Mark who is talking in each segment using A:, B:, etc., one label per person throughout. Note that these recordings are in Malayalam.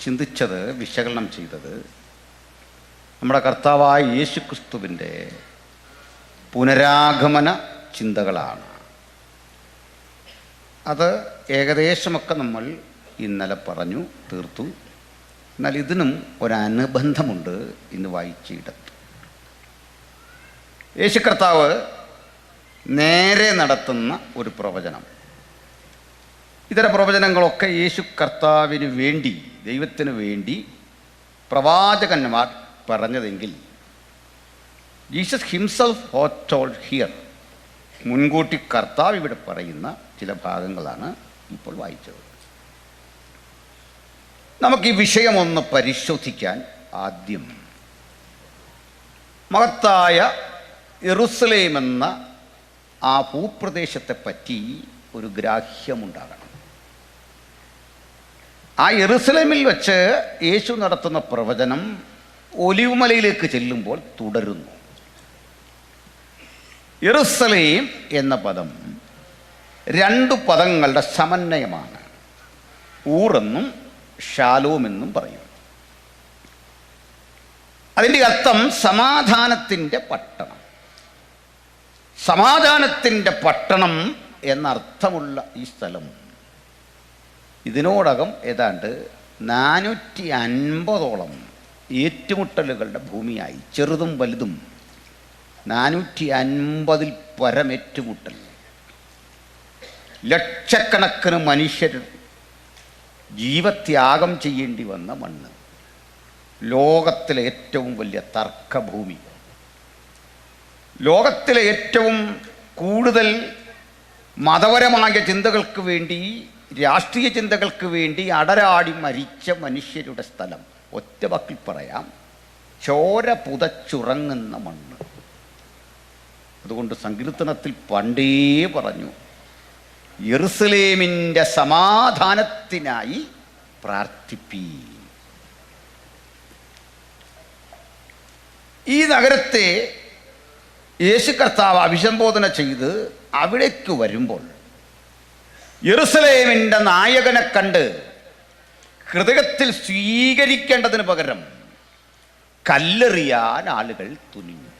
A: ചിന്തിച്ചത്, വിശകലനം ചെയ്തത് നമ്മുടെ കർത്താവായ യേശുക്രിസ്തുവിൻ്റെ പുനരാഗമന ചിന്തകളാണ്. അത് ഏകദേശമൊക്കെ നമ്മൾ ഇന്നലെ പറഞ്ഞു തീർത്തു. എന്നാൽ ഇതിനും ഒരനുബന്ധമുണ്ട് ഇന്ന് വായിച്ചിടത്ത്. യേശു കർത്താവ് നേരെ നടത്തുന്ന ഒരു പ്രവചനം. ഇത്തരം പ്രവചനങ്ങളൊക്കെ യേശു കർത്താവിന് വേണ്ടി, ദൈവത്തിന് വേണ്ടി പ്രവാചകന്മാർ പറഞ്ഞതെങ്കിൽ ജീസസ് ഹിംസെൽഫ് ഫോർടോൾഡ് ഹിയർ, മുൻകൂട്ടി കർത്താവ് ഇവിടെ പറയുന്ന ചില ഭാഗങ്ങളാണ് ഇപ്പോൾ വായിച്ചത്. നമുക്ക് ഈ വിഷയമൊന്ന് പരിശോധിക്കാൻ ആദ്യം മഹത്തായ യെരുസലേം എന്ന ആ ഭൂപ്രദേശത്തെപ്പറ്റി ഒരു ഗ്രാഹ്യമുണ്ടാകണം. ആ യെരുസലേമിൽ വെച്ച് യേശു നടത്തുന്ന പ്രവചനം ഒലിവുമലയിലേക്ക് ചെല്ലുമ്പോൾ തുടരുന്നു. യെരുസലേം എന്ന പദം രണ്ട് പദങ്ങളുടെ സമന്വയമാണ്. ഊർ എന്നും ഷാലോം എന്നും പറയും. അതിൻ്റെ അർത്ഥം സമാധാനത്തിൻ്റെ പട്ടണം. സമാധാനത്തിൻ്റെ പട്ടണം എന്നർത്ഥമുള്ള ഈ സ്ഥലം ഇതിനോടകം ഏതാണ്ട് 450ഓളം ഏറ്റുമുട്ടലുകളുടെ ഭൂമിയായി. ചെറുതും വലുതും 450-ൽ പരം ഏറ്റുമുട്ടൽ. ലക്ഷക്കണക്കിന് മനുഷ്യർ ജീവത്യാഗം ചെയ്യേണ്ടി വന്ന മണ്ണ്. ലോകത്തിലെ ഏറ്റവും വലിയ തർക്കഭൂമി. ലോകത്തിലെ ഏറ്റവും കൂടുതൽ മതപരമായ ചിന്തകൾക്ക് വേണ്ടി, രാഷ്ട്രീയ ചിന്തകൾക്ക് വേണ്ടി അടരാടി മരിച്ച മനുഷ്യരുടെ സ്ഥലം. ഒറ്റ വാക്കിൽ പറയാം, ചോര പുതച്ചുറങ്ങുന്ന മണ്ണ്. അതുകൊണ്ട് സങ്കീർത്തനത്തിൽ പണ്ടേ പറഞ്ഞു, യെരുസലേമിൻ്റെ സമാധാനത്തിനായി പ്രാർത്ഥിപ്പീ. ഈ നഗരത്തെ യേശു കർത്താവ് അഭിസംബോധന ചെയ്ത് അവിടേക്ക് വരുമ്പോൾ യെരുസലേമിൻ്റെ നായകനെ കണ്ട് ഹൃദയത്തിൽ സ്വീകരിക്കേണ്ടതിന് പകരം കല്ലെറിയാൻ ആളുകൾ തുനിഞ്ഞു.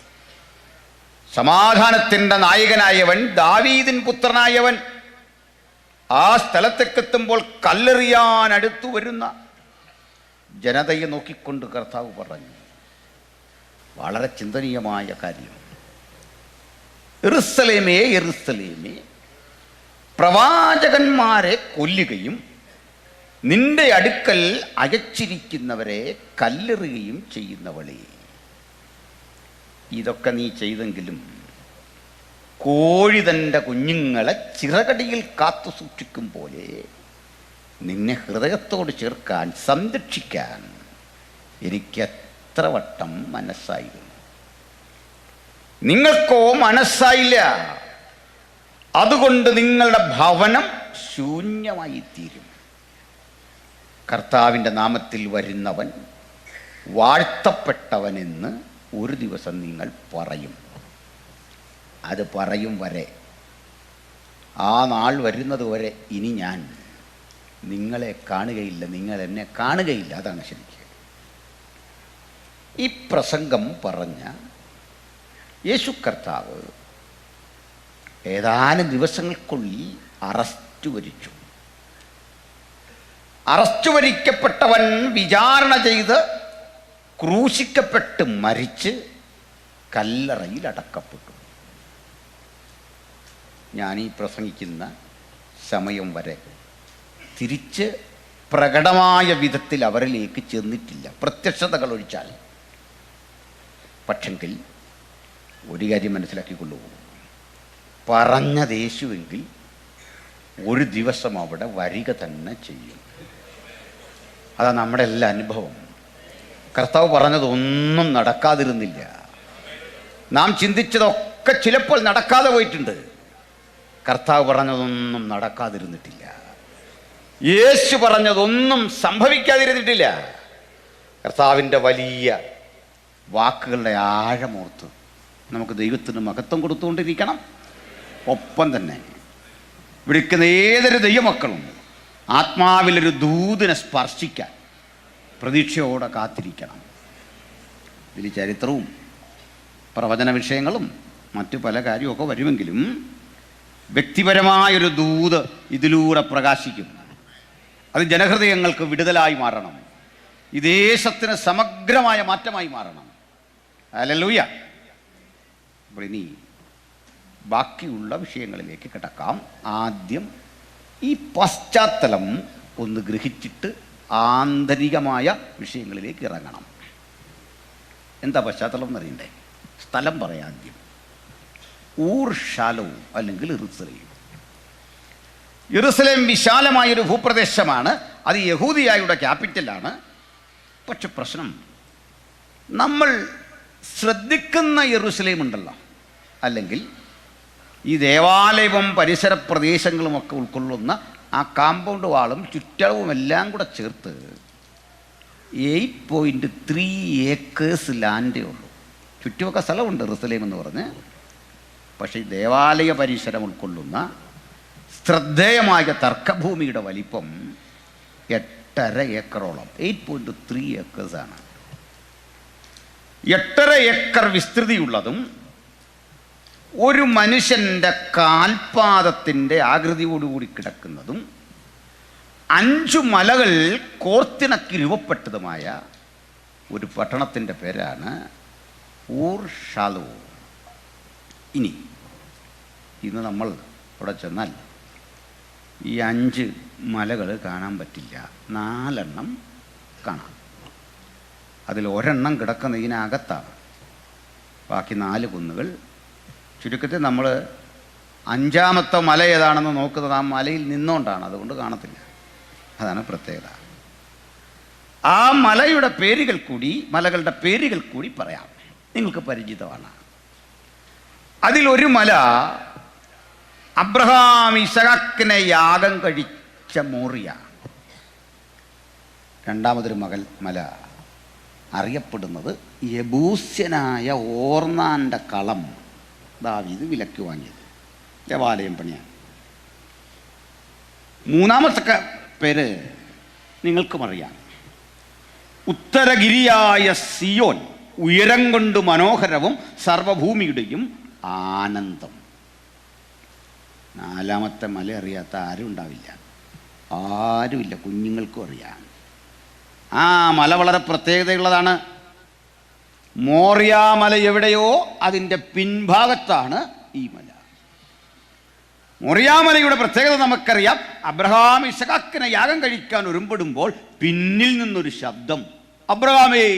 A: സമാധാനത്തിൻ്റെ നായകനായവൻ, ദാവീദിൻ പുത്രനായവൻ ആ സ്ഥലത്തേക്കെത്തുമ്പോൾ കല്ലെറിയാൻ അടുത്തു വരുന്ന ജനതയെ നോക്കിക്കൊണ്ട് കർത്താവ് പറഞ്ഞു, വളരെ ചിന്തനീയമായ കാര്യം. യെരുസലേമേ, യെരുസലേമേ, പ്രവാചകന്മാരെ കൊല്ലുകയും നിന്റെ അടുക്കൽ അയച്ചിരിക്കുന്നവരെ കല്ലെറിയുകയും ചെയ്യുന്നവളെ. ഇതൊക്കെ നീ ചെയ്തെങ്കിലും കോഴി തൻ്റെ കുഞ്ഞുങ്ങളെ ചിറകടിയിൽ കാത്തു സൂക്ഷിക്കും പോലെ നിന്നെ ഹൃദയത്തോട് ചേർക്കാൻ, സംരക്ഷിക്കാൻ എനിക്ക് എത്ര വട്ടം മനസ്സായിരുന്നു. നിങ്ങൾക്കോ മനസ്സായില്ല. അതുകൊണ്ട് നിങ്ങളുടെ ഭവനം ശൂന്യമായി തീരും. കർത്താവിൻ്റെ നാമത്തിൽ വരുന്നവൻ വാഴ്ത്തപ്പെട്ടവനെന്ന് ഒരു ദിവസം നിങ്ങൾ പറയും. അത് പറയും വരെ, ആ നാൾ വരുന്നത് വരെ ഇനി ഞാൻ നിങ്ങളെ കാണുകയില്ല, നിങ്ങൾ എന്നെ കാണുകയില്ല. അതാണ് ശരിക്കും. ഈ പ്രസംഗം പറഞ്ഞ യേശു കർത്താവ് ഏതാനും ദിവസങ്ങൾക്കുള്ളിൽ അറസ്റ്റ് വരിച്ചു. അറസ്റ്റ് വരിക്കപ്പെട്ടവൻ വിചാരണ ചെയ്ത് ക്രൂശിക്കപ്പെട്ട് മരിച്ച് കല്ലറയിൽ അടക്കപ്പെട്ടു. ഞാനീ പ്രസംഗിക്കുന്ന സമയം വരെ തിരിച്ച് പ്രകടമായ വിധത്തിൽ അവരിലേക്ക് ചെന്നിട്ടില്ല, പ്രത്യക്ഷതകൾ ഒഴിച്ചാൽ. പക്ഷെങ്കിൽ ഒരു കാര്യം മനസ്സിലാക്കിക്കൊള്ളൂ, പറഞ്ഞത് യേശുവെങ്കിൽ ഒരു ദിവസം അവിടെ വരിക തന്നെ ചെയ്യും. അതാണ് നമ്മുടെ എല്ലാ അനുഭവം. കർത്താവ് പറഞ്ഞതൊന്നും നടക്കാതിരുന്നില്ല. നാം ചിന്തിച്ചതൊക്കെ ചിലപ്പോൾ നടക്കാതെ പോയിട്ടുണ്ട്. കർത്താവ് പറഞ്ഞതൊന്നും നടക്കാതിരുന്നിട്ടില്ല. യേശു പറഞ്ഞതൊന്നും സംഭവിക്കാതിരുന്നിട്ടില്ല. കർത്താവിൻ്റെ വലിയ വാക്കുകളുടെ ആഴമോർത്ത് നമുക്ക് ദൈവത്തിന് മഹത്വം കൊടുത്തുകൊണ്ടിരിക്കണം. ഒപ്പം തന്നെ വിളിക്കുന്ന ഏതൊരു ദൈവമക്കളും ആത്മാവിലൊരു ദൂതിനെ സ്പർശിക്കാൻ, പ്രതീക്ഷയോടെ കാത്തിരിക്കണം. ഇതിൽ ചരിത്രവും പ്രവചന വിഷയങ്ങളും മറ്റു പല കാര്യമൊക്കെ വരുമെങ്കിലും വ്യക്തിപരമായൊരു ദൂത് ഇതിലൂടെ പ്രകാശിക്കും. അത് ജനഹൃദയങ്ങൾക്ക് വിടുതലായി മാറണം. ഈ ദേശത്തിന് സമഗ്രമായ മാറ്റമായി മാറണം. ഹല്ലേലൂയ. അപ്പോൾ ഇനി ബാക്കിയുള്ള വിഷയങ്ങളിലേക്ക് കിടക്കാം. ആദ്യം ഈ പശ്ചാത്തലം ഒന്ന് ഗ്രഹിച്ചിട്ട് ആന്തരികമായ വിഷയങ്ങളിലേക്ക് ഇറങ്ങണം. എന്താ പശ്ചാത്തലം എന്നറിയണ്ടേ? സ്ഥലം പറയാം ആദ്യം. ഊർ ഷാലോ അല്ലെങ്കിൽ യെരൂശലേം. യെരൂശലേം വിശാലമായൊരു ഭൂപ്രദേശമാണ്. അത് യഹൂദിയായുടെ ക്യാപിറ്റലാണ്. പക്ഷെ പ്രശ്നം, നമ്മൾ ശ്രദ്ധിക്കുന്ന യെരൂശലേം ഉണ്ടല്ലോ, അല്ലെങ്കിൽ ഈ ദേവാലയവും പരിസര പ്രദേശങ്ങളുമൊക്കെ ഉൾക്കൊള്ളുന്ന ആ കാമ്പൗണ്ട് വാളും ചുറ്റളവും എല്ലാം കൂടെ ചേർത്ത് 8.3 ഏക്കേഴ്സ് ലാൻഡേ ഉള്ളൂ. ചുറ്റുമൊക്കെ സ്ഥലമുണ്ട് യെരൂശലേം എന്ന് പറഞ്ഞ്. പക്ഷേ ഈ ദേവാലയ പരിസരം ഉൾക്കൊള്ളുന്ന ശ്രദ്ധേയമായ തർക്കഭൂമിയുടെ വലിപ്പം 8.5 ഏക്കറോളം, 8.3 ഏക്കേഴ്സാണ്. 8.5 ഏക്കർ വിസ്തൃതിയുള്ളതും ഒരു മനുഷ്യൻ്റെ കാൽപാദത്തിൻ്റെ ആകൃതിയോടുകൂടി കിടക്കുന്നതും 5 മലകൾ കോർത്തിണക്കി രൂപപ്പെട്ടതുമായ ഒരു പട്ടണത്തിൻ്റെ പേരാണ് ഊർ ഷാലോ. ഇന്ന് നമ്മൾ ഇവിടെ ചെന്നാൽ ഈ 5 മലകൾ കാണാൻ പറ്റില്ല. 4 എണ്ണം കാണാം. അതിൽ ഒരെണ്ണം കിടക്കുന്ന ഇതിനകത്താണ്. ബാക്കി 4 കുന്നുകൾ. ചുരുക്കത്തിൽ നമ്മൾ 5ാമത്തെ മല ഏതാണെന്ന് നോക്കുന്നത് ആ മലയിൽ നിന്നുകൊണ്ടാണ്. അതുകൊണ്ട് കാണത്തില്ല. അതാണ് പ്രത്യേകത. ആ മലകളുടെ പേരുകൾ കൂടി പറയാം. നിങ്ങൾക്ക് പരിചിതമാണ്. അതിലൊരു മല അബ്രഹാം ഇസഹാക്കിനെ യാഗം കഴിച്ച മോറിയ. രണ്ടാമതൊരു മല അറിയപ്പെടുന്നത് യെബൂസ്യനായ ഓർന്നാൻ്റെ കളം ദാവീദ് വിലക്ക് വാങ്ങിയത്, ദേവാലയം പണിയാൻ. 3ാമത്തെ പേര് നിങ്ങൾക്കും അറിയാം, ഉത്തരഗിരിയായ സിയോൻ, ഉയരം കൊണ്ട് മനോഹരവും സർവഭൂമിയുടെയും ആനന്ദം. 4ാമത്തെ മല അറിയാത്ത ആരും ഉണ്ടാവില്ല. ആരുമില്ല, കുഞ്ഞുങ്ങൾക്കും അറിയാം. ആ മല വളരെ പ്രത്യേകതയുള്ളതാണ്. മോറിയ മല എവിടെയോ അതിൻ്റെ പിൻഭാഗത്താണ് ഈ മല. മോറിയ മലയുടെ പ്രത്യേകത നമുക്കറിയാം. അബ്രഹാം ഇസഹാക്കിനെ യാഗം കഴിക്കാൻ ഒരുമ്പെടുമ്പോൾ പിന്നിൽ നിന്നൊരു ശബ്ദം, അബ്രഹാമേ.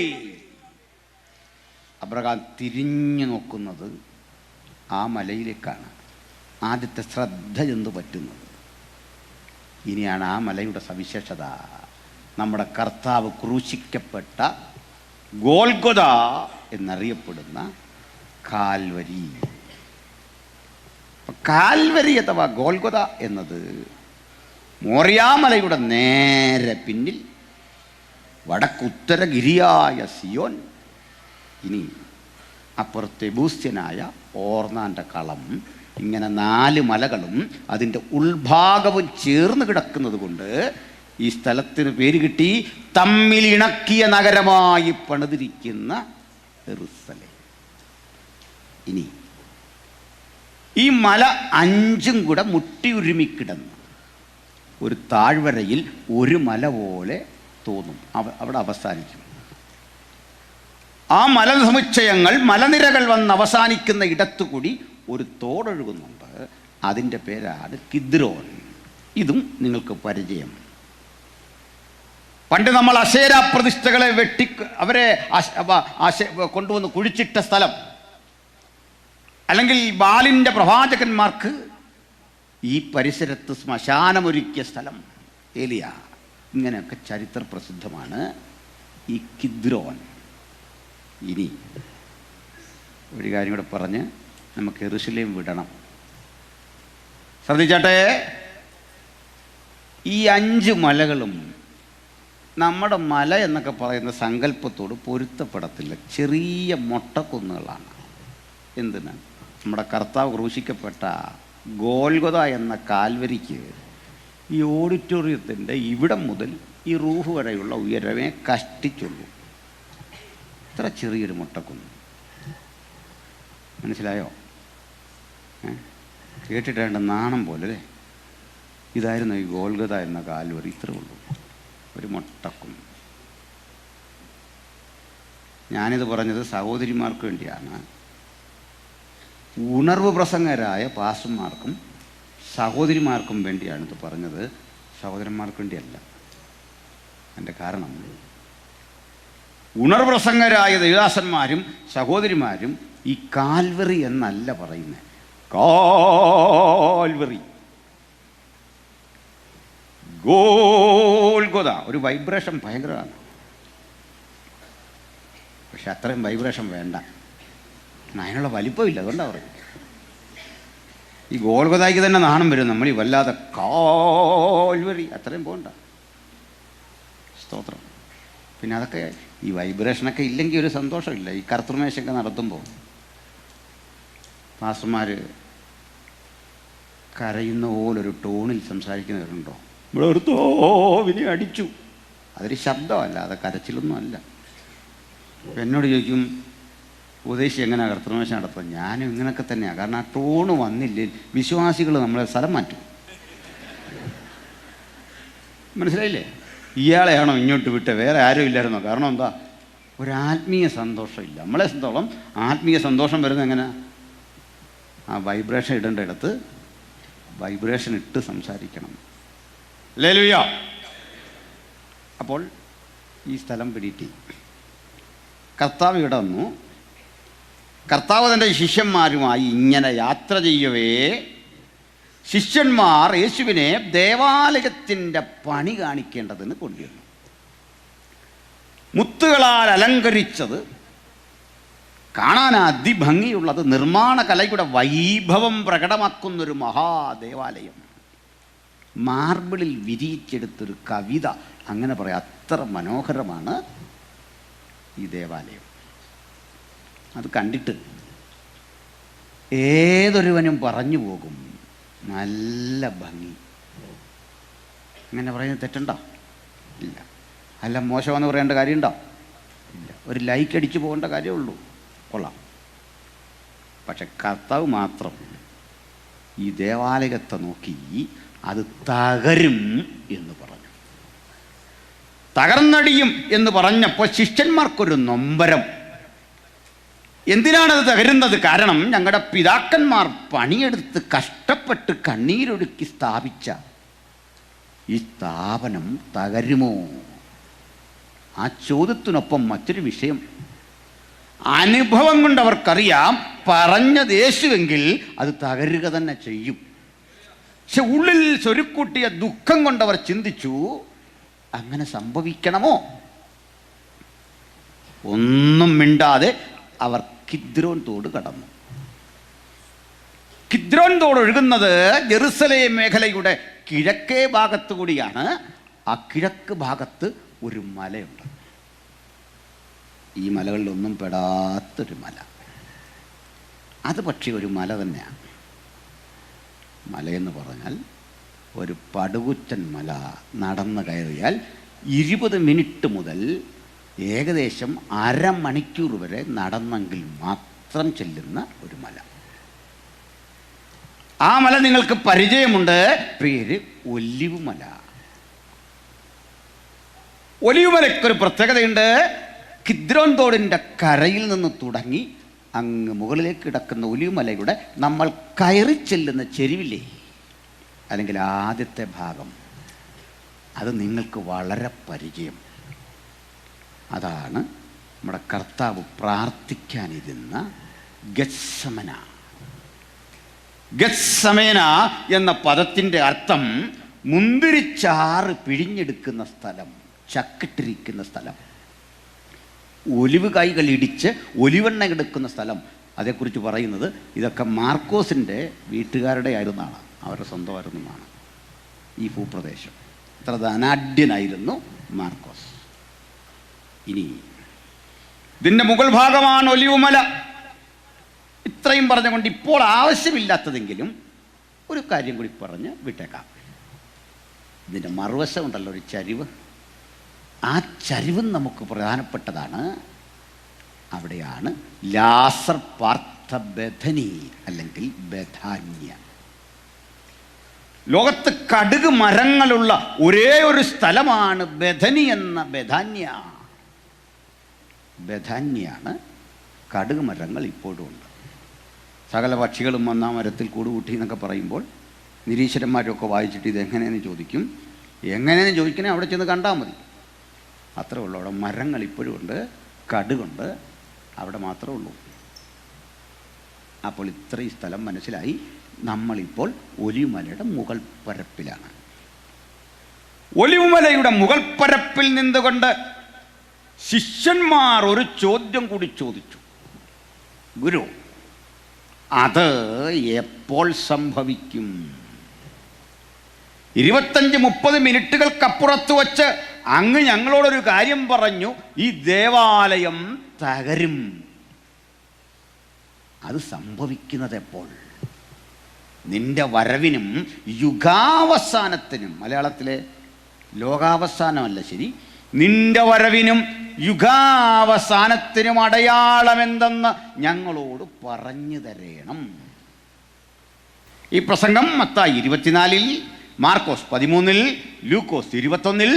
A: അബ്രഹാം തിരിഞ്ഞു നോക്കുന്നത് ആ മലയിലേക്കാണ്. ആദ്യത്തെ ശ്രദ്ധ ചെന്ന് പറ്റുന്നത്. ഇനിയാണ് ആ മലയുടെ സവിശേഷത. നമ്മുടെ കർത്താവ് ക്രൂശിക്കപ്പെട്ട ഗോൽഗൊഥ എന്നറിയപ്പെടുന്ന കാൽവരി. കാൽവരി അഥവാ ഗോൽഗൊഥ എന്നത് മോറിയാമലയുടെ നേരെ പിന്നിൽ വടക്കുത്തരഗിരിയായ സിയോൻ, ഇനി അപ്പുറത്തെ യെബൂസ്യനായ ഓർന്നാൻ്റെ കളം, ഇങ്ങനെ 4 മലകളും അതിൻ്റെ ഉൾഭാഗവും ചേർന്ന് കിടക്കുന്നത് കൊണ്ട് ഈ സ്ഥലത്തിന് പേര് കിട്ടി തമ്മിൽ ഇണക്കിയ നഗരമായി പണിതിരിക്കുന്ന യെരൂശലേം. ഇനി ഈ മല 5ഉം കൂടെ മുട്ടിയുരുമിക്കിടന്ന് ഒരു താഴ്വരയിൽ ഒരു മല പോലെ തോന്നും. അവിടെ അവസാനിക്കും. ആ മലസമുച്ചയങ്ങൾ, മലനിരകൾ വന്ന് അവസാനിക്കുന്ന ഇടത്തുകൂടി ഒരു തോടൊഴുകുന്നുണ്ട്. അതിൻ്റെ പേരാണ് കിദ്രോൻ. ഇതും നിങ്ങൾക്ക് പരിചയം. പണ്ട് നമ്മൾ അശേരാ പ്രതിഷ്ഠകളെ അവരെ കൊണ്ടുവന്ന് കുഴിച്ചിട്ട സ്ഥലം, അല്ലെങ്കിൽ ബാലിൻ്റെ പ്രവാചകന്മാർക്ക് ഈ പരിസരത്ത് ശ്മശാനമൊരുക്കിയ സ്ഥലം, ഏലിയ. ഇങ്ങനെയൊക്കെ ചരിത്ര പ്രസിദ്ധമാണ് ഈ കിദ്രോൻ. ഇനി ഒരു കാര്യം കൂടെ പറഞ്ഞ് നമുക്ക് യെരൂശലേം വിടണം. ശ്രദ്ധിച്ചാട്ടെ, ഈ 5 മലകളും നമ്മുടെ മല എന്നൊക്കെ പറയുന്ന സങ്കല്പത്തോട് പൊരുത്തപ്പെടത്തില്ല. ചെറിയ മൊട്ടക്കുന്നുകളാണ്. എന്തിന്? നമ്മുടെ കർത്താവ് ക്രൂശിക്കപ്പെട്ട ഗോൽഗൊഥ എന്ന കാൽവരിക്ക് ഈ ഓഡിറ്റോറിയത്തിൻ്റെ ഇവിടം മുതൽ ഈ റൂഹ് വരെയുള്ള ഉയരമേ കഷ്ടിച്ചുള്ളൂ. ഇത്ര ചെറിയൊരു മുട്ടക്കുന്ന്. മനസ്സിലായോ? കേട്ടിട്ടേണ്ട നാണം പോലെ അല്ലേ? ഇതായിരുന്നു ഈ ഗോൽഗത എന്ന കാൽവറി. ഇത്രേ ഉള്ളൂ, ഒരു മുട്ടക്കുന്ന്. ഞാനിത് പറഞ്ഞത് സഹോദരിമാർക്ക് വേണ്ടിയാണ്. ഉണർവ് പ്രസംഗരായ പാസ്റ്റർമാർക്കും സഹോദരിമാർക്കും വേണ്ടിയാണിത് പറഞ്ഞത്, സഹോദരന്മാർക്ക് വേണ്ടിയല്ല. എൻ്റെ കാരണം, ഉണർവ് പ്രസംഗരായ ദൈവദാസന്മാരും സഹോദരിമാരും ഈ കാൽവറി എന്നല്ല പറയുന്നത്, കാൽവറി, ഗോൽഗോത. ഒരു വൈബ്രേഷൻ ഭയങ്കരമാണ്. പക്ഷെ അത്രയും വൈബ്രേഷൻ വേണ്ട, അതിനുള്ള വലിപ്പമില്ല. അതുകൊണ്ടാണ് പറയും. ഈ ഗോൽഗോതായ്ക്ക് തന്നെ നാണം വരും. നമ്മൾ ഈ വല്ലാതെ കാൽവറി അത്രയും പോകണ്ട. സ്തോത്രം. പിന്നെ അതൊക്കെ ഈ വൈബ്രേഷനൊക്കെ ഇല്ലെങ്കിൽ ഒരു സന്തോഷമില്ല. ഈ കർത്തൃമേശൊക്കെ നടത്തുമ്പോൾ പാസ്റ്റർമാർ കരയുന്ന പോലൊരു ടോണിൽ സംസാരിക്കുന്നവരുണ്ടോ? ഇവിടെ ഒരു തോവിനെ അടിച്ചു. അതൊരു ശബ്ദമല്ല, അത് കരച്ചിലൊന്നും അല്ല. എന്നോട് ചോദിക്കും, ഉപദേശി എങ്ങനെയാണ് കർത്തൃമേശ നടത്തുക? ഞാനും ഇങ്ങനെയൊക്കെ തന്നെയാണ്. കാരണം ആ ടോണ് വന്നില്ലേ വിശ്വാസികൾ നമ്മളെ സ്ഥലം മാറ്റും. മനസ്സിലായില്ലേ? ഇയാളെയാണോ ഇങ്ങോട്ട് വിട്ട്? വേറെ ആരും ഇല്ലായിരുന്നോ? കാരണം എന്താ? ഒരാത്മീയ സന്തോഷമില്ല. നമ്മളെ സംബന്ധിച്ചോളം ആത്മീയ സന്തോഷം വരുന്നത് എങ്ങനെ? ആ വൈബ്രേഷൻ ഇടേണ്ട ഇടത്ത് വൈബ്രേഷൻ ഇട്ട് സംസാരിക്കണം. ഹല്ലേലൂയ. അപ്പോൾ ഈ സ്ഥലം പിടിറ്റി കർത്താവ് ഇവിടെ വന്നു. കർത്താവ് തൻ്റെ ശിഷ്യന്മാരുമായി ഇങ്ങനെ യാത്ര ചെയ്യവേ ശിഷ്യന്മാർ യേശുവിനെ ദേവാലയത്തിൻ്റെ പണി കാണിക്കേണ്ടതിന് കൊണ്ടുവന്നു. മുത്തുകളാൽ അലങ്കരിച്ചത്, കാണാൻ അതിഭംഗിയുള്ളത്, നിർമ്മാണ കലയുടെ വൈഭവം പ്രകടമാക്കുന്നൊരു മഹാദേവാലയം. മാർബിളിൽ വിരിയിച്ചെടുത്തൊരു കവിത, അങ്ങനെ പറയാം. അത്ര മനോഹരമാണ് ഈ ദേവാലയം. അത് കണ്ടിട്ട് ഏതൊരുവനും പറഞ്ഞു പോകും, നല്ല ഭംഗി. അങ്ങനെ പറയുന്നത് തെറ്റുണ്ടോ? ഇല്ല. അല്ല മോശമെന്ന് പറയേണ്ട കാര്യമുണ്ടോ? ഇല്ല. ഒരു ലൈക്ക് അടിച്ചു പോകേണ്ട കാര്യമുള്ളൂ. കൊള്ളാം. പക്ഷെ കർത്താവ് മാത്രം ഈ ദേവാലയത്തെ നോക്കി അത് തകരും എന്ന് പറഞ്ഞു. തകർന്നടിയും എന്ന് പറഞ്ഞപ്പോൾ ശിഷ്യന്മാർക്കൊരു നൊമ്പരം. എന്തിനാണത് തകരുന്നത്? കാരണം ഞങ്ങളുടെ പിതാക്കന്മാർ പണിയെടുത്ത് കഷ്ടപ്പെട്ട് കണ്ണീരൊഴുക്കി സ്ഥാപിച്ച ഈ സ്ഥാപനം തകരുമോ? ആ ചോദ്യത്തിനൊപ്പം മറ്റൊരു വിഷയം, അനുഭവം കൊണ്ടവർക്കറിയാം പറഞ്ഞത് യേശുവെങ്കിൽ അത് തകരുക തന്നെ ചെയ്യും. പക്ഷെ ഉള്ളിൽ സ്വരുക്കൂട്ടിയ ദുഃഖം കൊണ്ടവർ ചിന്തിച്ചു, അങ്ങനെ സംഭവിക്കണമോ? ഒന്നും മിണ്ടാതെ അവർ കിദ്രോൻ തോട് കടന്നു. കിദ്രോൻ തോട് ഒഴുകുന്നത് ജെറുസലേം മേഖലയുടെ കിഴക്കേ ഭാഗത്ത് കൂടിയാണ്. ആ കിഴക്ക് ഭാഗത്ത് ഒരു മലയുണ്ട്. ഈ മലകളിലൊന്നും പെടാത്തൊരു മല. അത് പക്ഷേ ഒരു മല തന്നെയാണ്. മലയെന്ന് പറഞ്ഞാൽ ഒരു പടുകുറ്റൻ മല. നടന്ന് കയറിയാൽ 20 മിനിറ്റ് മുതൽ ഏകദേശം അരമണിക്കൂർ വരെ നടന്നെങ്കിൽ മാത്രം ചെല്ലുന്ന ഒരു മല. ആ മല നിങ്ങൾക്ക് പരിചയമുണ്ട്. പേര് ഒലിവ് മല. ഒലിവ് മലയ്ക്കൊരു പ്രത്യേകതയുണ്ട്. കിദ്രോൻ തോടിൻ്റെ കരയിൽ നിന്ന് തുടങ്ങി അങ്ങ് മുകളിലേക്ക് കിടക്കുന്ന ഒലിവ് മലയുടെ നമ്മൾ കയറി ചെല്ലുന്ന ചെരുവില്ലേ, അല്ലെങ്കിൽ ആദ്യത്തെ ഭാഗം, അത് നിങ്ങൾക്ക് വളരെ പരിചയം. അതാണ് നമ്മുടെ കർത്താവ് പ്രാർത്ഥിക്കാനിരുന്ന ഗത്സമന. ഗത്സമേന എന്ന പദത്തിൻ്റെ അർത്ഥം മുന്തിരിച്ചാറ് പിഴിഞ്ഞെടുക്കുന്ന സ്ഥലം, ചക്കിട്ടിരിക്കുന്ന സ്ഥലം, ഒലിവ് കായ്കൾ ഇടിച്ച് ഒലിവെണ്ണ എടുക്കുന്ന സ്ഥലം. അതേക്കുറിച്ച് പറയുന്നത് ഇതൊക്കെ മാർക്കോസിൻ്റെ വീട്ടുകാരുടെ ആയിരുന്നാണ്, അവരുടെ സ്വന്തമായിരുന്നതാണ് ഈ ഭൂപ്രദേശം. അത്ര ധനാഢ്യനായിരുന്നു മാർക്കോസ്. ഇനി ഇതിൻ്റെ മുകൾ ഭാഗമാണ് ഒലിവ് മല. ഇത്രയും പറഞ്ഞുകൊണ്ട് ഇപ്പോൾ ആവശ്യമില്ലാത്തതെങ്കിലും ഒരു കാര്യം കൂടി പറഞ്ഞ് വിട്ടേക്കാം. ഇതിൻ്റെ മറുവശമുണ്ടല്ലോ, ഒരു ചരിവ്. ആ ചരിവും നമുക്ക് പ്രധാനപ്പെട്ടതാണ്. അവിടെയാണ് ലാസർ പാർത്ത ബഥനി അല്ലെങ്കിൽ ബഥാന്യ. ലോകത്ത് കടുക് മരങ്ങളുള്ള ഒരേ ഒരു സ്ഥലമാണ് ബഥനി എന്ന ബഥാന്യ. ബഥാന്യാണ് കടുക് മരങ്ങൾ ഇപ്പോഴും ഉണ്ട്. സകല പക്ഷികളും വന്ന മരത്തിൽ കൂടുകൂട്ടി എന്നൊക്കെ പറയുമ്പോൾ നിരീശ്വരന്മാരൊക്കെ വായിച്ചിട്ട് ഇതെങ്ങനെയെന്ന് ചോദിക്കും. എങ്ങനെയെന്ന് ചോദിക്കണേ അവിടെ ചെന്ന് കണ്ടാൽ മതി. അത്രേ ഉള്ളൂ. അവിടെ മരങ്ങൾ ഇപ്പോഴും ഉണ്ട്, കടുകുണ്ട്, അവിടെ മാത്രമേ ഉള്ളൂ. അപ്പോൾ ഇത്രയും സ്ഥലം മനസ്സിലായി. നമ്മളിപ്പോൾ ഒലിവുമലയുടെ മുകൾ പരപ്പിലാണ്. ഒലിവുമലയുടെ മുകൾ പരപ്പിൽ നിന്നുകൊണ്ട് ശിഷ്യന്മാർ ഒരു ചോദ്യം കൂടി ചോദിച്ചു. ഗുരു, അത് എപ്പോൾ സംഭവിക്കും? 25-30 മിനിറ്റുകൾക്കപ്പുറത്ത് വച്ച് അങ്ങ് ഞങ്ങളോടൊരു കാര്യം പറഞ്ഞു, ഈ ദേവാലയം തകരും. അത് സംഭവിക്കുന്നത് എപ്പോൾ? നിന്റെ വരവിനും യുഗാവസാനത്തിനും, മലയാളത്തിലെ ലോകാവസാനമല്ല ശരി, നിന്റെ വരവിനും യുഗാവസാനത്തിനും അടയാളമെന്തെന്ന് ഞങ്ങളോട് പറഞ്ഞു തരേണം. ഈ പ്രസംഗം മത്തായി 24-ൽ, മാർക്കോസ് 13-ൽ, ലൂക്കോസ് 21-ൽ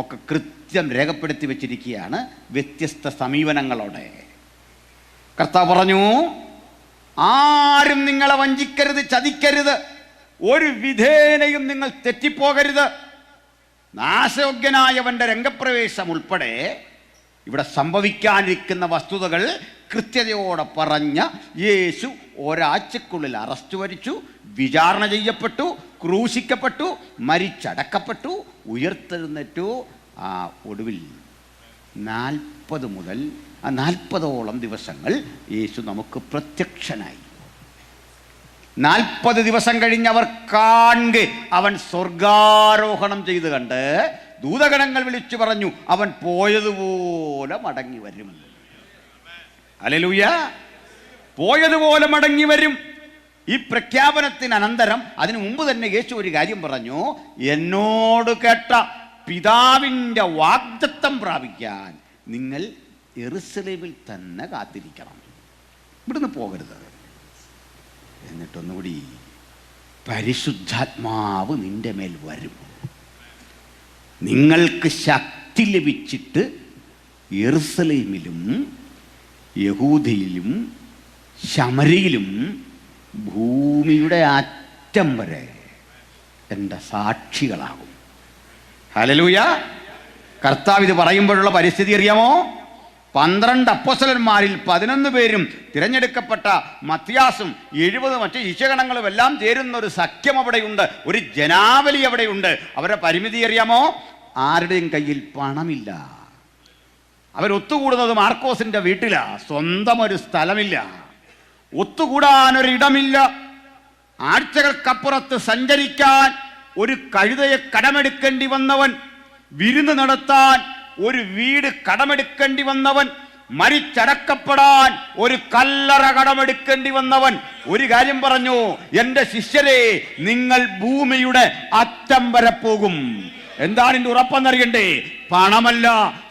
A: ഒക്കെ കൃത്യം രേഖപ്പെടുത്തി വെച്ചിരിക്കുകയാണ്. വ്യത്യസ്ത സമീപനങ്ങളോടെ കർത്താവ് പറഞ്ഞു, ആരും നിങ്ങളെ വഞ്ചിക്കരുത്, ചതിക്കരുത്, ഒരു വിധേനയും നിങ്ങൾ തെറ്റിപ്പോകരുത്. നാശയോഗ്യനായവൻ്റെ രംഗപ്രവേശം ഉൾപ്പെടെ ഇവിടെ സംഭവിക്കാനിരിക്കുന്ന വസ്തുതകൾ കൃത്യതയോടെ പറഞ്ഞ യേശു ഒരാഴ്ചക്കുള്ളിൽ അറസ്റ്റ് വരിച്ചു, വിചാരണ ചെയ്യപ്പെട്ടു, ക്രൂശിക്കപ്പെട്ടു, മരിച്ചടക്കപ്പെട്ടു, ഉയർത്തെഴുന്നേറ്റു. ഒടുവിൽ 40 മുതൽ 40ഓളം ദിവസങ്ങൾ യേശു നമുക്ക് പ്രത്യക്ഷനായി. 40 ദിവസം കഴിഞ്ഞവർ കാണെ അവൻ സ്വർഗാരോഹണം ചെയ്ത് കണ്ട് ദൂതഗണങ്ങൾ വിളിച്ചു പറഞ്ഞു, അവൻ പോയതുപോലെ മടങ്ങി വരും. ഹല്ലേലൂയ! പോയതുപോലെ മടങ്ങി വരും. ഈ പ്രഖ്യാപനത്തിന് അനന്തരം, അതിനു മുമ്പ് തന്നെ യേശു ഒരു കാര്യം പറഞ്ഞു, എന്നോട് കേട്ട പിതാവിൻ്റെ വാഗ്ദത്തം പ്രാപിക്കാൻ നിങ്ങൾ യെരുശലേമിൽ തന്നെ കാത്തിരിക്കണം, ഇവിടുന്ന് പോകരുത്. എന്നിട്ടൊന്നുകൂടി, പരിശുദ്ധാത്മാവ് നിന്റെ മേൽ വരും, നിങ്ങൾക്ക് ശക്തി ലഭിച്ചിട്ട് യെരുശലേമിലും യഹൂദയിലും ശമരിയിലും ഭൂമിയുടെ അറ്റം വരെ എൻ്റെ സാക്ഷികളാകും. ഹല്ലേലൂയ! കർത്താവ് ഇത് പറയുമ്പോഴുള്ള പരിസ്ഥിതി അറിയാമോ? 12 അപ്പോസ്തലന്മാരിൽ 11 പേരും തിരഞ്ഞെടുക്കപ്പെട്ട മത്തിയാസും 70 മറ്റ് ശിഷ്യഗണങ്ങളും എല്ലാം ചേരുന്ന ഒരു സഖ്യം അവിടെയുണ്ട്, ഒരു ജനാവലി അവിടെയുണ്ട്. അവരുടെ പരിമിതി അറിയാമോ? ആരുടെയും കയ്യിൽ പണമില്ല. അവരൊത്തുകൂടുന്നത് മാർക്കോസിന്റെ വീട്ടിലാ. സ്വന്തം ഒരു സ്ഥലമില്ല, ഒത്തുകൂടാനൊരിടമില്ല. ആഴ്ചകൾക്കപ്പുറത്ത് സഞ്ചരിക്കാൻ ഒരു കഴുതയെ കടമെടുക്കേണ്ടി വന്നവൻ, വിരുന്ന് നടത്താൻ ഒരു വീട് കടമെടുക്കേണ്ടി വന്നവൻ, മരിച്ചടക്കപ്പെടാൻ ഒരു കല്ലറ കടമെടുക്കേണ്ടി വന്നവൻ ഒരു കാര്യം പറഞ്ഞു, എൻ്റെ ശിഷ്യരെ, നിങ്ങൾ ഭൂമിയുടെ അറ്റം വരെ പോകും. എന്താണ് ഇതിൻ്റെ ഉറപ്പെന്നറിയണ്ടേ? പണമല്ല,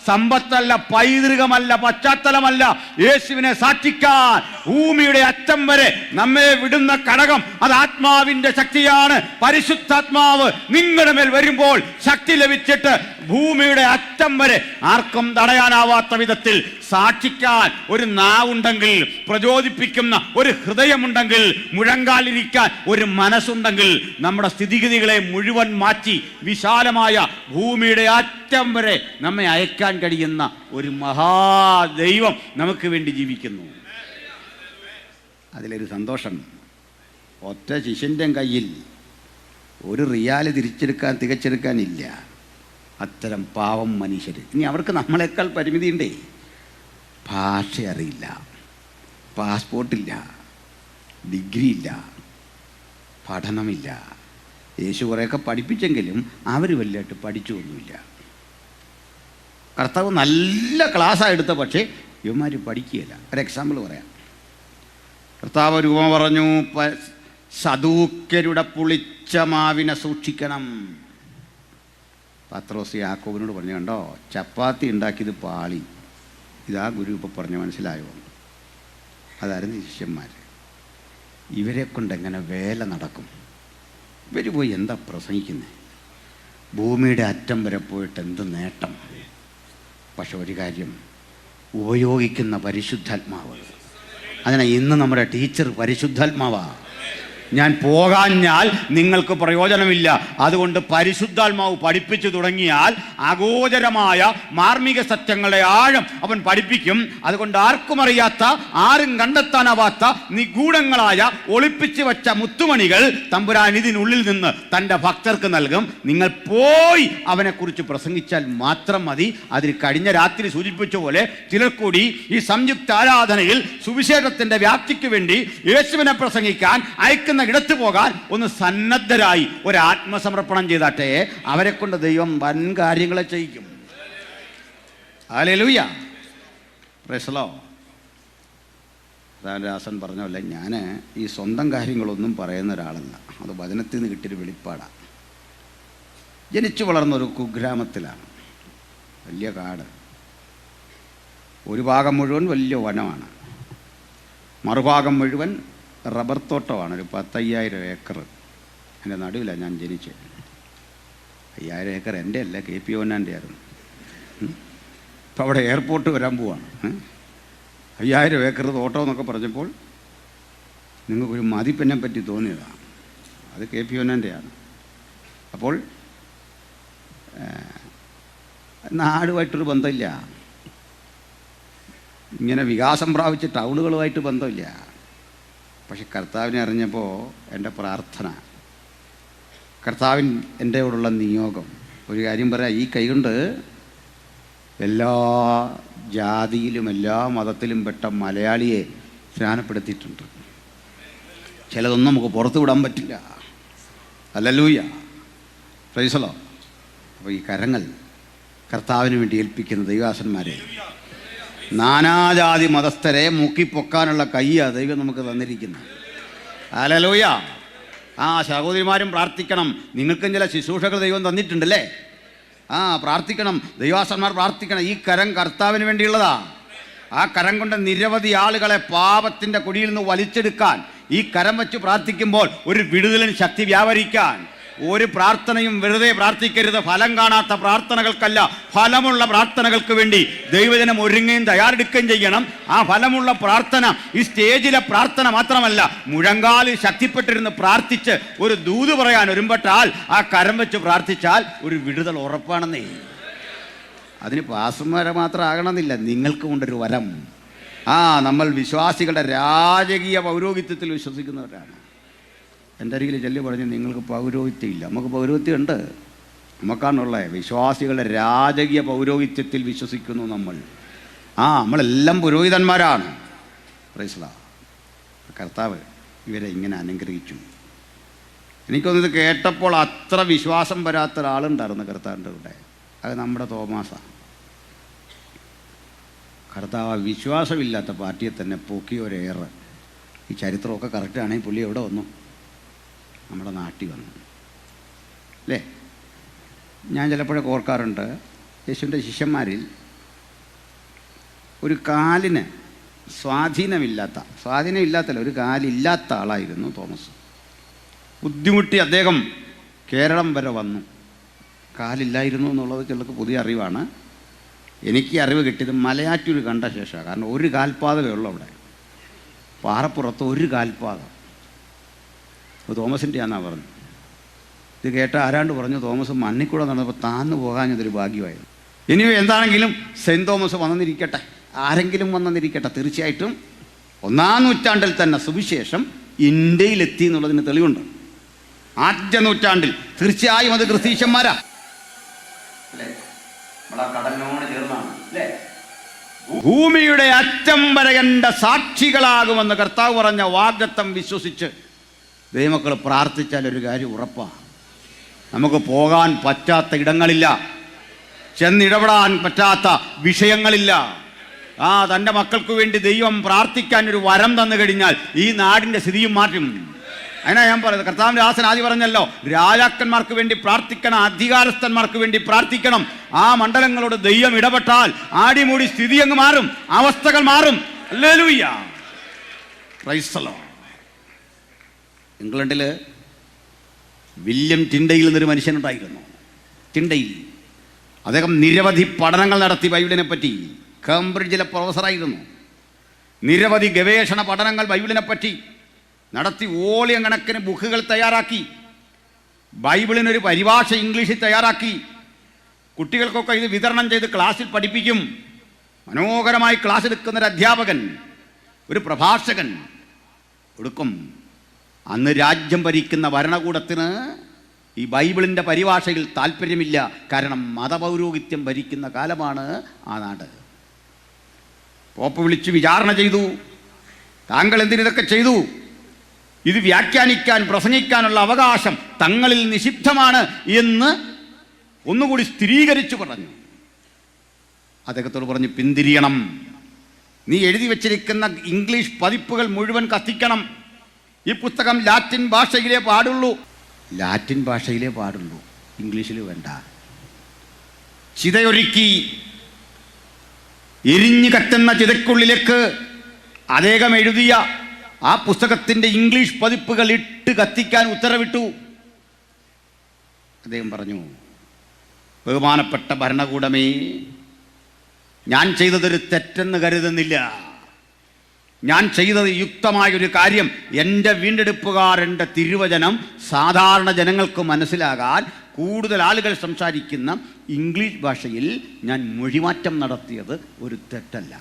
A: സമ്പത്തല്ല, പൈതൃകമല്ല, പശ്ചാത്തലമല്ല. യേശുവിനെ സാക്ഷിക്കാൻ ഭൂമിയുടെ അറ്റം വരെ നമ്മെ വിടുന്ന ഘടകം അത് ആത്മാവിന്റെ ശക്തിയാണ്. പരിശുദ്ധാത്മാവ് നിങ്ങളുടെ മേൽ വരുമ്പോൾ ശക്തി ലഭിച്ചിട്ട് ഭൂമിയുടെ അറ്റം വരെ ആർക്കും തടയാനാവാത്ത വിധത്തിൽ സാക്ഷിക്കാൻ ഒരു നാവുണ്ടെങ്കിൽ, പ്രചോദിപ്പിക്കുന്ന ഒരു ഹൃദയമുണ്ടെങ്കിൽ, മുഴങ്കാലിരിക്കാൻ ഒരു മനസ്സുണ്ടെങ്കിൽ, നമ്മുടെ സ്ഥിതിഗതികളെ മുഴുവൻ മാറ്റി വിശാലമായ ഭൂമിയുടെ അറ്റം വരെ നമ്മെ അയക്കാൻ കഴിയുന്ന ഒരു മഹാദൈവം നമുക്ക് വേണ്ടി ജീവിക്കുന്നു. അതിലൊരു സന്തോഷം. ഒറ്റ ശിഷ്യൻ്റെ കയ്യിൽ ഒരു റിയാല് തികച്ചെടുക്കാനില്ല. അത്തരം പാവം മനുഷ്യർ. ഇനി അവർക്ക് നമ്മളെക്കാൾ പരിമിതിയുണ്ടേ. ഭാഷ അറിയില്ല, പാസ്പോർട്ടില്ല, ഡിഗ്രി ഇല്ല, പഠനമില്ല. യേശു കുറേയൊക്കെ പഠിപ്പിച്ചെങ്കിലും അവർ വലിയായിട്ട് പഠിച്ചൊന്നുമില്ല. കർത്താവ് നല്ല ക്ലാസ്സാണ് എടുത്ത, പക്ഷേ ഇവന്മാർ പഠിക്കുകയില്ല. ഒരു എക്സാമ്പിൾ പറയാം. കർത്താവ് ഒരു ഉപമ പറഞ്ഞു, സദൂക്യരുടെ പുളിച്ച മാവിനെ സൂക്ഷിക്കണം. പത്രോസ് യാക്കോബിനോട് പറഞ്ഞു, കണ്ടോ ചപ്പാത്തി ഉണ്ടാക്കിയത് പാളി, ഇതാ ഗുരു ഇപ്പോൾ പറഞ്ഞ് മനസ്സിലായോ? അതായിരുന്നു ശിഷ്യന്മാർ. ഇവരെ കൊണ്ട് എങ്ങനെ വേല നടക്കും? ഇവർ പോയി എന്താ പ്രസംഗിക്കുന്നത്? ഭൂമിയുടെ അറ്റം വരെ പോയിട്ട് എന്ത് നേട്ടം? പക്ഷെ ഒരു കാര്യം, ഉപയോഗിക്കുന്ന പരിശുദ്ധാത്മാവ്. അതിനാ ഇന്ന് നമ്മുടെ ടീച്ചർ പരിശുദ്ധാത്മാവാണ്. ഞാൻ പോകാഞ്ഞാൽ നിങ്ങൾക്ക് പ്രയോജനമില്ല. അതുകൊണ്ട് പരിശുദ്ധാത്മാവ് പഠിപ്പിച്ചു തുടങ്ങിയാൽ അഗോചരമായ മാർമിക സത്യങ്ങളുടെ ആഴം അവൻ പഠിപ്പിക്കും. അതുകൊണ്ട് ആർക്കും അറിയാത്ത, ആരും കണ്ടെത്താനാവാത്ത നിഗൂഢങ്ങളായ ഒളിപ്പിച്ചു വച്ച മുത്തുമണികൾ തമ്പുരാൻ ഇതിനുള്ളിൽ നിന്ന് തൻ്റെ ഭക്തർക്ക് നൽകും. നിങ്ങൾ പോയി അവനെക്കുറിച്ച് പ്രസംഗിച്ചാൽ മാത്രം മതി. അതിന് കഴിഞ്ഞ രാത്രി സൂചിപ്പിച്ച പോലെ ചിലർ കൂടി ഈ സംയുക്ത ആരാധനയിൽ സുവിശേഷത്തിൻ്റെ വ്യാപ്തിക്ക് വേണ്ടി യേശുവിനെ പ്രസംഗിക്കാൻ അയക്കുന്ന ഇടത്ത് പോകാൻ ഒന്ന് സന്നദ്ധരായി ഒരു ആത്മസമർപ്പണം ചെയ്താട്ടെ. അവരെ കൊണ്ട് ദൈവം വൻ കാര്യങ്ങളെ ചെയ്യിക്കും. Hallelujah, praise the Lord. ദാസൻ പറഞ്ഞല്ലേ, ഞാൻ ഈ സ്വന്തം കാര്യങ്ങളൊന്നും പറയുന്ന ഒരാളല്ല. അത് വചനത്തിൽ നിന്ന് കിട്ടിയൊരു വെളിപ്പാടാണ്. ജനിച്ചു വളർന്നൊരു കുഗ്രാമത്തിലാണ്. വലിയ കാട്, ഒരു ഭാഗം മുഴുവൻ വലിയ വനമാണ്, മറുഭാഗം മുഴുവൻ റബ്ബർ തോട്ടമാണ്. ഒരു 10,000 ഏക്കർ എൻ്റെ നടുവിലാണ് ഞാൻ ജനിച്ചത്. 5,000 ഏക്കർ എൻ്റെ അല്ല, KP ഓന്നാൻ്റെ ആയിരുന്നു. ഇപ്പോൾ അവിടെ എയർപോർട്ട് വരാൻ പോവാണ്. 5,000 ഏക്കർ തോട്ടം എന്നൊക്കെ പറഞ്ഞപ്പോൾ നിങ്ങൾക്കൊരു മതിപ്പെന്നെ പറ്റി തോന്നിയതാണ്. അത് KP ഓന്നാൻ്റെയാണ്. അപ്പോൾ നാടുമായിട്ടൊരു ബന്ധമില്ല, ഇങ്ങനെ വികാസം പ്രാപിച്ച ടൗണുകളുമായിട്ട് ബന്ധമില്ല. പക്ഷെ കർത്താവിനെ അറിഞ്ഞപ്പോൾ എൻ്റെ പ്രാർത്ഥന, കർത്താവിൻ എൻ്റെയോടുള്ള നിയോഗം, ഒരു കാര്യം പറയാം, ഈ കൈകൊണ്ട് എല്ലാ ജാതിയിലും എല്ലാ മതത്തിലും പെട്ട മലയാളിയെ സ്നാനപ്പെടുത്തിയിട്ടുണ്ട്. ചിലതൊന്നും നമുക്ക് പുറത്തു വിടാൻ പറ്റില്ല. Hallelujah, praise the Lord. അപ്പോൾ ഈ കരങ്ങൾ കർത്താവിന് വേണ്ടി ഏൽപ്പിക്കുന്ന ദൈവദാസന്മാരെ, നാനാജാതി മതസ്ഥരെ മുക്കിപ്പൊക്കാനുള്ള കയ്യാണ് ദൈവം നമുക്ക് തന്നിരിക്കുന്നത്. ഹല്ലേലൂയ. സഹോദരിമാരും പ്രാർത്ഥിക്കണം. നിങ്ങൾക്കും ചില ശുശ്രൂഷകൾ ദൈവം തന്നിട്ടുണ്ടല്ലേ? പ്രാർത്ഥിക്കണം, ദൈവദാസന്മാർ പ്രാർത്ഥിക്കണം. ഈ കരം കർത്താവിന് വേണ്ടിയുള്ളതാ. ആ കരം കൊണ്ട് നിരവധി ആളുകളെ പാപത്തിൻ്റെ കുടിയിൽ നിന്ന് വലിച്ചെടുക്കാൻ ഈ കരം വെച്ച് പ്രാർത്ഥിക്കുമ്പോൾ ഒരു വിടുതലിന് ശക്തി വ്യാപരിക്കാൻ. ഒരു പ്രാർത്ഥനയും വെറുതെ പ്രാർത്ഥിക്കരുത്. ഫലം കാണാത്ത പ്രാർത്ഥനകൾക്കല്ല, ഫലമുള്ള പ്രാർത്ഥനകൾക്ക് വേണ്ടി ദൈവജനം ഒരുങ്ങുകയും തയ്യാറെടുക്കുകയും ചെയ്യണം. ആ ഫലമുള്ള പ്രാർത്ഥന ഈ സ്റ്റേജിലെ പ്രാർത്ഥന മാത്രമല്ല, മുഴങ്കാലിൽ ശക്തിപ്പെട്ടിരുന്ന് പ്രാർത്ഥിച്ച് ഒരു ദൂത് പറയാൻ ഒരുമ്പെട്ടാൽ ആ കരം വെച്ച് പ്രാർത്ഥിച്ചാൽ ഒരു വിടുതൽ ഉറപ്പാണെന്നേ. അതിന് പാസ്റ്റർമാരെ മാത്രം ആകണമെന്നില്ല, നിങ്ങൾക്കുമുണ്ടൊരു വരം. നമ്മൾ വിശ്വാസികളുടെ രാജകീയ പൗരോഹിത്യത്തിൽ വിശ്വസിക്കുന്നവരാണ്. എൻ്റെ അരികിൽ ചെല്ലി പറഞ്ഞ് നിങ്ങൾക്ക് പൗരോഹിത്യം ഇല്ല. നമുക്ക് പൗരോഹിത്യം ഉണ്ട്, നമുക്കാണുള്ളത്. വിശ്വാസികളുടെ രാജകീയ പൗരോഹിത്യത്തിൽ വിശ്വസിക്കുന്നു നമ്മൾ. നമ്മളെല്ലാം പുരോഹിതന്മാരാണ്. Price the Lord. കർത്താവ് ഇവരെ ഇങ്ങനെ അനുഗ്രഹിച്ചു. എനിക്കൊന്നിത് കേട്ടപ്പോൾ അത്ര വിശ്വാസം വരാത്ത ഒരാളുണ്ടായിരുന്നു കർത്താവിൻ്റെ കൂടെ. അത് നമ്മുടെ തോമാസാണ്. കർത്താവ് വിശ്വാസമില്ലാത്ത പാർട്ടിയെ തന്നെ പൊക്കിയൊരേറെ. ഈ ചരിത്രമൊക്കെ കറക്റ്റാണെങ്കിൽ പുള്ളി എവിടെ വന്നു? നമ്മുടെ നാട്ടിൽ വന്നു അല്ലേ? ഞാൻ ചിലപ്പോഴൊക്കെ ഓർക്കാറുണ്ട്, യേശുവിൻ്റെ ശിഷ്യന്മാരിൽ ഒരു കാലിന് സ്വാധീനമില്ലാത്തല്ല, ഒരു കാലില്ലാത്ത ആളായിരുന്നു തോമസ്. ബുദ്ധിമുട്ടി അദ്ദേഹം കേരളം വരെ വന്നു. കാലില്ലായിരുന്നു എന്നുള്ളത് ചിലർക്ക് പുതിയ അറിവാണ്. എനിക്ക് അറിവ് കിട്ടിയത് മലയാറ്റൂർ കണ്ട ശേഷമാണ്. കാരണം ഒരു കാൽപാതമേ ഉള്ളൂ അവിടെ, പാറപ്പുറത്ത് ഒരു കാൽപാതം. തോമസിൻ്റെ ആണെന്നാണ് പറഞ്ഞു. ഇത് കേട്ട ആരാണ്ട് പറഞ്ഞു, തോമസ് മണ്ണിക്കൂടെ നടന്നപ്പോൾ താന്നു പോകാഞ്ഞതൊരു ഭാഗ്യമായിരുന്നു. ഇനി എന്താണെങ്കിലും സെൻറ്റ് തോമസ് വന്നെന്നിരിക്കട്ടെ, ആരെങ്കിലും വന്നെന്നിരിക്കട്ടെ, തീർച്ചയായിട്ടും 1-ാം നൂറ്റാണ്ടിൽ തന്നെ സുവിശേഷം ഇന്ത്യയിലെത്തി എന്നുള്ളതിന് തെളിവുണ്ട്. ആദ്യ നൂറ്റാണ്ടിൽ തീർച്ചയായും അത് ക്രിസ്തീശന്മാരാ അല്ലേ? കടലിനോട് ചേർന്നാണ് അല്ലേ? ഭൂമിയുടെ അറ്റം വരെ എൻ്റെ സാക്ഷികളാകുമെന്ന് കർത്താവ് പറഞ്ഞ വാഗ്ദത്തം വിശ്വസിച്ച് ദൈവമക്കൾ പ്രാർത്ഥിച്ചാൽ ഒരു കാര്യം ഉറപ്പാണ്, നമുക്ക് പോകാൻ പറ്റാത്ത ഇടങ്ങളില്ല, ചെന്നിടപെടാൻ പറ്റാത്ത വിഷയങ്ങളില്ല. തൻ്റെ മക്കൾക്ക് വേണ്ടി ദൈവം പ്രാർത്ഥിക്കാൻ ഒരു വരം തന്നു കഴിഞ്ഞാൽ ഈ നാടിൻ്റെ സ്ഥിതിയും മാറ്റും. അതിനാ ഞാൻ പറയുന്നത്, കർത്താവിന്റെ ദാസൻ ആദ്യം പറഞ്ഞല്ലോ, രാജാക്കന്മാർക്ക് വേണ്ടി പ്രാർത്ഥിക്കണം, അധികാരസ്ഥന്മാർക്ക് വേണ്ടി പ്രാർത്ഥിക്കണം. ആ മണ്ഡലങ്ങളോട് ദൈവം ഇടപെട്ടാൽ ആടിമൂടി സ്ഥിതി അങ്ങ് മാറും, അവസ്ഥകൾ മാറും. Hallelujah, praise the Lord. ഇംഗ്ലണ്ടില് വില്യം ടിൻഡയിൽ എന്നൊരു മനുഷ്യനുണ്ടായിരുന്നു. ടിൻഡയിൽ അദ്ദേഹം നിരവധി പഠനങ്ങൾ നടത്തി ബൈബിളിനെ പറ്റി. കേംബ്രിഡ്ജിലെ പ്രൊഫസറായിരുന്നു. നിരവധി ഗവേഷണ പഠനങ്ങൾ ബൈബിളിനെ പറ്റി നടത്തി. വോളിയം കണക്കിന് ബുക്കുകൾ തയ്യാറാക്കി. ബൈബിളിനൊരു പരിഭാഷ ഇംഗ്ലീഷിൽ തയ്യാറാക്കി. കുട്ടികൾക്കൊക്കെ ഇത് വിതരണം ചെയ്ത് ക്ലാസ്സിൽ പഠിപ്പിക്കും. മനോഹരമായി ക്ലാസ് എടുക്കുന്നൊരു അധ്യാപകൻ, ഒരു പ്രഭാഷകൻ കൊടുക്കും. അന്ന് രാജ്യം ഭരിക്കുന്ന ഭരണകൂടത്തിന് ഈ ബൈബിളിൻ്റെ പരിഭാഷയിൽ താല്പര്യമില്ല. കാരണം മതപൗരോഹിത്യം ഭരിക്കുന്ന കാലമാണ് ആ നാട്. പോപ്പ് വിളിച്ച് വിചാരണ ചെയ്തു. താങ്കൾ എന്തിനിതൊക്കെ ചെയ്തു? ഇത് വ്യാഖ്യാനിക്കാൻ, പ്രസംഗിക്കാനുള്ള അവകാശം തങ്ങളിൽ നിഷിദ്ധമാണ് എന്ന് ഒന്നുകൂടി സ്ഥിരീകരിച്ചു പറഞ്ഞു. അദ്ദേഹത്തോട് പറഞ്ഞു, പിന്തിരിയണം, നീ എഴുതി വച്ചിരിക്കുന്ന ഇംഗ്ലീഷ് പതിപ്പുകൾ മുഴുവൻ കത്തിക്കണം. ഈ പുസ്തകം ലാറ്റിൻ ഭാഷയിലേ പാടുള്ളൂ. ലാറ്റിൻ ഭാഷയിലേ പാടുള്ളൂ, ഇംഗ്ലീഷിൽ വേണ്ട. ചിതയൊരുക്കി എരിഞ്ഞു കത്തുന്ന ചിതയ്ക്കുള്ളിലേക്ക് അദ്ദേഹം എഴുതിയ ആ പുസ്തകത്തിൻ്റെ ഇംഗ്ലീഷ് പതിപ്പുകൾ ഇട്ട് കത്തിക്കാൻ ഉത്തരവിട്ടു. അദ്ദേഹം പറഞ്ഞു, ബഹുമാനപ്പെട്ട ഭരണകൂടമേ, ഞാൻ ചെയ്തതൊരു തെറ്റെന്ന് കരുതുന്നില്ല. ഞാൻ ചെയ്തത് യുക്തമായൊരു കാര്യം. എൻ്റെ വീണ്ടെടുപ്പുകാരൻ്റെ തിരുവചനം സാധാരണ ജനങ്ങൾക്ക് മനസ്സിലാകാൻ കൂടുതൽ ആളുകൾ സംസാരിക്കുന്ന ഇംഗ്ലീഷ് ഭാഷയിൽ ഞാൻ മൊഴിമാറ്റം നടത്തിയത് ഒരു തെറ്റല്ല.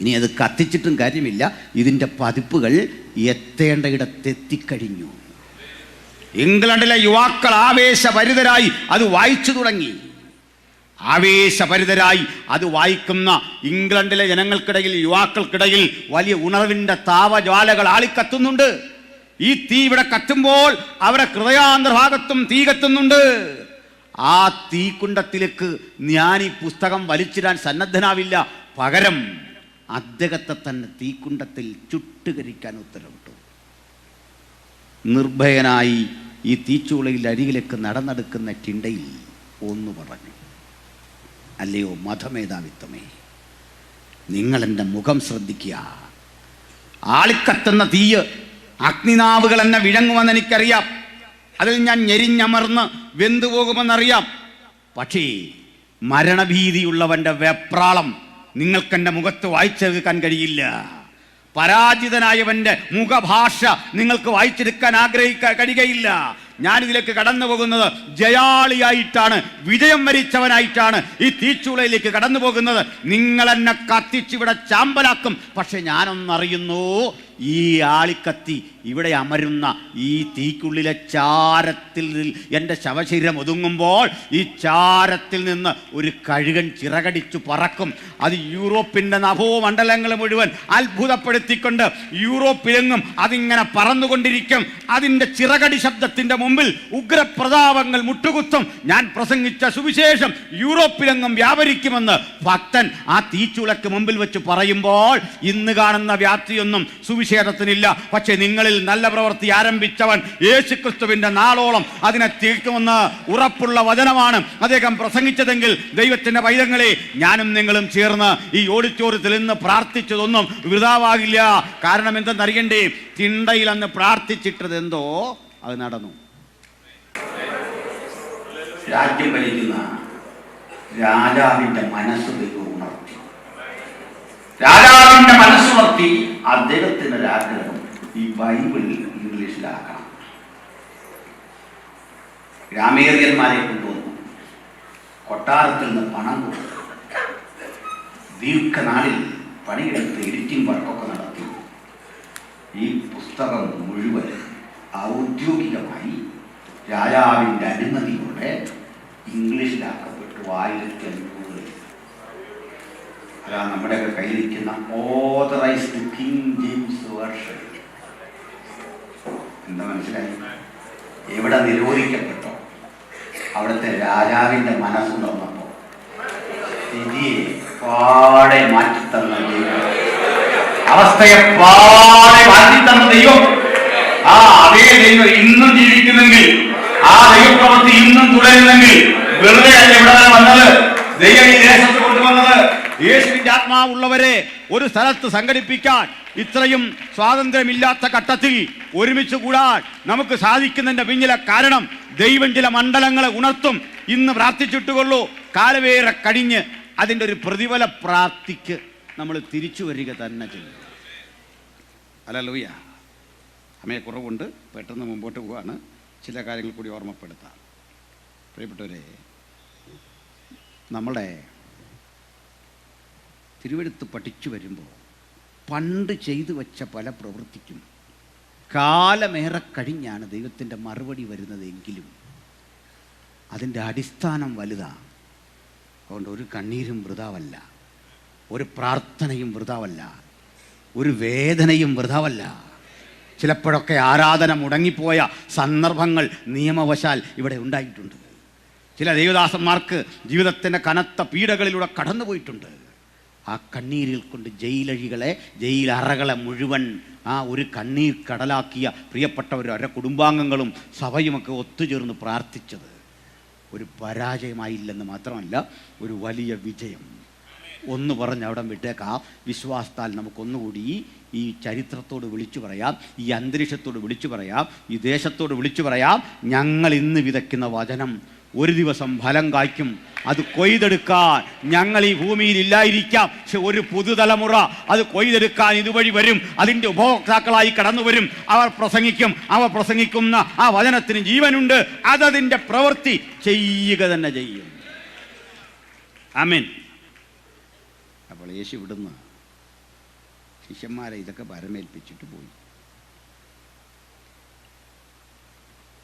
A: ഇനി അത് കത്തിച്ചിട്ടും കാര്യമില്ല, ഇതിൻ്റെ പതിപ്പുകൾ എത്തേണ്ടയിടത്തെത്തിക്കഴിഞ്ഞു. ഇംഗ്ലണ്ടിലെ യുവാക്കൾ ആവേശഭരിതരായി അത് വായിച്ചു തുടങ്ങി. ആവേശഭരിതരായി അത് വായിക്കുന്ന ഇംഗ്ലണ്ടിലെ ജനങ്ങൾക്കിടയിൽ, യുവാക്കൾക്കിടയിൽ വലിയ ഉണർവിൻ്റെ താപജ്വാലകൾ ആളിക്കത്തുന്നുണ്ട്. ഈ തീ ഇവിടെ കത്തുമ്പോൾ അവരുടെ ഹൃദയാന്തർഭാഗത്തും തീ കത്തുന്നുണ്ട്. ആ തീക്കുണ്ടത്തിലേക്ക് ഞാൻ ഈ പുസ്തകം വലിച്ചിടാൻ സന്നദ്ധനാവില്ല. പകരം അദ്ദേഹത്തെ തന്നെ തീക്കുണ്ടത്തിൽ ചുട്ടുകരിക്കാൻ ഉത്തരവിട്ടു. നിർഭയനായി ഈ തീച്ചൂളയിൽ അരികിലേക്ക് നടന്നെടുക്കുന്ന ടിൻഡയിൽ ഒന്ന് പറഞ്ഞു, അല്ലയോ മതമേധാവിത്വമേ, നിങ്ങൾ എൻ്റെ മുഖം ശ്രദ്ധിക്കുക. ആളിക്കത്തുന്ന തീയ്, അഗ്നിനാവുകൾ എന്നെ വിഴങ്ങുമെന്ന് എനിക്കറിയാം. അതിൽ ഞാൻ ഞെരിഞ്ഞമർന്ന് വെന്തുപോകുമെന്നറിയാം. പക്ഷേ മരണഭീതിയുള്ളവൻ്റെ വെപ്രാളം നിങ്ങൾക്കെൻ്റെ മുഖത്ത് വായിച്ചെടുക്കാൻ കഴിയില്ല. പരാജിതനായവൻ്റെ മുഖഭാഷ നിങ്ങൾക്ക് വായിച്ചെടുക്കാൻ കഴിയുകയില്ല. ഞാനിതിലേക്ക് കടന്നു പോകുന്നത് ജയാളിയായിട്ടാണ്, വിജയം വരിച്ചവനായിട്ടാണ് ഈ തീച്ചൂളയിലേക്ക് കടന്നു പോകുന്നത്. നിങ്ങളെന്നെ കത്തിച്ചിവിടെ ചാമ്പലാക്കും. പക്ഷെ ഞാനൊന്നറിയുന്നു, ഈ ആളിക്കത്തി ഇവിടെ അമരുന്ന ഈ തീക്കുള്ളിലെ ചാരത്തിൽ എൻ്റെ ശവശരീരം ഒതുങ്ങുമ്പോൾ ഈ ചാരത്തിൽ നിന്ന് ഒരു കഴുകൻ ചിറകടിച്ചു പറക്കും. അത് യൂറോപ്പിൻ്റെ നഭോമണ്ഡലങ്ങൾ മുഴുവൻ അത്ഭുതപ്പെടുത്തിക്കൊണ്ട് യൂറോപ്പിലെങ്ങും അതിങ്ങനെ പറന്നുകൊണ്ടിരിക്കും. അതിൻ്റെ ചിറകടി ശബ്ദത്തിൻ്റെ മുമ്പിൽ ഉഗ്രപ്രതാപങ്ങൾ മുട്ടുകുത്തും. ഞാൻ പ്രസംഗിച്ച സുവിശേഷം യൂറോപ്പിലെങ്ങും വ്യാപരിക്കുമെന്ന് ഭക്തൻ ആ തീച്ചുളയ്ക്ക് മുമ്പിൽ വെച്ച് പറയുമ്പോൾ ഇന്ന് കാണുന്ന വ്യാപ്തിയൊന്നും സുവിശേഷത്തിനില്ല. പക്ഷെ നിങ്ങളിൽ നല്ല പ്രവൃത്തി ആരംഭിച്ചവൻ യേശുക്രിസ്തുവിന്റെ നാളോളം അതിനെ തീർക്കുമെന്ന് ഉറപ്പുള്ള വചനമാണ് അദ്ദേഹം പ്രസംഗിച്ചതെങ്കിൽ, ദൈവത്തിന്റെ പൈതങ്ങളെ, ഞാനും നിങ്ങളും ചേർന്ന് ഈ ഓഡിറ്റോറിയത്തിൽ ഇന്ന് പ്രാർത്ഥിച്ചതൊന്നും വൃഥാവാകില്ല. കാരണം എന്തെന്നറിയണ്ടേ? തിണ്ടയിൽ അന്ന് പ്രാർത്ഥിച്ചിട്ടത് എന്തോ അത് നടന്നു. രാജ്യം ഭരിക്കുന്ന രാജാവിന്റെ മനസ്സ് ദൈവം ഉണർത്തി. രാജാവിന്റെ മനസ്സുണർത്തി അദ്ദേഹത്തിനൊരാഗ്രഹം, ഈ ബൈബിൾ ഇംഗ്ലീഷിലാക്കണം. ഗ്രാമേറിയന്മാരെ കൊണ്ടുവന്നു, കൊട്ടാരത്തിൽ നിന്ന് പണം കൊടുത്തു, ദീർഘനാളിൽ പണിയെടുത്ത് എഡിറ്റിംഗ് വർക്കൊക്കെ നടത്തി ഈ പുസ്തകം മുഴുവൻ ഔദ്യോഗികമായി രാജാവിൻ്റെ അനുമതിയോടെ ഇംഗ്ലീഷിലാക്കപ്പെട്ടു. 1500. അതാണ് നമ്മുടെയൊക്കെ കയ്യിലിരിക്കുന്ന ഓതറൈസ്ഡ് കിങ് ജെയിംസ് വേർഷൻ. എന്താ മനസ്സിലായി? എവിടെ നിരോധിക്കപ്പെട്ടോ അവിടുത്തെ രാജാവിൻ്റെ മനസ്സുണർന്നപ്പോ സ്ഥിതിയെ പാടെ മാറ്റിത്തന്ന ദൈവം, അവസ്ഥയെ പാടെ മാറ്റിത്തന്ന ദൈവം.
B: ആ അതേ ദൈവം ഇന്നും ജീവിക്കുന്നെങ്കിൽ, ആ ദൈവപ്രവൃത്തി ഇന്നും തുടരുന്നെങ്കിൽ വെറുതെ അല്ല ഇവിടെ വന്നത്. ദൈവം ഈ ദേശത്ത് കൊണ്ടുവന്നത്
A: യേശുവിന്റെ ആത്മാവുള്ളവരെ ഒരു സ്ഥലത്ത് സംഘടിപ്പിക്കാൻ ഇത്രയും സ്വാതന്ത്ര്യമില്ലാത്ത ഘട്ടത്തിൽ ഒരുമിച്ച് കൂടാൻ നമുക്ക് സാധിക്കുന്നതിന്റെ പിന്നിലെ കാരണം ദൈവം ചില മണ്ഡലങ്ങളെ ഉണർത്തും. ഇന്ന് പ്രാർത്ഥിച്ചിട്ടുകൊള്ളൂ, കാലവേറെ കഴിഞ്ഞ് അതിൻ്റെ ഒരു പ്രതിഫല പ്രാപ്തിക്ക് നമ്മൾ തിരിച്ചു വരിക തന്നെ ചെയ്യും. ഹല്ലേലൂയ. സമയക്കുറവുണ്ട്, പെട്ടെന്ന് മുമ്പോട്ട് പോവാണ്. ചില കാര്യങ്ങൾ കൂടി ഓർമ്മപ്പെടുത്താം. പ്രിയപ്പെട്ടവരെ, നമ്മുടെ തിരുവെഴുത്ത് പഠിച്ചു വരുമ്പോൾ പണ്ട് ചെയ്തു വച്ച പല പ്രവൃത്തിക്കും കാലമേറെ കഴിഞ്ഞാണ് ദൈവത്തിൻ്റെ മറുപടി വരുന്നതെങ്കിലും അതിൻ്റെ അടിസ്ഥാനം വലുതാണ്. അതുകൊണ്ട് ഒരു കണ്ണീരും വൃഥാവല്ല, ഒരു പ്രാർത്ഥനയും വൃഥാവല്ല, ഒരു വേദനയും വൃഥാവല്ല. ചിലപ്പോഴൊക്കെ ആരാധന മുടങ്ങിപ്പോയ സന്ദർഭങ്ങൾ നിയമവശാൽ ഇവിടെ ഉണ്ടായിട്ടുണ്ട്. ചില ദൈവദാസന്മാർക്ക് ജീവിതത്തിൻ്റെ കനത്ത പീഡകളിലൂടെ കടന്നുപോയിട്ടുണ്ട്. ആ കണ്ണീരിൽ കൊണ്ട് ജയിലഴികളെ, ജയിലറകളെ മുഴുവൻ ആ ഒരു കണ്ണീർ കടലാക്കിയ പ്രിയപ്പെട്ടവരും അവരുടെ കുടുംബാംഗങ്ങളും സഭയുമൊക്കെ ഒത്തുചേർന്ന് പ്രാർത്ഥിച്ചത് ഒരു പരാജയമായില്ലെന്ന് മാത്രമല്ല, ഒരു വലിയ വിജയം. ഒന്ന് പറഞ്ഞ് അവിടെ വിട്ടേക്കാം. വിശ്വാസത്താൽ നമുക്കൊന്നുകൂടി ഈ ചരിത്രത്തോട് വിളിച്ചു പറയാം, ഈ അന്തരീക്ഷത്തോട് വിളിച്ചു പറയാം, ഈ ദേശത്തോട് വിളിച്ചു പറയാം, ഞങ്ങൾ ഇന്ന് വിതയ്ക്കുന്ന വചനം ഒരു ദിവസം ഫലം കായ്ക്കും. അത് കൊയ്തെടുക്കാൻ ഞങ്ങൾ ഈ ഭൂമിയിൽ ഇല്ലായിരിക്കാം, പക്ഷെ ഒരു പുതുതലമുറ അത് കൊയ്തെടുക്കാൻ ഇതുവഴി വരും. അതിൻ്റെ ഉപഭോക്താക്കളായി കടന്നു വരും. അവർ പ്രസംഗിക്കും. അവർ പ്രസംഗിക്കുന്ന ആ വചനത്തിന് ജീവനുണ്ട്. അതതിൻ്റെ പ്രവൃത്തി ചെയ്യുക തന്നെ ചെയ്യും. ആമേൻ. അപ്പോൾ യേശു ഇവിടുന്ന് ശിഷ്യന്മാരെ ഇതൊക്കെ പരമേൽപ്പിച്ചിട്ട് പോയി.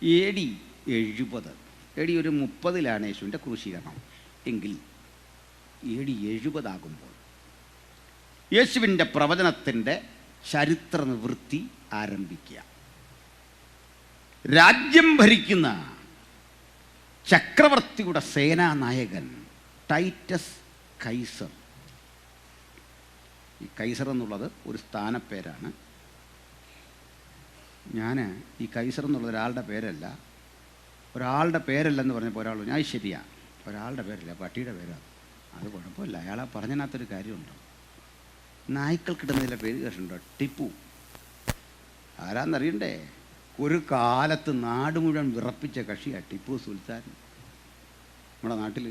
A: AD 70 ഒരു 30 യേശുവിൻ്റെ ക്രൂശീകരണം എങ്കിൽ AD 70 ആകുമ്പോൾ യേശുവിൻ്റെ പ്രവചനത്തിൻ്റെ ചരിത്ര നിവൃത്തി ആരംഭിക്കുക. രാജ്യം ഭരിക്കുന്ന ചക്രവർത്തിയുടെ സേനാനായകൻ ടൈറ്റസ് കൈസർ. ഈ കൈസർ എന്നുള്ളത് ഒരു സ്ഥാനപ്പേരാണ്. ഞാൻ ഈ കൈസർ എന്നുള്ളത് ഒരാളുടെ പേരല്ല, ഒരാളുടെ പേരല്ലെന്ന് പറഞ്ഞപ്പോൾ ഒരാൾ ഞാൻ ശരിയാണ്, ഒരാളുടെ പേരല്ല, പട്ടിയുടെ പേരാണ്. അത് കുഴപ്പമില്ല, അയാളെ പറഞ്ഞതിനകത്തൊരു കാര്യമുണ്ട്. നായ്ക്കൾക്കിടുന്ന ചില പേര് കേട്ടിട്ടുണ്ടോ? ടിപ്പു. ആരാന്നറിയണ്ടേ? ഒരു കാലത്ത് നാട് മുഴുവൻ വിറപ്പിച്ച കക്ഷിയാണ് ടിപ്പു സുൽത്താൻ. നമ്മുടെ നാട്ടിൽ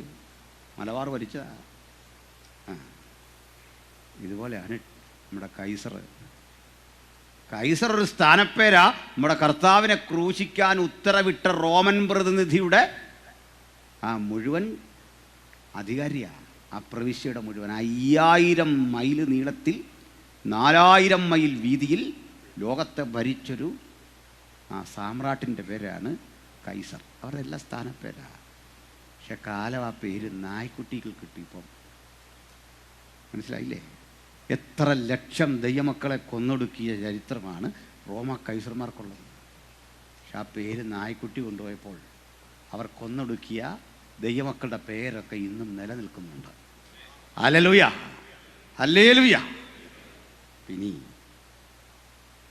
A: മലബാർ ഭരിച്ചതാ. ഇതുപോലെയാണ് നമ്മുടെ കൈസർ. കൈസർ ഒരു സ്ഥാനപ്പേരാ. നമ്മുടെ കർത്താവിനെ ക്രൂശിക്കാൻ ഉത്തരവിട്ട റോമൻ പ്രതിനിധിയുടെ മുഴുവൻ അധികാരിയാണ്. ആ പ്രവിശ്യയുടെ മുഴുവൻ 5000 മൈൽ നീളത്തിൽ 4000 മൈൽ വീതിയിൽ ലോകത്തെ ഭരിച്ചൊരു സാമ്രാട്ടിൻ്റെ പേരാണ് കൈസർ. അവരുടെ എല്ലാ സ്ഥാനപ്പേരാണ്. പക്ഷെ കാലം ആ പേര് നായ്ക്കുട്ടികൾ കിട്ടിയപ്പം മനസ്സിലായില്ലേ? എത്ര ലക്ഷം ദൈവമക്കളെ കൊന്നൊടുക്കിയ ചരിത്രമാണ് റോമ കൈസർമാർക്കുള്ളത്. പക്ഷെ ആ പേര് നായ്ക്കുട്ടി കൊണ്ടുപോയപ്പോൾ അവർ കൊന്നൊടുക്കിയ ദൈവമക്കളുടെ പേരൊക്കെ ഇന്നും നിലനിൽക്കുന്നുണ്ട്. Hallelujah, hallelujah. പിന്നെ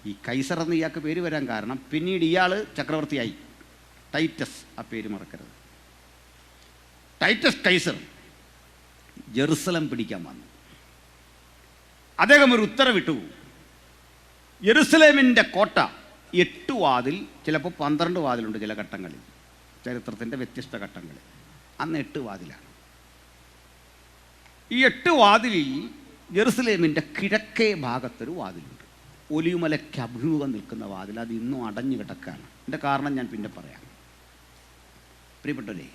A: ഈ കൈസർ എന്ന് ഇയാൾക്ക് പേര് വരാൻ കാരണം പിന്നീട് ഇയാൾ ചക്രവർത്തിയായി. ടൈറ്റസ്, ആ പേര് മറക്കരുത്. ടൈറ്റസ് കൈസർ ജെറുസലം പിടിക്കാൻ വന്നു. അദ്ദേഹം ഒരു ഉത്തരവിട്ടു. യെരുസലേമിൻ്റെ കോട്ട 8 വാതിൽ, ചിലപ്പോൾ 12 വാതിലുണ്ട് ചില ഘട്ടങ്ങളിൽ, ചരിത്രത്തിൻ്റെ വ്യത്യസ്ത ഘട്ടങ്ങളിൽ. അന്ന് 8 വാതിലാണ്. ഈ 8 വാതിലിൽ യെരുസലേമിൻ്റെ കിഴക്കേ ഭാഗത്തൊരു വാതിലുണ്ട്. ഒലിവുമലയ്ക്ക് അഭിമുഖം നിൽക്കുന്ന വാതിൽ. അത് ഇന്നും അടഞ്ഞു കിടക്കാണ്. എൻ്റെ കാരണം ഞാൻ പിന്നെ പറയാം. പ്രിയപ്പെട്ടവരെ,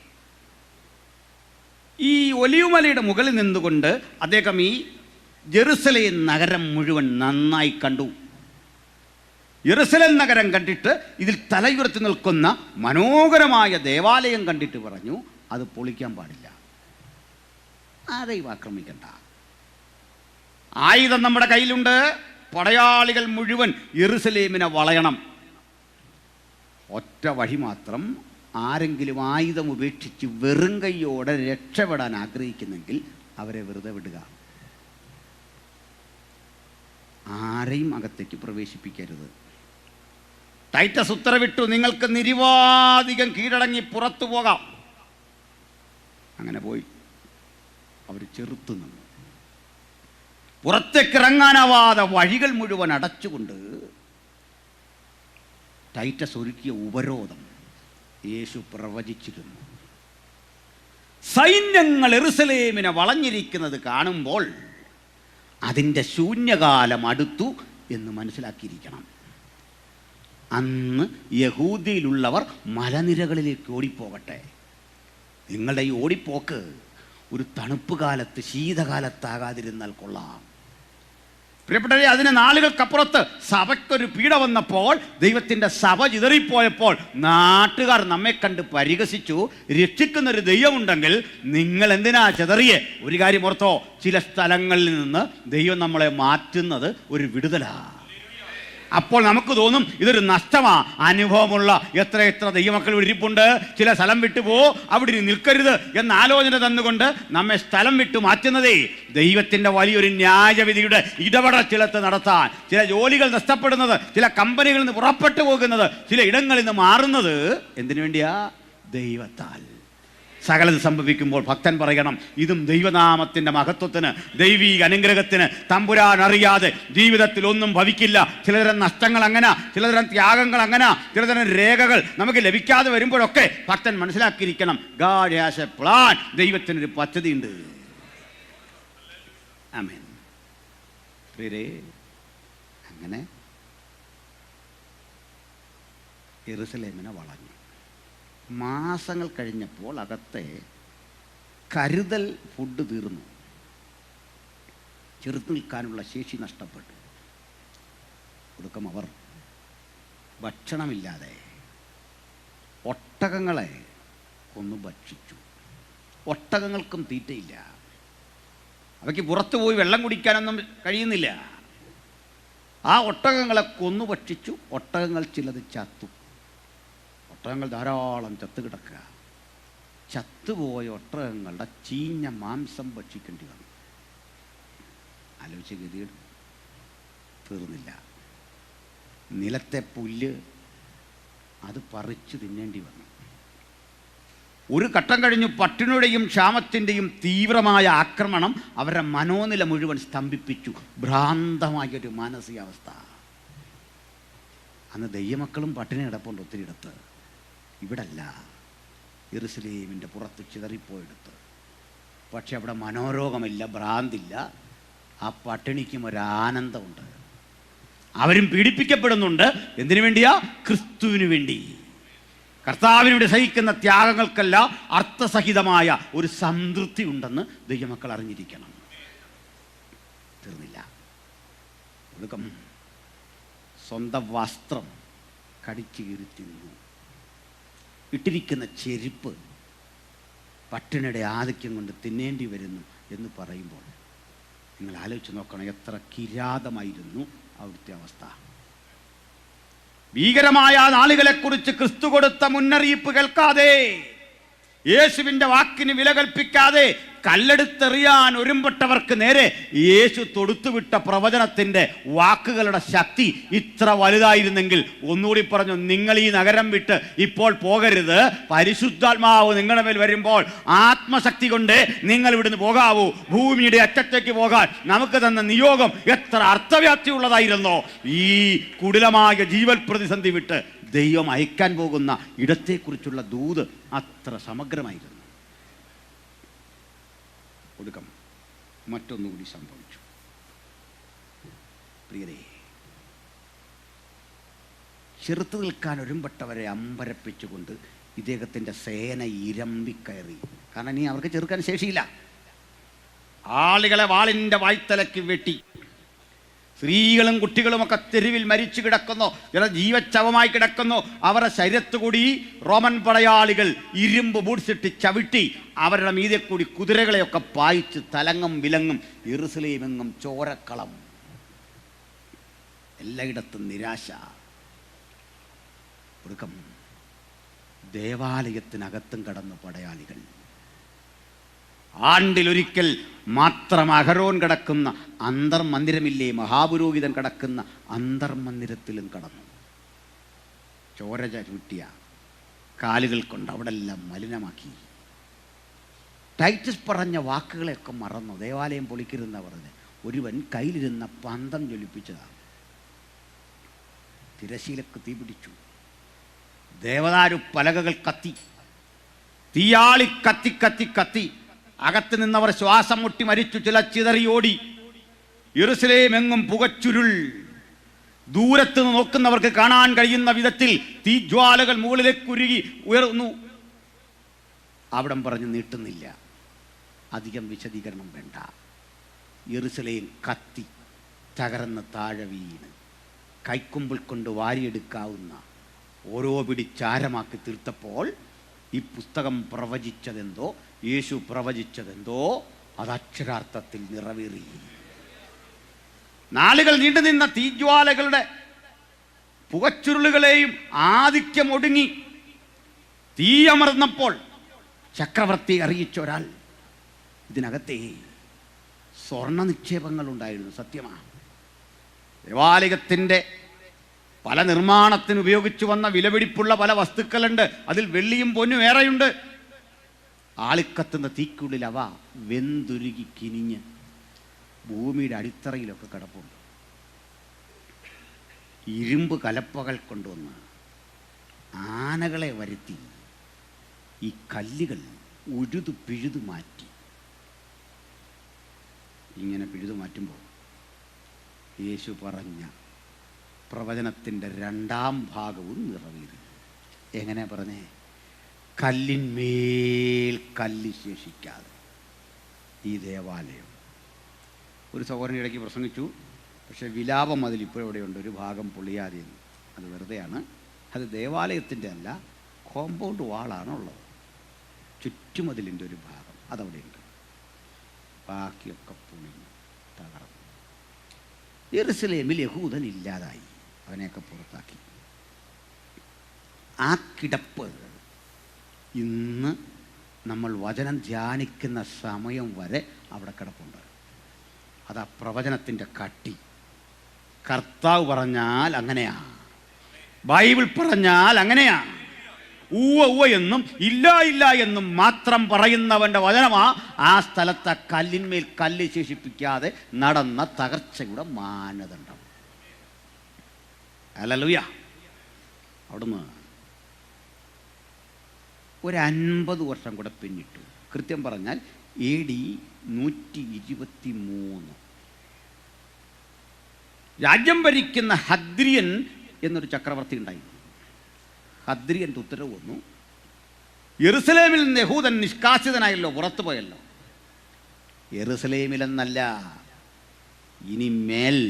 A: ഈ ഒലിവുമലയുടെ മുകളിൽ നിന്നുകൊണ്ട് അദ്ദേഹം ഈ ജെറുസലേം നഗരം മുഴുവൻ നന്നായി കണ്ടു. ജെറുസലേം നഗരം കണ്ടിട്ട് ഇതിൽ തലയുയർത്തി നിൽക്കുന്ന മനോഹരമായ ദേവാലയം കണ്ടിട്ട് പറഞ്ഞു, അത് പൊളിക്കാൻ പാടില്ല, ആരെയും ആക്രമിക്കണ്ട. ആയുധം നമ്മുടെ കയ്യിലുണ്ട്. പടയാളികൾ മുഴുവൻ യെരുസലേമിനെ വളയണം. ഒറ്റ വഴി മാത്രം, ആരെങ്കിലും ആയുധം ഉപേക്ഷിച്ച് വെറും കൈയോടെ രക്ഷപ്പെടാൻ ആഗ്രഹിക്കുന്നെങ്കിൽ അവരെ വെറുതെ വിടുക. ആരെയും അകത്തേക്ക് പ്രവേശിപ്പിക്കരുത്. ടൈറ്റസ് ഉത്തരവിട്ടു, നിങ്ങൾക്ക് നിരുപാധികം കീഴടങ്ങി പുറത്തു പോകാം. അങ്ങനെ പോയി. അവർ ചെറുത്തു നിന്നു. പുറത്തേക്ക് ഇറങ്ങാനാവാതെ വഴികൾ മുഴുവൻ അടച്ചുകൊണ്ട് ടൈറ്റസ് ഒരുക്കിയ ഉപരോധം യേശു പ്രവചിച്ചിരുന്നു. സൈന്യങ്ങൾ യെരൂശലേമിനെ വളഞ്ഞിരിക്കുന്നത് കാണുമ്പോൾ അതിൻ്റെ ശൂന്യകാലം അടുത്തു എന്ന് മനസ്സിലാക്കിയിരിക്കണം. അന്ന് യഹൂദിയിലുള്ളവർ മലനിരകളിലേക്ക് ഓടിപ്പോകട്ടെ. നിങ്ങളുടെ ഈ ഓടിപ്പോക്ക് ഒരു തണുപ്പ് കാലത്ത്, ശീതകാലത്താകാതിരുന്നാൽ കൊള്ളാം. പ്രിയപ്പെട്ടവരെ, അതിന് നാളുകൾക്കപ്പുറത്ത് സഭയ്ക്കൊരു പീഡ വന്നപ്പോൾ, ദൈവത്തിൻ്റെ സഭ ചിതറിപ്പോയപ്പോൾ നാട്ടുകാർ നമ്മെ കണ്ട് പരിഹസിച്ചു. രക്ഷിക്കുന്നൊരു ദൈവമുണ്ടെങ്കിൽ നിങ്ങൾ എന്തിനാ ചിതറിയേ? ഒരു കാര്യം ഓർത്തോ, ചില സ്ഥലങ്ങളിൽ നിന്ന് ദൈവം നമ്മളെ മാറ്റുന്നത് ഒരു വിടുതലാണ്. അപ്പോൾ നമുക്ക് തോന്നും ഇതൊരു നഷ്ടമാ. അനുഭവമുള്ള എത്ര ദൈവമക്കൾ ഇരിപ്പുണ്ട്. ചില സ്ഥലം വിട്ടുപോ, അവിടെ നിൽക്കരുത് എന്ന ആലോചന തന്നുകൊണ്ട് നമ്മെ സ്ഥലം വിട്ടു മാറ്റുന്നതേ ദൈവത്തിൻ്റെ വലിയൊരു ന്യായവിധിയുടെ ഇടപെടൽ ചിലത്ത് നടത്താൻ. ചില ജോലികൾ നഷ്ടപ്പെടുന്നത്, ചില കമ്പനികളിൽ നിന്ന് പുറപ്പെട്ടു പോകുന്നത്, ചില ഇടങ്ങളിൽ നിന്ന് മാറുന്നത് എന്തിനു വേണ്ടിയാ? ദൈവത്താൽ. സകലത് സംഭവിക്കുമ്പോൾ ഭക്തൻ പറയണം, ഇതും ദൈവനാമത്തിൻ്റെ മഹത്വത്തിന്, ദൈവീക അനുഗ്രഹത്തിന്. തമ്പുരാൻ അറിയാതെ ജീവിതത്തിൽ ഒന്നും ഭവിക്കില്ല. ചിലതരം നഷ്ടങ്ങൾ അങ്ങനെ, ചിലതരം ത്യാഗങ്ങൾ അങ്ങനെ, ചിലതരം രേഖകൾ നമുക്ക് ലഭിക്കാതെ വരുമ്പോഴൊക്കെ ഭക്തൻ മനസ്സിലാക്കിയിരിക്കണം, ഗോഡ് ഹാസ് എ പ്ലാൻ. ദൈവത്തിനൊരു പദ്ധതിയുണ്ട്. ആമേൻ. പ്രിയരേ, അങ്ങനെ യെരൂശലേമിനെ വളഞ്ഞു. മാസങ്ങൾ കഴിഞ്ഞപ്പോൾ അകത്തെ കരുതൽ ഫുഡ് തീർന്നു. ചെറുത്തു നിൽക്കാനുള്ള ശേഷി നഷ്ടപ്പെട്ടു. ഒടുക്കം അവർ ഭക്ഷണമില്ലാതെ ഒട്ടകങ്ങളെ കൊന്നു ഭക്ഷിച്ചു. ഒട്ടകങ്ങൾക്കും തീറ്റയില്ല. അവയ്ക്ക് പുറത്തു പോയി വെള്ളം കുടിക്കാനൊന്നും കഴിയുന്നില്ല. ആ ഒട്ടകങ്ങളെ കൊന്നു ഭക്ഷിച്ചു. ഒട്ടകങ്ങൾ ചിലത് ചത്തു. ഒട്ടകങ്ങൾ ധാരാളം ചത്തു കിടക്കുക. ചത്തുപോയ ഒട്ടകങ്ങളുടെ ചീഞ്ഞ മാംസം ഭക്ഷിക്കേണ്ടി വന്നു. ആലോചിച്ച ഗതികൾ തീർന്നില്ല. നിലത്തെ പുല്ല് അത് പറിച്ചു തിന്നേണ്ടി വന്നു. ഒരു ഘട്ടം കഴിഞ്ഞു പട്ടിണിയുടെയും ക്ഷാമത്തിൻ്റെയും തീവ്രമായ ആക്രമണം അവരുടെ മനോനില മുഴുവൻ സ്തംഭിപ്പിച്ചു. ഭ്രാന്തമായൊരു മാനസികാവസ്ഥ. അന്ന് ദൈവമക്കളും പട്ടിണി കിടപ്പുണ്ട് ഒത്തിരിയിടത്ത്. ഇവിടല്ല, യെരൂശലേമിൻ്റെ പുറത്ത് ചിതറിപ്പോയെടുത്ത്. പക്ഷെ അവിടെ മനോരോഗമില്ല, ഭ്രാന്തില്ല. ആ പട്ടിണിക്കും ഒരാനന്ദമുണ്ട്. അവരും പീഡിപ്പിക്കപ്പെടുന്നുണ്ട്. എന്തിനു വേണ്ടിയാ? ക്രിസ്തുവിന് വേണ്ടി. കർത്താവിന് വേണ്ടി സഹിക്കുന്ന ത്യാഗങ്ങൾക്കെല്ലാം അർത്ഥസഹിതമായ ഒരു സംതൃപ്തി ഉണ്ടെന്ന് ദൈവമക്കൾ അറിഞ്ഞിരിക്കണം. തീർന്നില്ല. ഒടുക്കം സ്വന്തം വസ്ത്രം കടിച്ചു കീറി തിന്നു. ഇട്ടിരിക്കുന്ന ചെരുപ്പ് പട്ടിണിയുടെ ആധിക്യം കൊണ്ട് തിന്നേണ്ടി വരുന്നു എന്ന് പറയുമ്പോൾ നിങ്ങൾ ആലോചിച്ച് നോക്കണം, എത്ര കിരാതമായിരുന്നു അവിടുത്തെ അവസ്ഥ. ഭീകരമായ നാളുകളെക്കുറിച്ച് ക്രിസ്തു കൊടുത്ത മുന്നറിയിപ്പ് കേൾക്കാതെ, യേശുവിൻ്റെ വാക്കിന് വില കൽപ്പിക്കാതെ കല്ലെടുത്തെറിയാൻ ഒരുമ്പെട്ടവർക്ക് നേരെ യേശു തൊടുത്തുവിട്ട പ്രവചനത്തിൻ്റെ വാക്കുകളുടെ ശക്തി ഇത്ര വലുതായിരുന്നെങ്കിൽ, ഒന്നുകൂടി പറഞ്ഞു, നിങ്ങൾ ഈ നഗരം വിട്ട് ഇപ്പോൾ പോകരുത്. പരിശുദ്ധാത്മാവ് നിങ്ങളുടെ മേൽ വരുമ്പോൾ ആത്മശക്തി കൊണ്ട് നിങ്ങൾ ഇവിടുന്ന് പോകാവൂ. ഭൂമിയുടെ അറ്റത്തേക്ക് പോകാൻ നമുക്ക് തന്ന നിയോഗം എത്ര അർത്ഥവ്യാപ്തിയുള്ളതായിരുന്നോ. ഈ കുടിലമായ ജീവൽ പ്രതിസന്ധി വിട്ട് ദൈവം അയക്കാൻ പോകുന്ന ഇടത്തെക്കുറിച്ചുള്ള ദൂത് അത്ര സമഗ്രമായിരുന്നു. ഒടുക്കം മറ്റൊന്നുകൂടി സംഭവിച്ചു. പ്രിയരേ, ചെറുത്തു നിൽക്കാൻ ഒരുമ്പെട്ടവരെ അമ്പരപ്പിച്ചുകൊണ്ട് ഇദ്ദേഹത്തിൻ്റെ സേന ഇരമ്പിക്കയറി. കാരണം ഇനി അവർക്ക് ചെറുക്കാൻ ശേഷിയില്ല. ആളുകളെ വാളിൻ്റെ വായ്ത്തലയ്ക്ക് വെട്ടി. സ്ത്രീകളും കുട്ടികളുമൊക്കെ തെരുവിൽ മരിച്ചു കിടക്കുന്നു. ചില ജീവച്ചവമായി കിടക്കുന്നു. അവരുടെ ശരീരത്തു കൂടി റോമൻ പടയാളികൾ ഇരുമ്പ് ബൂട്ട്സിട്ട് ചവിട്ടി അവരുടെ മീതെ കൂടി കുതിരകളെയൊക്കെ പായിച്ച് തലങ്ങും വിലങ്ങും. യെരൂശലേമെങ്ങും ചോരക്കളം, എല്ലായിടത്തും നിരാശ. ഒടുക്കം ദേവാലയത്തിനകത്തും കടന്നു പടയാളികൾ. ആണ്ടിലൊരിക്കൽ മാത്രം അഹരോൻ കിടക്കുന്ന അന്തർമന്ദിരമില്ലേ, മഹാപുരോഹിതൻ കിടക്കുന്ന അന്തർമന്ദിരത്തിലും കടന്നു. ചോര ചുറ്റിയ കാലുകൾ കൊണ്ട് അവിടെ എല്ലാം മലിനമാക്കി. ടൈറ്റസ് പറഞ്ഞ വാക്കുകളെയൊക്കെ മറന്നു. ദേവാലയം പൊളിക്കരുതെന്നാ പറഞ്ഞത്. ഒരുവൻ കയ്യിലിരുന്ന പന്തം ജ്വലിപ്പിച്ചതാണ്. തിരശീലക്ക് തീ പിടിച്ചു. ദേവദാരു പലകകൾ കത്തി. തീയാളി കത്തി കത്തി കത്തി. അകത്ത് നിന്നവർ ശ്വാസം മുട്ടി മരിച്ചു. ചില ചിതറിയോടി. യെരൂശലേം എങ്ങും പുകച്ചുരുൾ. ദൂരത്ത് നിന്ന് നോക്കുന്നവർക്ക് കാണാൻ കഴിയുന്ന വിധത്തിൽ തീജ്വാലകൾ മുകളിലേക്ക് ഉരുകി ഉയർന്നു. അവിടം പറഞ്ഞ് നീട്ടുന്നില്ല, അധികം വിശദീകരണം വേണ്ട. യെരൂശലേം കത്തി തകർന്ന് താഴെ വീണ് കൈക്കുമ്പിൾ കൊണ്ട് വാരിയെടുക്കാവുന്ന ഓരോ പിടി ചാരമാക്കി തീർത്തപ്പോൾ ഈ പുസ്തകം പ്രവചിച്ചതെന്തോ, യേശു പ്രവചിച്ചതെന്തോ അത് അക്ഷരാർത്ഥത്തിൽ നിറവേറി. നാളുകൾ നീണ്ടുനിന്ന തീജ്വാലകളുടെ പുകച്ചുരുളുകളെയും ആധിക്യം ഒടുങ്ങി. തീയമർന്നപ്പോൾ ചക്രവർത്തി അറിയിച്ച ഒരാൾ, ഇതിനകത്തെ സ്വർണ്ണ നിക്ഷേപങ്ങൾ ഉണ്ടായിരുന്നു. സത്യമാണ്. ദേവാലയത്തിൻ്റെ പല നിർമ്മാണത്തിന് ഉപയോഗിച്ചു വന്ന വിലപിടിപ്പുള്ള പല വസ്തുക്കളുണ്ട്. അതിൽ വെള്ളിയും പൊന്നും ഏറെയുണ്ട്. ആളിക്കത്തുന്ന തീക്കുള്ളിൽ അവ വെന്തുരുകി കിനിഞ്ഞ് ഭൂമിയുടെ അടിത്തറയിലൊക്കെ കിടപ്പുണ്ട്. ഇരുമ്പ് കലപ്പകൾ കൊണ്ടുവന്ന് ആനകളെ വരുത്തി ഈ കല്ലുകൾ ഉഴുതു പിഴുതു മാറ്റി. ഇങ്ങനെ പിഴുതു മാറ്റുമ്പോൾ യേശു പറഞ്ഞ പ്രവചനത്തിൻ്റെ രണ്ടാം ഭാഗവും നിറവേറി. എങ്ങനെ പറഞ്ഞേ? കല്ലിന്മേൽ കല്ല് ശേഷിക്കാതെ ഈ ദേവാലയം. ഒരു സഹോദരൻ ഇടയ്ക്ക് പ്രസംഗിച്ചു, പക്ഷേ വിലാപം അതിലിപ്പോഴെവിടെയുണ്ട്, ഒരു ഭാഗം പൊളിയാതെ. അത് വെറുതെയാണ്. അത് ദേവാലയത്തിൻ്റെ അല്ല, കോമ്പൗണ്ട് വാളാണുള്ളത്. ചുറ്റുമതിലിൻ്റെ ഒരു ഭാഗം അതവിടെയുണ്ട്. ബാക്കിയൊക്കെ പൊളിഞ്ഞു തകർന്നു. യെരൂശലേമിൽ യഹൂദൻ ഇല്ലാതായി. അവനെയൊക്കെ പുറത്താക്കി. ആ കിടപ്പ് ഇന്ന് നമ്മൾ വചനം ധ്യാനിക്കുന്ന സമയം വരെ അവിടെ കിടപ്പുണ്ട്. അതാ പ്രവചനത്തിൻ്റെ കട്ടി. കർത്താവ് പറഞ്ഞാൽ അങ്ങനെയാ, ബൈബിൾ പറഞ്ഞാൽ അങ്ങനെയാ. ഊവ ഊവ എന്നും ഇല്ല ഇല്ല എന്നും മാത്രം പറയുന്നവൻ്റെ വചനമാ ആ സ്ഥലത്തെ കല്ലിന്മേൽ കല്ല് ശേഷിപ്പിക്കാതെ നടന്ന തകർച്ചയുടെ മാനദണ്ഡം. ഹല്ലേലൂയ. അവിടുന്ന് ഒരു 50 വർഷം കൂടെ പിന്നിട്ടു. കൃത്യം പറഞ്ഞാൽ AD 123 രാജ്യം ഭരിക്കുന്ന ഹദ്രിയൻ എന്നൊരു ചക്രവർത്തി ഉണ്ടായിരുന്നു. ഹദ്രിയൻ്റെ ഉത്തരവ് വന്നു. യെരൂശലേമിൽ നിന്ന് യഹൂദൻ നിഷ്കാസിതനായല്ലോ, പുറത്തു പോയല്ലോ. യെരൂശലേമിലെന്നല്ല, ഇനിമേൽ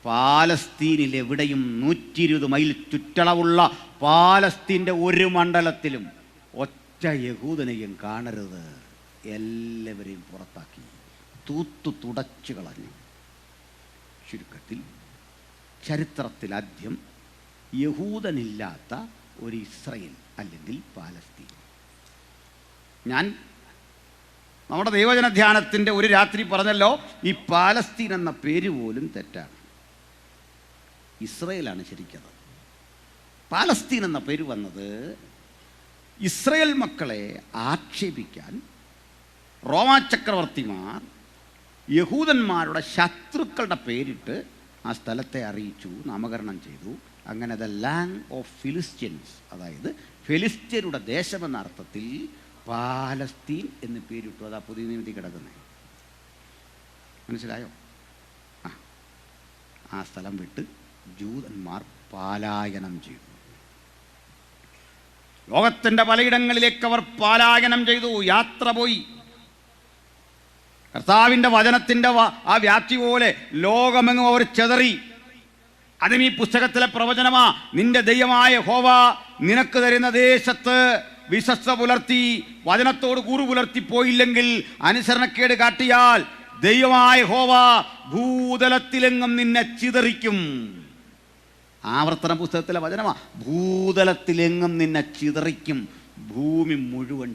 A: പാലസ്തീനിൽ എവിടെയും 120 മൈൽ ചുറ്റളവുള്ള പാലസ്തീൻ്റെ ഒരു മണ്ഡലത്തിലും ഒറ്റ യഹൂദനെയും കാണരുത്. എല്ലാവരെയും പുറത്താക്കി, തൂത്തു തുടച്ചു കളഞ്ഞു. ചുരുക്കത്തിൽ ചരിത്രത്തിൽ ആദ്യം യഹൂദനില്ലാത്ത ഒരു ഇസ്രയേൽ അല്ലെങ്കിൽ പാലസ്തീൻ. ഞാൻ നമ്മുടെ ദൈവജന ധ്യാനത്തിൻ്റെ ഒരു രാത്രി പറഞ്ഞല്ലോ, ഈ പാലസ്തീൻ എന്ന പേര് പോലും തെറ്റാണ്. ഇസ്രയേലാണ് ശരിക്കത്. പാലസ്തീൻ എന്ന പേര് വന്നത് ഇസ്രയേൽ മക്കളെ ആക്ഷേപിക്കാൻ റോമാ ചക്രവർത്തിമാർ യഹൂദന്മാരുടെ ശത്രുക്കളുടെ പേരിട്ട് ആ സ്ഥലത്തെ അറിയിച്ചു, നാമകരണം ചെയ്തു. അങ്ങനെ ദ ലാൻഡ് ഓഫ് ഫിലിസ്റ്റ്യൻസ്, അതായത് ഫിലിസ്ത്യരുടെ ദേശമെന്ന അർത്ഥത്തിൽ പാലസ്തീൻ എന്ന് പേരിട്ടു. അതാ പുതിയ നിയമത്തിൽ കിടക്കുന്നത്. മനസ്സിലായോ? ആ സ്ഥലം വിട്ട് ജൂതന്മാർ പലായനം ചെയ്തു. ലോകത്തിൻ്റെ പലയിടങ്ങളിലേക്ക് അവർ പലായനം ചെയ്തു, യാത്ര പോയി. കർത്താവിൻ്റെ വചനത്തിൻ്റെ ആ വ്യാപ്തി പോലെ ലോകമെങ്ങും അവർ ചെതറി. അതും ഈ പുസ്തകത്തിലെ പ്രവചനമാ. നിന്റെ ദൈവമായ യഹോവ നിനക്ക് തരുന്ന ദേശത്ത് വിശ്വസ്ത പുലർത്തി വചനത്തോട് കൂറു പുലർത്തി പോയില്ലെങ്കിൽ, അനുസരണക്കേട് കാട്ടിയാൽ ദൈവമായ യഹോവ ഭൂതലത്തിലെങ്ങും നിന്നെ ചിതറിക്കും. ആവർത്തന പുസ്തകത്തിലെ വചനമാ. ഭൂതലത്തിലെങ്ങും നിന്നെ ചിതറിക്കും. ഭൂമി മുഴുവൻ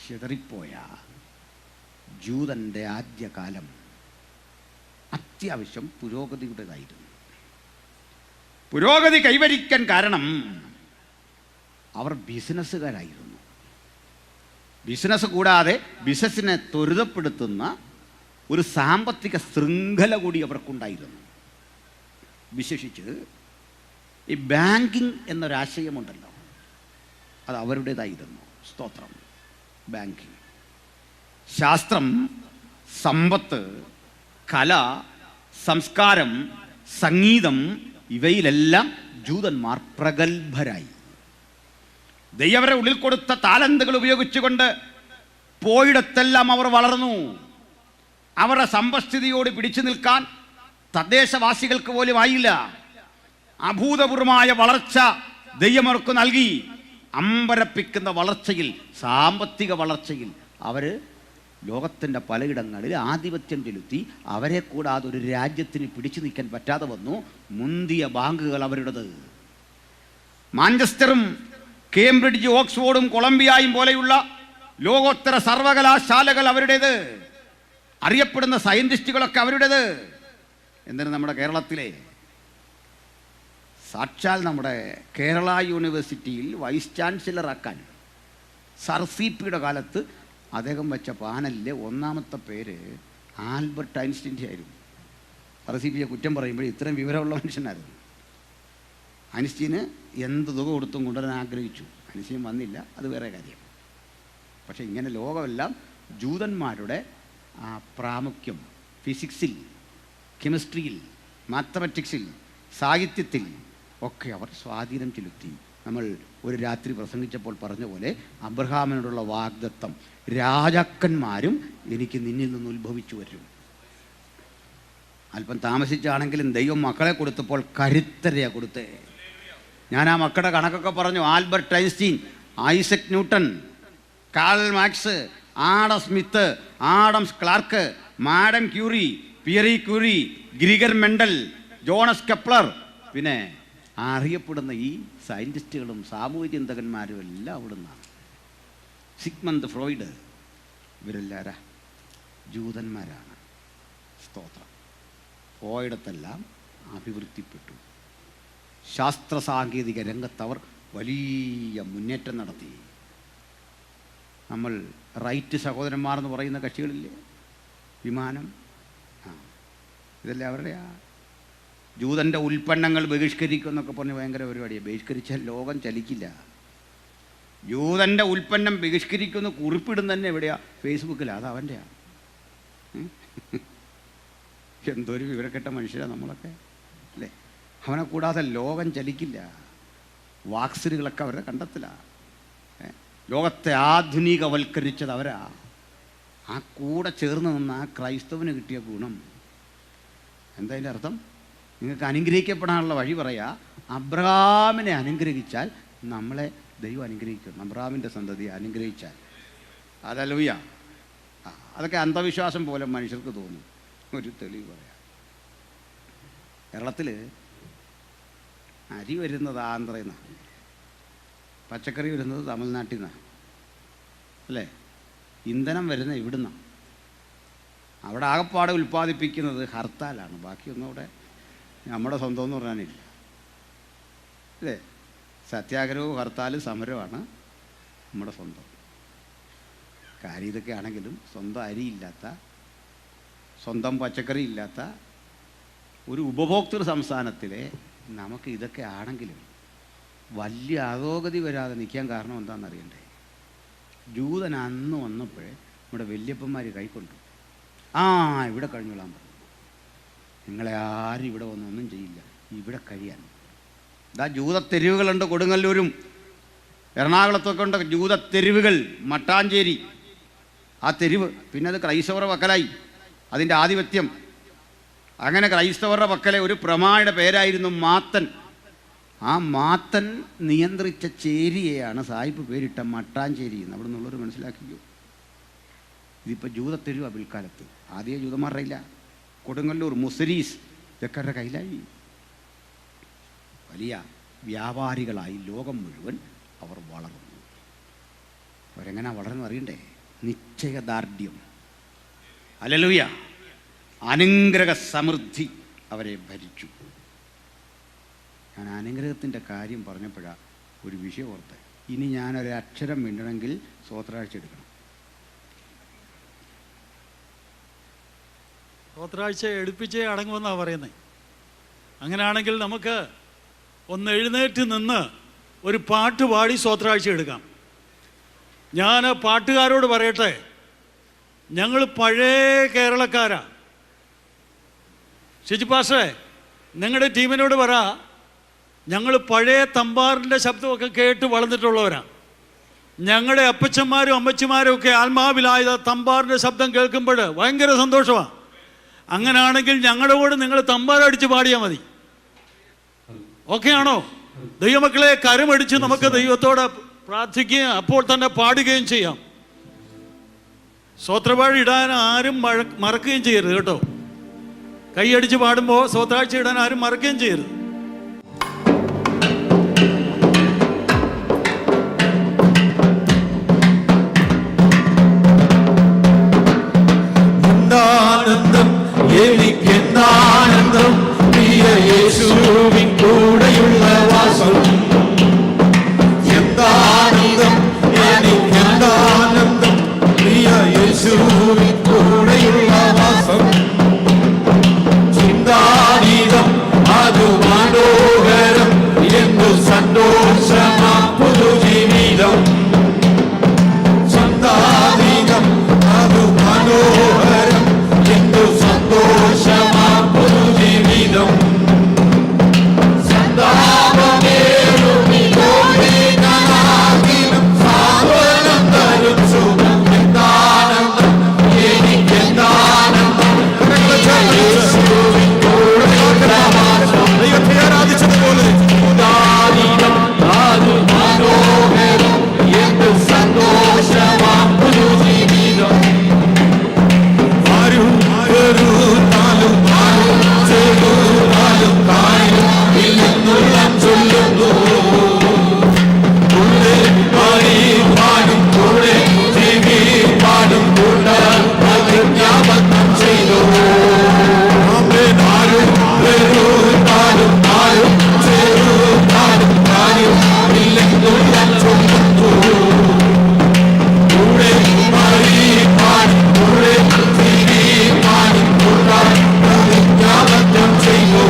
A: ചിതറിപ്പോയ ജൂതൻ്റെ ആദ്യകാലം അത്യാവശ്യം പുരോഗതിയുടേതായിരുന്നു. പുരോഗതി കൈവരിക്കാൻ കാരണം അവർ ബിസിനസ്സുകാരായിരുന്നു. ബിസിനസ് കൂടാതെ ബിസിനസ്സിനെ ത്വരിതപ്പെടുത്തുന്ന ഒരു സാമ്പത്തിക ശൃംഖല കൂടി അവർക്കുണ്ടായിരുന്നു. വിശേഷിച്ച് ഈ ബാങ്കിങ് എന്നൊരാശയമുണ്ടല്ലോ, അത് അവരുടേതായിരുന്നു. സ്തോത്രം. ബാങ്കിങ്, ശാസ്ത്രം, സമ്പത്ത്, കല, സംസ്കാരം, സംഗീതം, ഇവയിലെല്ലാം ജൂതന്മാർ പ്രഗത്ഭരായി. ദൈവവരെ ഉള്ളിൽ കൊടുത്ത താലന്തുകൾ ഉപയോഗിച്ചുകൊണ്ട് പോയിടത്തെല്ലാം അവർ വളർന്നു. അവരുടെ സമ്പദ്സ്ഥിതിയോട് പിടിച്ചു നിൽക്കാൻ തദ്ദേശവാസികൾക്ക് പോലും ആയില്ല. അഭൂതപൂർവമായ വളർച്ച ദൈവം അവർക്ക് നൽകി. അമ്പരപ്പിക്കുന്ന വളർച്ചയിൽ, സാമ്പത്തിക വളർച്ചയിൽ അവർ ലോകത്തിൻ്റെ പലയിടങ്ങളിൽ ആധിപത്യം ചെലുത്തി. അവരെ കൂടാതെ ഒരു രാജ്യത്തിന് പിടിച്ചു നിൽക്കാൻ പറ്റാതെ വന്നു. മുന്തിയ ബാങ്കുകൾ അവരുടേത്. മാഞ്ചസ്റ്ററും കേംബ്രിഡ്ജ്, ഓക്സ്ഫോർഡും കൊളംബിയയും പോലെയുള്ള ലോകോത്തര സർവകലാശാലകൾ അവരുടേത്. അറിയപ്പെടുന്ന സയൻറ്റിസ്റ്റുകളൊക്കെ അവരുടേത്. എന്തിന് നമ്മുടെ കേരളത്തിലെ സാക്ഷാൽ നമ്മുടെ കേരള യൂണിവേഴ്സിറ്റിയിൽ വൈസ് ചാൻസലറാക്കാൻ സർ CP-യുടെ കാലത്ത് അദ്ദേഹം വെച്ച പാനലിലെ ഒന്നാമത്തെ പേര് ആൽബർട്ട് ഐൻസ്റ്റീൻ്റെ ആയിരുന്നു. സർ CP-യെ കുറ്റം പറയുമ്പോൾ ഇത്രയും വിവരമുള്ള മനുഷ്യനായിരുന്നു. ഐൻസ്റ്റീന് എന്ത് തുക കൊടുത്തും കൊണ്ടുവരാൻ ആഗ്രഹിച്ചു. ഐൻസ്റ്റീൻ വന്നില്ല, അത് വേറെ കാര്യം. പക്ഷേ ഇങ്ങനെ ലോകമെല്ലാം ജൂതന്മാരുടെ ആ പ്രാമുഖ്യം ഫിസിക്സിൽ, കെമിസ്ട്രിയിൽ, മാത്തമാറ്റിക്സിൽ, സാഹിത്യത്തിൽ ഒക്കെ അവർ സ്വാധീനം ചെലുത്തി. നമ്മൾ ഒരു രാത്രി പ്രസംഗിച്ചപ്പോൾ പറഞ്ഞ പോലെ അബ്രഹാമിനോടുള്ള വാഗ്ദത്തം, രാജാക്കന്മാരും എനിക്ക് നിന്നിൽ നിന്ന് ഉത്ഭവിച്ചു വരും. അല്പം താമസിച്ചാണെങ്കിലും ദൈവം മക്കളെ കൊടുത്തപ്പോൾ കരുത്തരെയാണ് കൊടുത്തേ. ഞാൻ ആ മക്കളുടെ കണക്കൊക്കെ പറഞ്ഞു. Albert Einstein, Isaac Newton, Karl Marx, Adam Smith, Adams Clark, Madame Curie, Pierre Curie, Gregor Mendel, Johannes Kepler, പിന്നെ അറിയപ്പെടുന്ന ഈ സയൻറ്റിസ്റ്റുകളും സാമൂഹ്യ ചിന്തകന്മാരും എല്ലാം അവിടെ നിന്നാണ്. സിഗ്മണ്ട് ഫ്രോയിഡ്, ഇവരെല്ലാവരാ ജൂതന്മാരാണ്. സ്തോത്രം. പോയിടത്തെല്ലാം അഭിവൃദ്ധിപ്പെട്ടു. ശാസ്ത്ര സാങ്കേതിക രംഗത്ത് അവർ വലിയ മുന്നേറ്റം നടത്തി. നമ്മൾ റൈറ്റ് സഹോദരന്മാർ എന്ന് പറയുന്ന കക്ഷികളില്ലേ, വിമാനം, ഇതെല്ലാം അവരുടെയാ. ജൂതൻ്റെ ഉൽപ്പന്നങ്ങൾ ബഹിഷ്കരിക്കും എന്നൊക്കെ പറഞ്ഞ് ഭയങ്കര പരിപാടിയാണ്. ബഹിഷ്കരിച്ചാൽ ലോകം ചലിക്കില്ല. ജൂതൻ്റെ ഉൽപ്പന്നം ബഹിഷ്കരിക്കുമെന്ന് കുറിപ്പിടുന്ന തന്നെ എവിടെയാ? ഫേസ്ബുക്കിലാണ്. അത് അവൻ്റെയാണ്. എന്തൊരു വിവരക്കെട്ട മനുഷ്യരാണ് നമ്മളൊക്കെ അല്ലേ. അവനെ കൂടാതെ ലോകം ചലിക്കില്ല. വാക്സിനുകളൊക്കെ അവരുടെ കണ്ടെത്തലാണ്. ലോകത്തെ ആധുനികവൽക്കരിച്ചത് അവരാ. ആ കൂടെ ചേർന്ന് നിന്ന് ആ ക്രൈസ്തവന് കിട്ടിയ ഗുണം എന്താ? അതിൻ്റെ അർത്ഥം നിങ്ങൾക്ക് അനുഗ്രഹിക്കപ്പെടാനുള്ള വഴി പറയാ. അബ്രഹാമിനെ അനുഗ്രഹിച്ചാൽ നമ്മളെ ദൈവം അനുഗ്രഹിക്കും. അബ്രഹാമിൻ്റെ സന്തതിയെ അനുഗ്രഹിച്ചാൽ. ഹല്ലേലൂയ. അതൊക്കെ അന്ധവിശ്വാസം പോലെ മനുഷ്യർക്ക് തോന്നും. ഒരു തെളിവ് പറയാം. കേരളത്തിൽ അരി വരുന്നത് ആന്ധ്രയിൽ നിന്നാണ്, പച്ചക്കറി വരുന്നത് തമിഴ്നാട്ടിൽ നിന്നാണ് അല്ലേ, ഇന്ധനം വരുന്നത് ഇവിടുന്നാണ്. അവിടെ ആകപ്പാടെ ഉൽപ്പാദിപ്പിക്കുന്നത് ഹർത്താലാണ്. ബാക്കിയൊന്നും അവിടെ നമ്മുടെ സ്വന്തം എന്ന് പറയാനില്ല അല്ലേ. സത്യാഗ്രഹവും ഹർത്താലും സമരമാണ് നമ്മുടെ സ്വന്തം കാര്യം. ഇതൊക്കെ ആണെങ്കിലും സ്വന്തം അരിയില്ലാത്ത, സ്വന്തം പച്ചക്കറി ഇല്ലാത്ത ഒരു ഉപഭോക്തൃ സംസ്ഥാനത്തിലെ നമുക്ക് ഇതൊക്കെ ആണെങ്കിലും വലിയ അധോഗതി വരാതെ നിൽക്കാൻ കാരണം എന്താണെന്ന് അറിയണ്ടേ? ജൂതൻ അന്ന് വന്നപ്പോഴേ നമ്മുടെ വല്യപ്പന്മാർ കൈക്കൊണ്ടു. ഇവിടെ കഴിഞ്ഞോളാൻ പറഞ്ഞു. നിങ്ങളെ ആരും ഇവിടെ വന്നൊന്നും ചെയ്യില്ല, ഇവിടെ കഴിയാൻ. ഇതാ ജൂതത്തെരുവുകളുണ്ട് കൊടുങ്ങല്ലൂരും എറണാകുളത്തൊക്കെ ഉണ്ട് ജൂതത്തെരുവുകൾ. മട്ടാഞ്ചേരി ആ തെരുവ്, പിന്നെ അത് ക്രൈസ്തവരുടെ പക്കലായി അതിൻ്റെ ആധിപത്യം. അങ്ങനെ ക്രൈസ്തവരുടെ പക്കലെ ഒരു പ്രമാണിയുടെ പേരായിരുന്നു മാത്തൻ. ആ മാത്തൻ നിയന്ത്രിച്ച ചേരിയെയാണ് സാഹിബ് പേരിട്ട മട്ടാഞ്ചേരി എന്ന്. അവിടെ നിന്നുള്ളവർ മനസ്സിലാക്കിയോ? ഇതിപ്പോൾ ജൂതത്തെരുവാണ് പിൽക്കാലത്ത്. ആദ്യം ജൂതന്മാരുടെ ഇല്ല. കൊടുങ്ങല്ലൂർ, മുസരീസ് ഇതൊക്കെ അവരുടെ കയ്യിലായി. വലിയ വ്യാപാരികളായി ലോകം മുഴുവൻ അവർ വളർന്നു. അവരെങ്ങനെ വളർന്നു അറിയണ്ടേ? നിശ്ചയദാർഢ്യം, ഹല്ലേലൂയ, അനുഗ്രഹ സമൃദ്ധി അവരെ ഭരിച്ചു.
C: ഞാൻ അനുഗ്രഹത്തിൻ്റെ കാര്യം പറഞ്ഞപ്പോഴാണ് ഒരു വിഷയം ഓർത്ത്. ഇനി ഞാനൊരക്ഷരം മിണ്ടണമെങ്കിൽ സ്വോത്രാഴ്ച എടുക്കണം.
D: സ്വോത്രാഴ്ച എടുപ്പിച്ചേ അടങ്ങുമെന്നാണ് പറയുന്നത്. അങ്ങനെയാണെങ്കിൽ നമുക്ക് ഒന്ന് എഴുന്നേറ്റ് നിന്ന് ഒരു പാട്ട് പാടി സ്വോത്രാഴ്ച എടുക്കാം. ഞാൻ പാട്ടുകാരോട് പറയട്ടെ, ഞങ്ങൾ പഴയ കേരളക്കാരാ. ഷിജി പാഷേ, നിങ്ങളുടെ ടീമിനോട് പറ, ഞങ്ങൾ പഴയ തമ്പാറിൻ്റെ ശബ്ദമൊക്കെ കേട്ട് വളർന്നിട്ടുള്ളവരാണ്. ഞങ്ങളുടെ അപ്പച്ചന്മാരും അമ്മച്ചിമാരും ഒക്കെ ആത്മാവിലായത് തമ്പാറിൻ്റെ ശബ്ദം കേൾക്കുമ്പോൾ ഭയങ്കര സന്തോഷമാണ്. അങ്ങനെയാണെങ്കിൽ ഞങ്ങളുടെ കൂടെ നിങ്ങൾ തമ്പാരടിച്ച് പാടിയാൽ മതി. ഓക്കെ ആണോ? ദൈവമക്കളെ, കരമടിച്ച് നമുക്ക് ദൈവത്തോട് പ്രാർത്ഥിക്കുകയും അപ്പോൾ തന്നെ പാടുകയും ചെയ്യാം. സ്വോത്രപാടി ഇടാൻ ആരും മറക്കുകയും ചെയ്യരുത് കേട്ടോ. കൈയടിച്ച് പാടുമ്പോൾ സ്വോത്രാഴ്ച ഇടാൻ ആരും മറക്കുകയും ചെയ്യരുത്.
E: എന്താനന്ദം, എനിക്കെന്താനന്ദം, പ്രിയ യേശുവിൻ കൂടെയുള്ള വാസം. എന്താനന്ദം, എനിക്കെന്താനന്ദം, പ്രിയ യേശുവിൻ കൂടെയുള്ള വാസം. ചിന്താതീതം, അത് മനോഹരം, എന്തു സന്തോഷമാ പുതുജീവിതം. ചിന്താതീതം, അത് മനോഹരം, എന്തു സന്തോഷമാ പുതുജീവിതം. സാന്ത്വനം തരും സുഖം. എന്താനന്ദം, എനിക്കെന്താനന്ദം, യേശുവിൻ കൂടെയുള്ള വാസം. ദൈവത്തെ ആരാധിച്ചതുപോലെ അത് മനോഹരം, എന്ത് സന്തോഷമാ പുതുജീവിതം. ആരും വെറുത്താലും ആരും ചെറുതാലും കാര്യം ഇല്ലെന്നുള്ള ചൊല്ലുന്നു. കൂടെ പാടി പാടും, കൂടെ ജീവി പാടും, കൂട്ടാൻ പ്രതിജ്ഞാബദ്ധം ചെയ്തു. ആരും വെറുത്താലും ആരും ചെറുതാലും കാര്യം ഇല്ലെന്നുള്ള ചൊല്ലുന്നു. കൂടെ പാടി പാടും, കൂടെ ജീവി പാടും, കൂട്ടാൻ പ്രതിജ്ഞാബദ്ധം ചെയ്തു.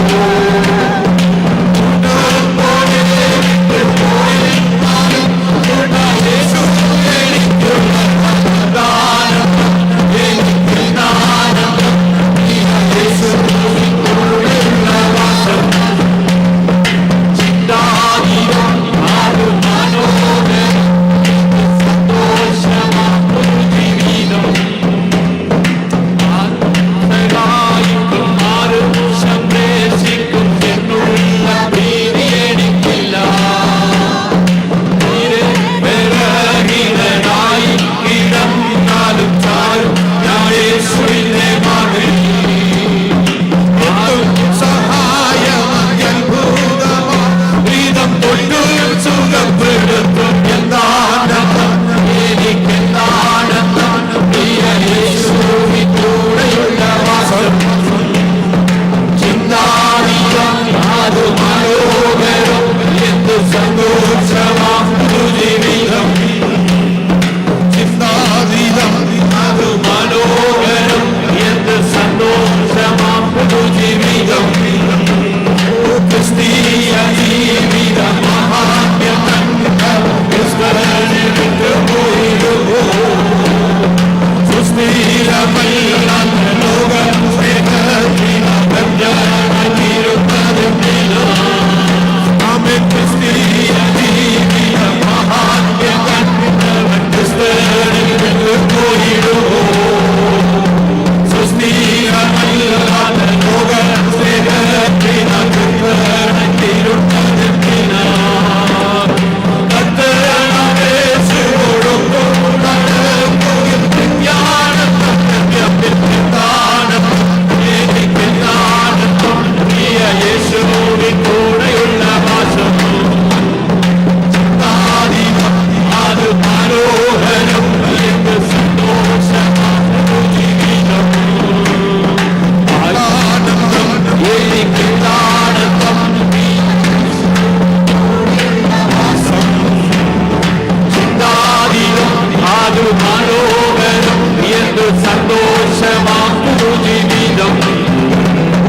E: സന്തോഷമാം പുതുജീവിതം.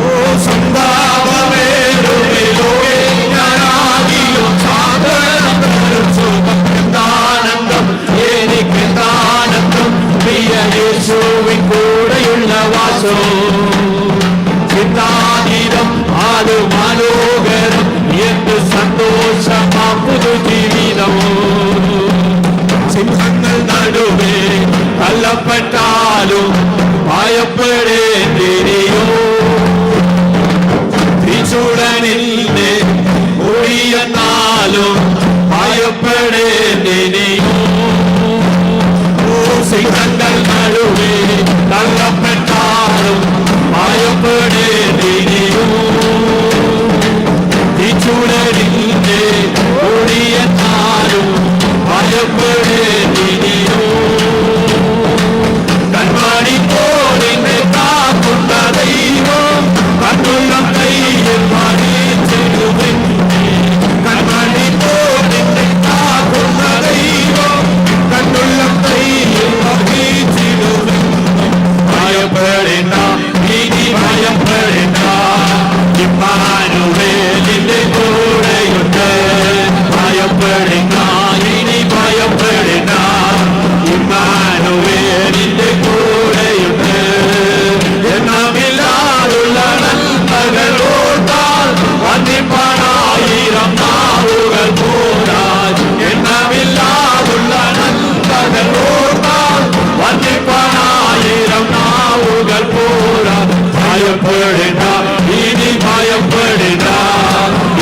E: ഓ സന്താപമേറുമേലോകെ ഞാനാകിലും സാന്ത്വനം തരും സുഖം. എന്താനന്ദം എനിക്കെന്താനന്ദം പ്രിയ യേശുവിൻ കൂടെയുള്ള വാസം. ചിന്താതീതം അത് മനോഹരം എന്ത് സന്തോഷമാം പുതുജീവിതം. സിംഹങ്ങൾ നടുവേ തള്ളപ്പെട്ടാലും ഭയപ്പെടേണ്ടിയോ. ത്രിശൂലനിന്റെ ഒഴിയെന്നാലും ഭയപ്പെടേണ്ടിയോ. സിംഹങ്ങൾ നടുവേ തള്ളപ്പെട്ടാലും ഭയപ്പെടേണ്ടിയോ. ത്രിശൂലനിന്റെ ഒഴിയെന്നാലും ഭയപ്പെടേണ്ടിയോ. കൺമണി പോലിനെ കാക്കുന്ന ദൈവം കണ്ണുള്ളം കയ്യിൽ മണിച്ചിടുവിന്റെ. കൺമണി പോലിനെ കാക്കുന്ന ദൈവം കണ്ണുള്ളം കയ്യിൽ മണിച്ചിടുവിന്റെ. ഭയപ്പെടേണ്ട ഇനി ഭയപ്പെടേണ്ട ഇമ്മാനുവേലിന്റെ കൂടെയുണ്ട്. ഭയപ്പെടേണ്ട ഇനി ഭയപ്പെടേണ്ട ഇമ്മാനുവേലിന്റെ കൂടെയുണ്ട്. എണ്ണമില്ലാതുള്ള നന്മകളോർത്താൽ വന്നിപ്പാനായിരം നാവുകൾ പോരാ. എണ്ണമില്ലാതുള്ള നന്മകളോർത്താൽ വന്നിപ്പാനായിരം നാവുകൾ പോരാ. ഭയപ്പെടേണ്ട ഇനി ഭയപ്പെടേണ്ട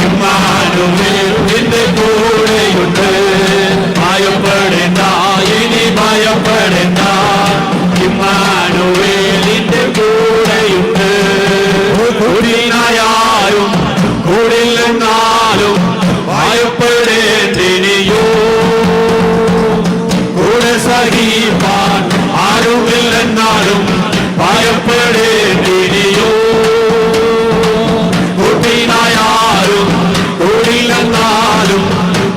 E: ഇമ്മാനുവേൽ നിന്റെ കൂടെയുണ്ട്. ഭയപ്പെടേണ്ട ഇനി ഭയപ്പെടേണ്ട ഇമ്മാനുവേലിന്റെ കൂടെയുണ്ട്. കൂടിനായാലും കൂടില്ലെന്നാലും ഭയപ്പെടേണ്ടിനിയോ. കൂടെ സഹിപ്പാൻ ആരുമില്ലെന്നാലും ഭയപ്പെടേണ്ടിനിയോ. കൂട്ടിനായാലും കൂടില്ലെന്നാലും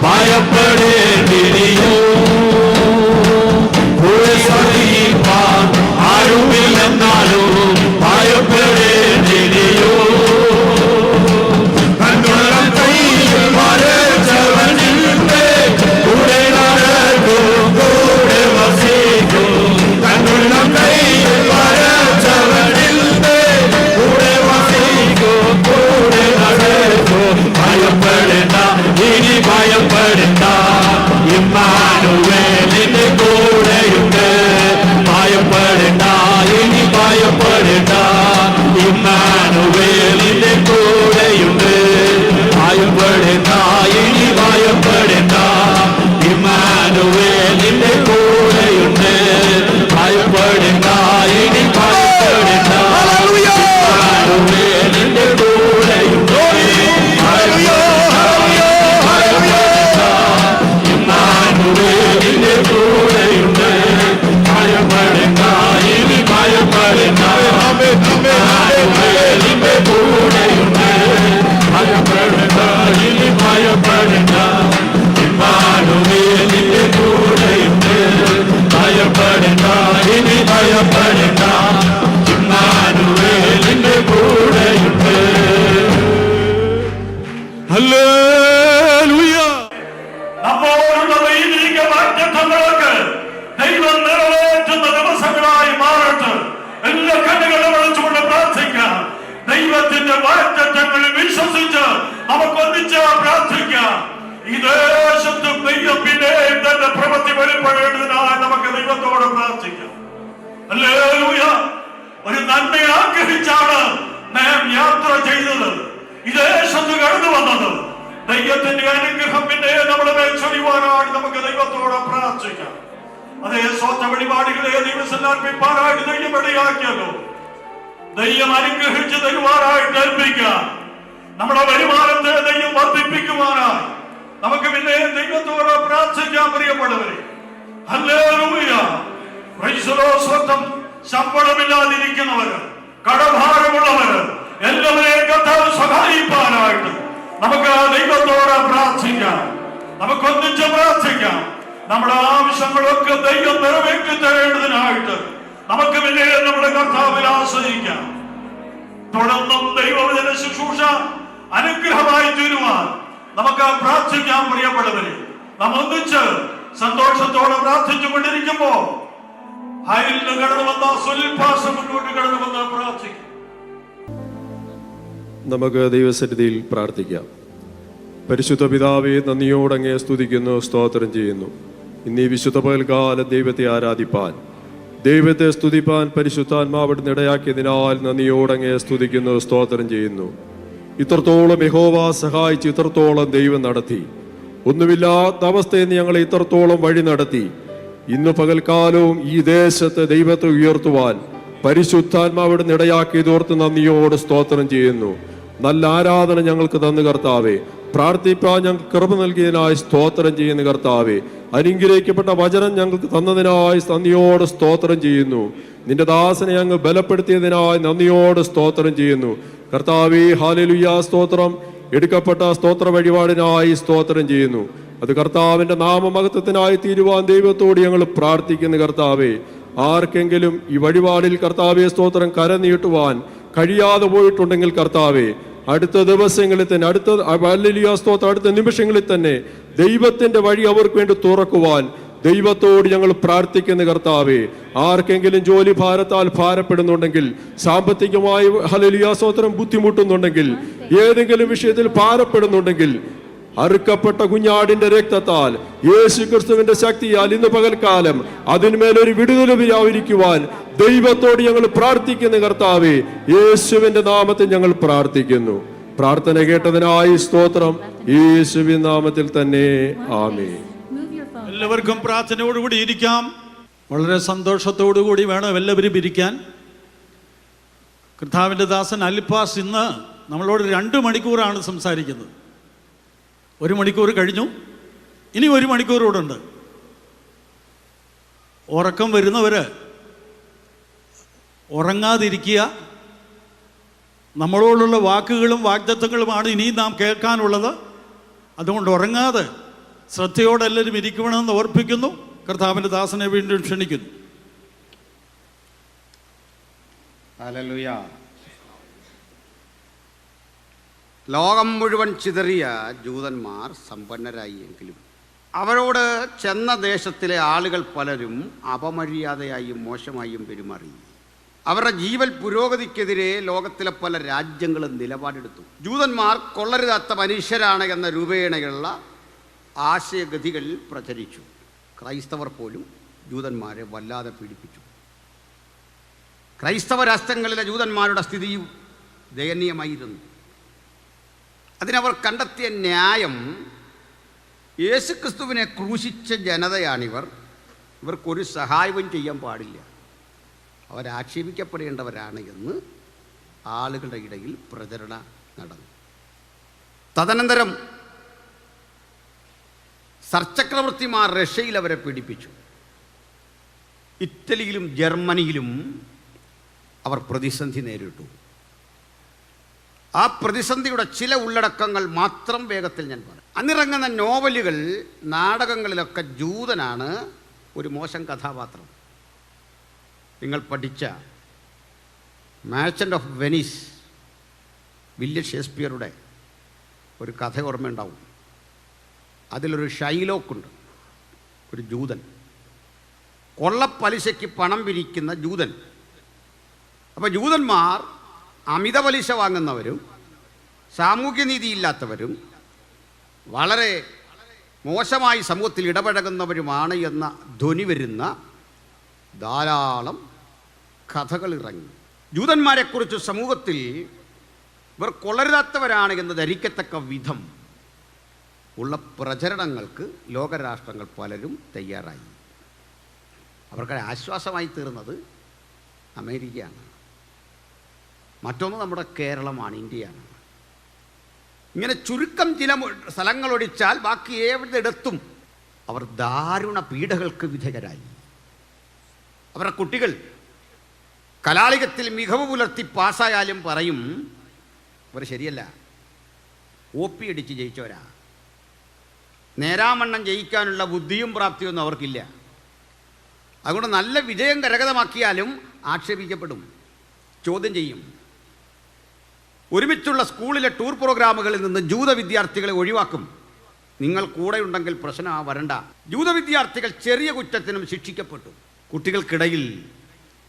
E: ഭയപ്പെടേണ്ടിനിയോ. കൂടെ സഹിപ്പാൻ ആരുമില്ലെന്നാലും ഭയപ്പെടേണ്ടിനിയോ. കണ്ണുള്ളം കയ്യിൽ മരച്ചവനിന്റെ കൂടെ നടക്കും കൂടെ വസിക്കും. കണ്ണുള്ളം കയ്യിൽ മരച്ചവനിന്റെ കൂടെ വസിക്കും കൂടെ നടക്കും. ഭയപ്പെടേണ്ട ഇനി ഭയപ്പെടേണ്ട ഇമ്മാനുവേലിന്റെ കൂടെയുണ്ട്. ഭയപ്പെടേണ്ട ഇനി ഭയപ്പെടേണ്ട ഇമ്മാനുവേലിന്റെ കൂടെയുണ്ട്. ഭയപ്പെടേണ്ട ഇനി ഭയപ്പെടേണ്ട ഇമ്മാനുവേലിന്റെ കൂടെയുണ്ട്. ഭയപ്പെടേണ്ട ഇനി ഭയപ്പെടേണ്ട ഇമ്മാനുവേലിന്റെ കൂടെയുണ്ട്. ഇമ്മാനുവേലിന്റെ കൂടെയുണ്ട്. ഭയപ്പെടേണ്ട ഇനി ഭയപ്പെടേണ്ട ഇമ്മാനുവേലിന്റെ കൂടെയുണ്ട്. ഭയപ്പെടേണ്ട ഇനി ഭയപ്പെടേണ്ട ഇമ്മാനുവേലിന്റെ കൂടെയുണ്ട്. ഭയപ്പെടേണ്ട ഇനി ഭയപ്പെടേണ്ട ഇമ്മാനുവേലിന്റെ കൂടെയുണ്ട്. ഹല്ലേലൂയ.
B: നമ്മോടുള്ള ദൈവിക വാഗ്ദത്തങ്ങൾക്ക് ദൈവം നിറവേറ്റുന്ന ദിവസങ്ങളായി മാറട്ടെ. എല്ലാ കണ്ണുകളും അടച്ചുകൊണ്ട് പ്രാർത്ഥിക്കാം. ദൈവത്തിന്റെ വാഗ്ദത്തങ്ങളിൽ വിശ്വസിച്ച് നമുക്ക് ഒന്നിച്ച് പ്രാർത്ഥിക്കാം. ഈ ദേശത്തും ദൈവം പിന്നെയും തന്റെ പ്രവൃത്തി വെളിപ്പെടേണ്ടതിനായി നമുക്ക് ദൈവത്തോട് പ്രാർത്ഥിക്കാം. ഹല്ലേലൂയ. ഒരു നന്മയെ ആഗ്രഹിച്ചാണ് നാം യാത്ര ചെയ്തത്, ഈ ദേശത്ത് കടന്നു വന്നത്. ദൈവത്തിന്റെ അനുഗ്രഹം പിന്നെ നമ്മുടെ മേൽ ചൊരിയുവാനായി നമുക്ക് ദൈവത്തോട് പ്രാർത്ഥിക്കാം. അതേ സ്വന്തം വെളിപാടുകളെ ദിവസം അർപ്പിപ്പാനായിട്ട് ദൈവം ഇടയാക്കിയല്ലോ. ദൈവം അനുഗ്രഹിച്ച് തരുവാനായിട്ട് ഏൽപ്പിക്കാം. നമ്മുടെ വരുമാനത്തെ ദൈവം വർദ്ധിപ്പിക്കുവാനായി നമുക്ക് പിന്നെ ദൈവത്തോട് പ്രാർത്ഥിക്കാൻ പ്രിയപ്പെട്ടവരെ. ഹല്ലേലൂയ. Praise the Lord. സ്വന്തം ശമ്പളമില്ലാതിരിക്കുന്നവര്, കടഭാരമുള്ളവര് എല്ലാവരെയും കർത്താവ് സഹായിപ്പാനായിട്ട് നമുക്ക് ദൈവത്തോട് പ്രാർത്ഥിക്കാം. നമുക്കൊന്നിച്ച് പ്രാർത്ഥിക്കാം. നമ്മുടെ ആവശ്യങ്ങളൊക്കെ ദൈവം നിറവേറ്റി തരേണ്ടതിനായിട്ട്
F: നമുക്ക് പിന്നെ നമ്മുടെ കർത്താവിൽ ആശ്രയിക്കാം. തുടർന്നും ദൈവവചന ശുശ്രൂഷ അനുഗ്രഹമായി തീരുവാൻ നമുക്ക് പ്രാർത്ഥിക്കാം. പ്രിയപ്പെട്ടവരെ, നാം ഒന്നിച്ച് സന്തോഷത്തോടെ പ്രാർത്ഥിച്ചുകൊണ്ടിരിക്കുമ്പോ അയലിൽ നിന്ന് കടന്നു വന്ന സ്വൽപാസം മുന്നോട്ട് കടന്നു വന്ന് പ്രാർത്ഥിക്കും.
G: നമുക്ക് ദൈവസന്നിധിയിൽ പ്രാർത്ഥിക്കാം. പരിശുദ്ധ പിതാവേ, നന്ദിയോടങ്ങേ സ്തുതിക്കുന്നു, സ്തോത്രം ചെയ്യുന്നു. ഇന്നീ വിശുദ്ധ പകൽക്കാലം ദൈവത്തെ ആരാധിപ്പാൻ, ദൈവത്തെ സ്തുതിപ്പാൻ പരിശുദ്ധാത്മാവിടുന്ന് ഇടയാക്കിയതിനാൽ നന്ദിയോടങ്ങേ സ്തുതിക്കുന്നു, സ്തോത്രം ചെയ്യുന്നു. ഇത്രത്തോളം യഹോവ സഹായിച്ച്, ഇത്രത്തോളം ദൈവം നടത്തി. ഒന്നുമില്ലാത്ത അവസ്ഥയിൽ നിന്ന് ഞങ്ങളെ ഇത്രത്തോളം വഴി നടത്തി. ഇന്ന് പകൽക്കാലവും ഈ ദേശത്ത് ദൈവത്തെ ഉയർത്തുവാൻ പരിശുദ്ധാത്മാവിടുന്ന് ഇടയാക്കിയതോർത്ത് നന്ദിയോട് സ്തോത്രം ചെയ്യുന്നു. നല്ല ആരാധന ഞങ്ങൾക്ക് തന്നു കർത്താവേ. പ്രാർത്ഥിപ്പാൻ ഞങ്ങൾക്ക് കൃപ നൽകിയതിനായി സ്തോത്രം ചെയ്യുന്നു കർത്താവേ. അനുഗ്രഹിക്കപ്പെട്ട വചനം ഞങ്ങൾക്ക് തന്നതിനായി നന്ദിയോട് സ്തോത്രം ചെയ്യുന്നു. നിന്റെ ദാസനെ അങ്ങ് ബലപ്പെടുത്തിയതിനായി നന്ദിയോട് സ്തോത്രം ചെയ്യുന്നു കർത്താവേ. ഹല്ലേലൂയ, സ്തോത്രം. എടുക്കപ്പെട്ട സ്തോത്ര വഴിപാടിനായി സ്തോത്രം ചെയ്യുന്നു. അത് കർത്താവിന്റെ നാമമഹത്വത്തിനായി തീരുവാൻ ദൈവത്തോട് ഞങ്ങൾ പ്രാർത്ഥിക്കുന്നു കർത്താവേ. ആർക്കെങ്കിലും ഈ വഴിപാടിൽ കർത്താവേ സ്തോത്രം കരനീട്ടുവാൻ കഴിയാതെ പോയിട്ടുണ്ടെങ്കിൽ കർത്താവേ, അടുത്ത ദിവസങ്ങളിൽ തന്നെ, അടുത്ത നിമിഷങ്ങളിൽ തന്നെ ദൈവത്തിന്റെ വഴി അവർക്ക് വേണ്ടി തുറക്കുവാൻ ദൈവത്തോട് ഞങ്ങൾ പ്രാർത്ഥിക്കുന്ന കർത്താവേ. ആർക്കെങ്കിലും ജോലി ഭാരത്താൽ ഭാരപ്പെടുന്നുണ്ടെങ്കിൽ, സാമ്പത്തികമായി ഹല്ലേലൂയ സ്തോത്രം ബുദ്ധിമുട്ടുന്നുണ്ടെങ്കിൽ, ഏതെങ്കിലും വിഷയത്തിൽ ഭാരപ്പെടുന്നുണ്ടെങ്കിൽ, അറുക്കപ്പെട്ട കുഞ്ഞാടിന്റെ രക്തത്താൽ, യേശു ക്രിസ്തുവിന്റെ ശക്തിയാൽ ഇന്ന് പകൽക്കാലം അതിന്മേലൊരു വിടുതൽ വ്യാപരിക്കുവാൻ ദൈവത്തോട് ഞങ്ങൾ പ്രാർത്ഥിക്കുന്ന കർത്താവേ. യേശുവിന്റെ നാമത്തിൽ ഞങ്ങൾ പ്രാർത്ഥിക്കുന്നു. പ്രാർത്ഥന കേട്ടതിനായി സ്തോത്രം. യേശുവിൻ നാമത്തിൽ തന്നെ ആമേൻ.
D: എല്ലാവർക്കും പ്രാർത്ഥനയോടുകൂടി ഇരിക്കാം. വളരെ സന്തോഷത്തോടുകൂടി വേണം എല്ലാവരും ഇരിക്കാൻ. കർത്താവിൻ്റെ ദാസൻ അൽപാസ് ഇന്ന് നമ്മളോട് 2 മണിക്കൂറാണ് സംസാരിക്കുന്നത്. 1 മണിക്കൂർ കഴിഞ്ഞു, ഇനി 1 മണിക്കൂർ കൂടെ ഉണ്ട്. ഉറക്കം വരുന്നവര് ഉറങ്ങാതിരിക്കുക. നമ്മളോടുള്ള വാക്കുകളും വാഗ്ദത്തങ്ങളുമാണ് ഇനിയും നാം കേൾക്കാനുള്ളത്. അതുകൊണ്ട് ഉറങ്ങാതെ ശ്രദ്ധയോടെ എല്ലാവരും ഇരിക്കണമെന്ന് ഓർപ്പിക്കുന്നു. കർത്താവിൻ്റെ ദാസനെ വീണ്ടും ക്ഷണിക്കുന്നു.
C: ഹല്ലേലൂയ. ലോകം മുഴുവൻ ചിതറിയ ജൂതന്മാർ സമ്പന്നരായി എങ്കിലും അവരോട് ചെന്ന ദേശത്തിലെ ആളുകൾ പലരും അപമര്യാദയായും മോശമായും പെരുമാറി. അവരുടെ ജീവൽ പുരോഗതിക്കെതിരെ ലോകത്തിലെ പല രാജ്യങ്ങളും നിലപാടെടുത്തു. ജൂതന്മാർ കൊള്ളരുതാത്ത മനുഷ്യരാണ് എന്ന രൂപേണയുള്ള ആശയഗതികൾ പ്രചരിച്ചു. ക്രൈസ്തവർ പോലും ജൂതന്മാരെ വല്ലാതെ പീഡിപ്പിച്ചു. ക്രൈസ്തവ രാഷ്ട്രങ്ങളിലെ ജൂതന്മാരുടെ സ്ഥിതിയും ദയനീയമായിരുന്നു. അതിനവർ കണ്ടെത്തിയ ന്യായം, യേശുക്രിസ്തുവിനെ ക്രൂശിച്ച ജനതയാണിവർ, ഇവർക്കൊരു സഹായവും ചെയ്യാൻ പാടില്ല, അവരാക്ഷേപിക്കപ്പെടേണ്ടവരാണ് എന്ന് ആളുകളുടെ ഇടയിൽ പ്രചരണം നടന്നു. തദനന്തരം സർചക്രവർത്തിമാർ റഷ്യയിൽ അവരെ പീഡിപ്പിച്ചു. ഇറ്റലിയിലും ജർമ്മനിയിലും അവർ പ്രതിസന്ധി നേരിട്ടു. ആ പ്രതിസന്ധിയുടെ ചില ഉള്ളടക്കങ്ങൾ മാത്രം വേഗത്തിൽ ഞാൻ പറയാം. അന്നിറങ്ങുന്ന നോവലുകൾ, നാടകങ്ങളിലൊക്കെ ജൂതനാണ് ഒരു മോശം കഥാപാത്രം. നിങ്ങൾ പഠിച്ച മാർച്ചൻ്റ് ഓഫ് വെനീസ്, വില്യം ഷേക്സ്പിയറുടെ ഒരു കഥ ഓർമ്മയുണ്ടാവും. അതിലൊരു ഷൈലോക്കുണ്ട്, ഒരു ജൂതൻ, കൊള്ളപ്പലിശയ്ക്ക് പണം പിരിക്കുന്ന ജൂതൻ. അപ്പോൾ ജൂതന്മാർ അമിത പലിശ വാങ്ങുന്നവരും സാമൂഹ്യനീതിയില്ലാത്തവരും വളരെ മോശമായി സമൂഹത്തിൽ ഇടപഴകുന്നവരുമാണ് എന്ന ധ്വനി വരുന്ന ധാരാളം കഥകൾ ഇറങ്ങി. ജൂതന്മാരെക്കുറിച്ച് സമൂഹത്തിൽ ഇവർ കൊള്ളരുതാത്തവരാണ് എന്ന് ധരിക്കത്തക്ക വിധം ഉള്ള പ്രചരണങ്ങൾക്ക് ലോകരാഷ്ട്രങ്ങൾ പലരും തയ്യാറായി. അവർക്ക് ആശ്വാസമായി തീർന്നത് അമേരിക്കയാണ്, മറ്റൊന്ന് നമ്മുടെ കേരളമാണ്, ഇന്ത്യയാണ്. ഇങ്ങനെ ചുരുക്കം ചില സ്ഥലങ്ങളൊഴിച്ചാൽ ബാക്കി ഏവിടെടുത്തും അവർ ദാരുണ പീഡകൾക്ക് വിധേയരായി. അവരുടെ കുട്ടികൾ കലാളികത്തിൽ മികവ് പുലർത്തി പാസ്സായാലും പറയും അവർ ശരിയല്ല, OP അടിച്ച് ജയിച്ചവരാ, നേരാമണ്ണം ജയിക്കാനുള്ള ബുദ്ധിയും പ്രാപ്തിയൊന്നും അവർക്കില്ല. അതുകൊണ്ട് നല്ല വിജയം കരഗതമാക്കിയാലും ആക്ഷേപിക്കപ്പെടും, ചോദ്യം ചെയ്യും. ഒരുമിച്ചുള്ള സ്കൂളിലെ ടൂർ പ്രോഗ്രാമുകളിൽ നിന്ന് ജൂത വിദ്യാർത്ഥികളെ ഒഴിവാക്കും. നിങ്ങൾ കൂടെയുണ്ടെങ്കിൽ പ്രശ്നം വരണ്ട. ജൂത വിദ്യാർത്ഥികൾ ചെറിയ കുറ്റത്തിനും ശിക്ഷിക്കപ്പെട്ടു. കുട്ടികൾക്കിടയിൽ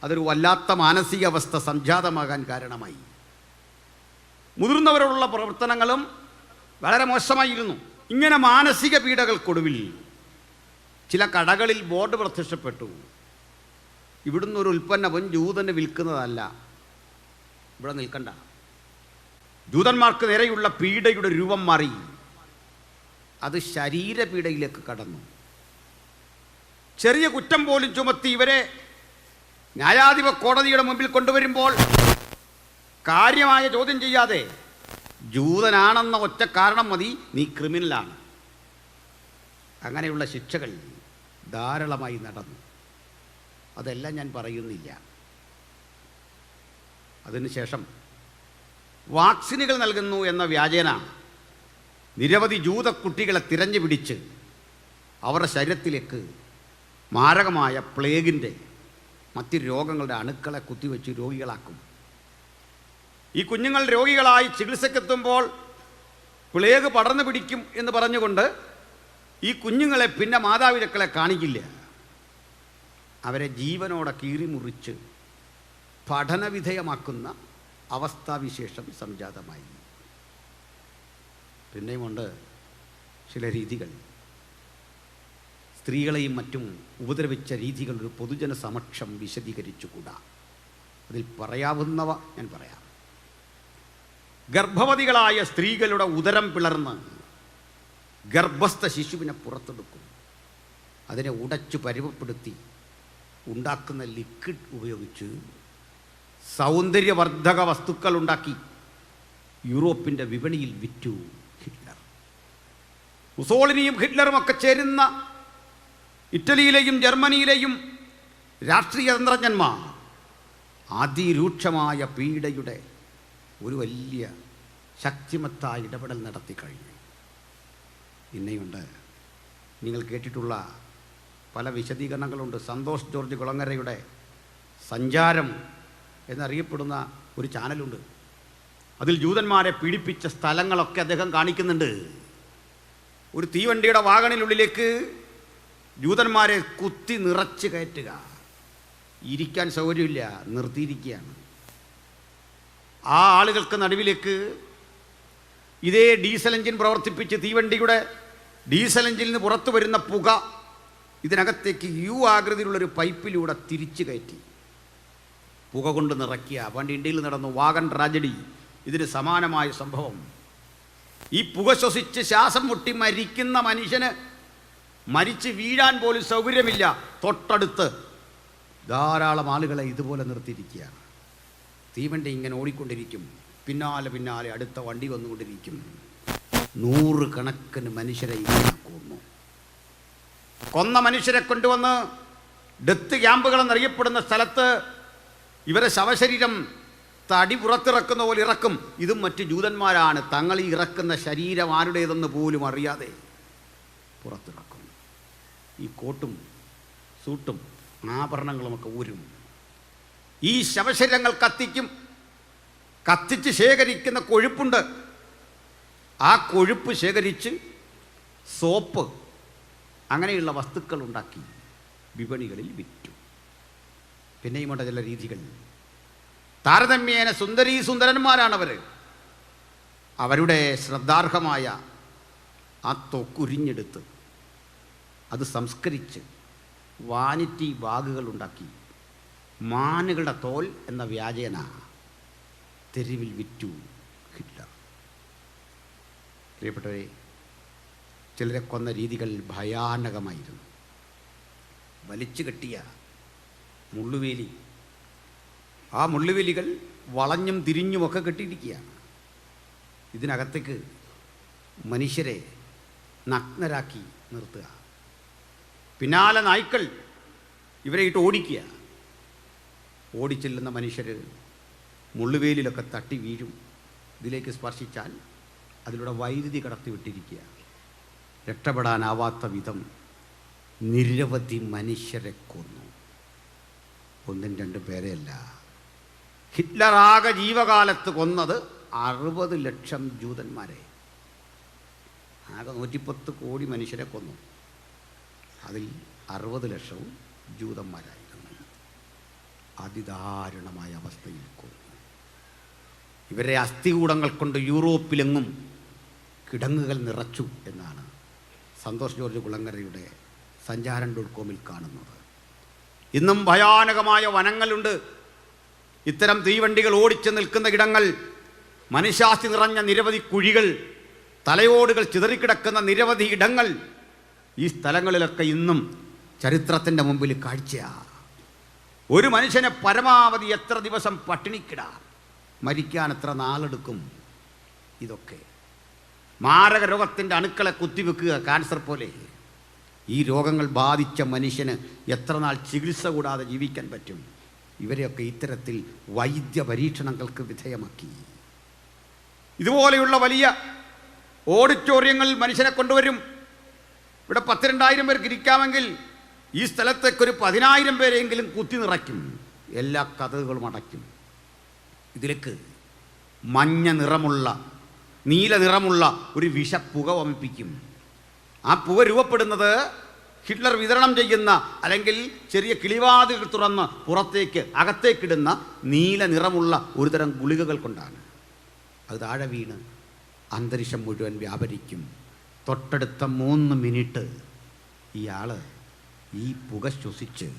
C: അതൊരു വല്ലാത്ത മാനസികാവസ്ഥ സംജാതമാകാൻ കാരണമായി. മുതിർന്നവരോടുള്ള പ്രവർത്തനങ്ങളും വളരെ മോശമായിരുന്നു. ഇങ്ങനെ മാനസിക പീഡകൾക്കൊടുവിൽ ചില കടകളിൽ ബോർഡ് പ്രത്യക്ഷപ്പെട്ടു, ഇവിടുന്ന് ഒരു ഉൽപ്പന്നവും ജൂതന് വിൽക്കുന്നതല്ല, ഇവിടെ നിൽക്കണ്ട. ജൂതന്മാർക്ക് നേരെയുള്ള പീഡയുടെ രൂപം മാറി, അത് ശരീരപീഡയിലേക്ക് കടന്നു. ചെറിയ കുറ്റം പോലും ചുമത്തി ഇവരെ ന്യായാധിപ കോടതിയുടെ മുമ്പിൽ കൊണ്ടുവരുമ്പോൾ കാര്യമായ ചോദ്യം ചെയ്യാതെ ജൂതനാണെന്ന ഒറ്റ കാരണം മതി, നീ ക്രിമിനലാണ്. അങ്ങനെയുള്ള ശിക്ഷകൾ ധാരാളമായി നടന്നു. അതെല്ലാം ഞാൻ പറയുന്നില്ല. അതിനുശേഷം വാക്സിനുകൾ നൽകുന്നു എന്ന വ്യാജേന നിരവധി ജൂത കുട്ടികളെ തിരഞ്ഞു പിടിച്ച് അവരുടെ ശരീരത്തിലേക്ക് മാരകമായ പ്ലേഗിൻ്റെ മറ്റ് രോഗങ്ങളുടെ അണുക്കളെ കുത്തിവെച്ച് രോഗികളാക്കും. ഈ കുഞ്ഞുങ്ങൾ രോഗികളായി ചികിത്സക്കെത്തുമ്പോൾ പ്ലേഗ് പടർന്നു പിടിക്കും എന്ന് പറഞ്ഞുകൊണ്ട് ഈ കുഞ്ഞുങ്ങളെ പിന്നെ മാതാപിതാക്കളെ കാണിക്കില്ല. അവരെ ജീവനോടെ കീറിമുറിച്ച് പഠനവിധേയമാക്കുന്ന അവസ്ഥാവിശേഷം സംജാതമായി. പിന്നെയുമുണ്ട് ചില രീതികൾ. സ്ത്രീകളെയും മറ്റും ഉപദ്രവിച്ച രീതികൾ ഒരു പൊതുജന സമക്ഷം വിശദീകരിച്ചുകൂടാ. അതിൽ പറയാവുന്നവ ഞാൻ പറയാം. ഗർഭവതികളായ സ്ത്രീകളുടെ ഉദരം പിളർന്ന് ഗർഭസ്ഥ ശിശുവിനെ പുറത്തെടുക്കും. അതിനെ ഉടച്ചു പരുവപ്പെടുത്തി ഉണ്ടാക്കുന്ന ലിക്വിഡ് ഉപയോഗിച്ച് സൗന്ദര്യവർദ്ധക വസ്തുക്കൾ ഉണ്ടാക്കി യൂറോപ്പിൻ്റെ വിപണിയിൽ വിറ്റു ഹിറ്റ്ലർ. മുസോളിനിയും ഹിറ്റ്ലറും ഒക്കെ ചേരുന്ന ഇറ്റലിയിലെയും ജർമ്മനിയിലെയും രാഷ്ട്രീയ തന്ത്രജ്ഞന്മാർ അതിരൂക്ഷമായ പീഡയുടെ ഒരു വലിയ ശക്തിമത്തായ ഇടപെടൽ നടത്തി കഴിഞ്ഞു. പിന്നെയുണ്ട്, നിങ്ങൾ കേട്ടിട്ടുള്ള പല വിശദീകരണങ്ങളുണ്ട്. സന്തോഷ് ജോർജ് കുളങ്ങരയുടെ സഞ്ചാരം എന്നറിയപ്പെടുന്ന ഒരു ചാനലുണ്ട്. അതിൽ ജൂതന്മാരെ പീഡിപ്പിച്ച സ്ഥലങ്ങളൊക്കെ അദ്ദേഹം കാണിക്കുന്നുണ്ട്. ഒരു തീവണ്ടിയുടെ വാഗണിനുള്ളിലേക്ക് ജൂതന്മാരെ കുത്തി നിറച്ച് കയറ്റുക, ഇരിക്കാൻ സൗകര്യമില്ല, നിർത്തിയിരിക്കുകയാണ്. ആ ആളുകൾക്ക് നടുവിലേക്ക് ഇതേ ഡീസൽ എഞ്ചിൻ പ്രവർത്തിപ്പിച്ച് തീവണ്ടിയുടെ ഡീസൽ എഞ്ചിനിൽ നിന്ന് പുറത്തു വരുന്ന പുക ഇതിനകത്തേക്ക് യു ആകൃതിയിലുള്ളൊരു പൈപ്പിലൂടെ തിരിച്ചു കയറ്റി പുക കൊണ്ട് നിറയ്ക്കുക. പണ്ട് ഇന്ത്യയിൽ നടന്നു വാഗൺ ട്രാജഡി, ഇതിന് സമാനമായ സംഭവം. ഈ പുക ശ്വസിച്ച് ശ്വാസം മുട്ടി മരിക്കുന്ന മനുഷ്യന് മരിച്ച് വീഴാൻ പോലും സൗകര്യമില്ല. തൊട്ടടുത്ത് ധാരാളം ആളുകളെ ഇതുപോലെ നിർത്തിയിരിക്കുകയാണ്. തീവണ്ടി ഇങ്ങനെ ഓടിക്കൊണ്ടിരിക്കും, പിന്നാലെ പിന്നാലെ അടുത്ത വണ്ടി വന്നുകൊണ്ടിരിക്കും. 100 കണക്കിന് മനുഷ്യരെ ഇങ്ങനെ കൊന്നു. കൊന്ന മനുഷ്യരെ കൊണ്ടുവന്ന് ഡെത്ത് ക്യാമ്പുകൾ എന്നറിയപ്പെടുന്ന സ്ഥലത്ത് ഇവരെ ശവശരീരം തടി പുറത്തിറക്കുന്ന പോലെ ഇറക്കും. ഇതും മറ്റ് ജൂതന്മാരാണ്. തങ്ങൾ ഈ ഇറക്കുന്ന ശരീരം ആരുടേതെന്ന് പോലും അറിയാതെ പുറത്തിറക്കും. ഈ കോട്ടും സൂട്ടും ആഭരണങ്ങളുമൊക്കെ ഊരും. ഈ ശവശരീരങ്ങൾ കത്തിക്കും. കത്തിച്ച് ശേഖരിക്കുന്ന കൊഴുപ്പുണ്ട്. ആ കൊഴുപ്പ് ശേഖരിച്ച് സോപ്പ് അങ്ങനെയുള്ള വസ്തുക്കൾ ഉണ്ടാക്കി വിപണികളിൽ വിറ്റു. പിന്നെയുമുണ്ട് ചില രീതികൾ. താരതമ്യേന സുന്ദരന്മാരാണവർ. അവരുടെ ശ്രദ്ധാർഹമായ ആ തൊക്കുരിഞ്ഞെടുത്ത് അത് സംസ്കരിച്ച് വാനിറ്റി ബാഗുകൾ ഉണ്ടാക്കി മാനുകളുടെ തോൽ എന്ന വ്യാജേന തെരുവിൽ വിറ്റു ഹിറ്റ്ലർ. പ്രിയപ്പെട്ടവരെ, ചിലരെ കൊന്ന രീതികൾ ഭയാനകമായിരുന്നു. വലിച്ചു കെട്ടിയ മുള്ളുവേലി, ആ മുള്ളുവേലികൾ വളഞ്ഞും തിരിഞ്ഞുമൊക്കെ കെട്ടിയിരിക്കുകയാണ്. ഇതിനകത്തേക്ക് മനുഷ്യരെ നഗ്നരാക്കി നിർത്തുക. പിന്നാലെ നായ്ക്കൾ ഇവരെ ഇട്ട് ഓടിക്കുക. ഓടിച്ചെല്ലുന്ന മനുഷ്യർ മുള്ളുവേലിലൊക്കെ തട്ടി വീഴും. ഇതിലേക്ക് സ്പർശിച്ചാൽ അതിലൂടെ വൈദ്യുതി കടത്തിവിട്ടിരിക്കുക. രക്ഷപ്പെടാനാവാത്ത വിധം നിരവധി മനുഷ്യരെ കൊന്നു. ഒന്നും രണ്ടും പേരെയല്ല. ഹിറ്റ്ലർ ആകെ ജീവകാലത്ത് കൊന്നത് 60 ലക്ഷം ജൂതന്മാരെ. ആകെ 110 കോടി മനുഷ്യരെ കൊന്നു. അതിൽ 60 ലക്ഷവും ജൂതന്മാരായിരുന്നു. അതിദാരുണമായ അവസ്ഥയിൽ കൊന്നു. ഇവരെ അസ്ഥികൂടങ്ങൾ കൊണ്ട് യൂറോപ്പിലെങ്ങും കിടങ്ങുകൾ നിറച്ചു എന്നാണ് സന്തോഷ് ജോർജ് കുളങ്ങരയുടെ സഞ്ചാരം.com കാണുന്നത്. ഇന്നും ഭയാനകമായ വനങ്ങളുണ്ട്. ഇത്തരം തീവണ്ടികൾ ഓടിച്ചു നിൽക്കുന്ന ഇടങ്ങൾ, മനുഷ്യാസ്ഥി നിറഞ്ഞ നിരവധി കുഴികൾ, തലയോടുകൾ ചിതറിക്കിടക്കുന്ന നിരവധി ഇടങ്ങൾ, ഈ സ്ഥലങ്ങളിലൊക്കെ ഇന്നും ചരിത്രത്തിൻ്റെ മുമ്പിൽ കാഴ്ചയാണ്. ഒരു മനുഷ്യനെ പരമാവധി എത്ര ദിവസം പട്ടിണിക്കിടാം, മരിക്കാൻ എത്ര നാളെടുക്കും? ഇതൊക്കെ മാരക രോഗത്തിൻ്റെ അണുക്കളെ കുത്തിവെക്കുക, ക്യാൻസർ പോലെ. ഈ രോഗങ്ങൾ ബാധിച്ച മനുഷ്യന് എത്ര നാൾ ചികിത്സ കൂടാതെ ജീവിക്കാൻ പറ്റും? ഇവരെയൊക്കെ ഇത്തരത്തിൽ വൈദ്യ പരീക്ഷണങ്ങൾക്ക് വിധേയമാക്കി. ഇതുപോലെയുള്ള വലിയ ഓഡിറ്റോറിയങ്ങളിൽ മനുഷ്യനെ കൊണ്ടുവരും. ഇവിടെ 10,000-2000 പേർക്ക് ഇരിക്കാമെങ്കിൽ ഈ സ്ഥലത്തേക്കൊരു 10,000 പേരെങ്കിലും കുത്തി നിറയ്ക്കും. എല്ലാ കഥകളും അടയ്ക്കും. ഇതിലേക്ക് മഞ്ഞ നിറമുള്ള, നീല നിറമുള്ള ഒരു വിഷപ്പുക വമിപ്പിക്കും. ആ പുക രൂപപ്പെടുന്നത് ഹിറ്റ്ലർ വിതരണം ചെയ്യുന്ന, അല്ലെങ്കിൽ ചെറിയ കിളിവാതിൽ തുറന്ന് പുറത്തേക്ക് അകത്തേക്കിടുന്ന നീല നിറമുള്ള ഒരുതരം ഗുളികകൾ കൊണ്ടാണ്. അത് താഴെ വീണ് അന്തരീക്ഷം മുഴുവൻ വ്യാപരിക്കും. തൊട്ടടുത്ത 3 മിനിറ്റ് ഇയാൾ ഈ പുക ശ്വസിച്ച്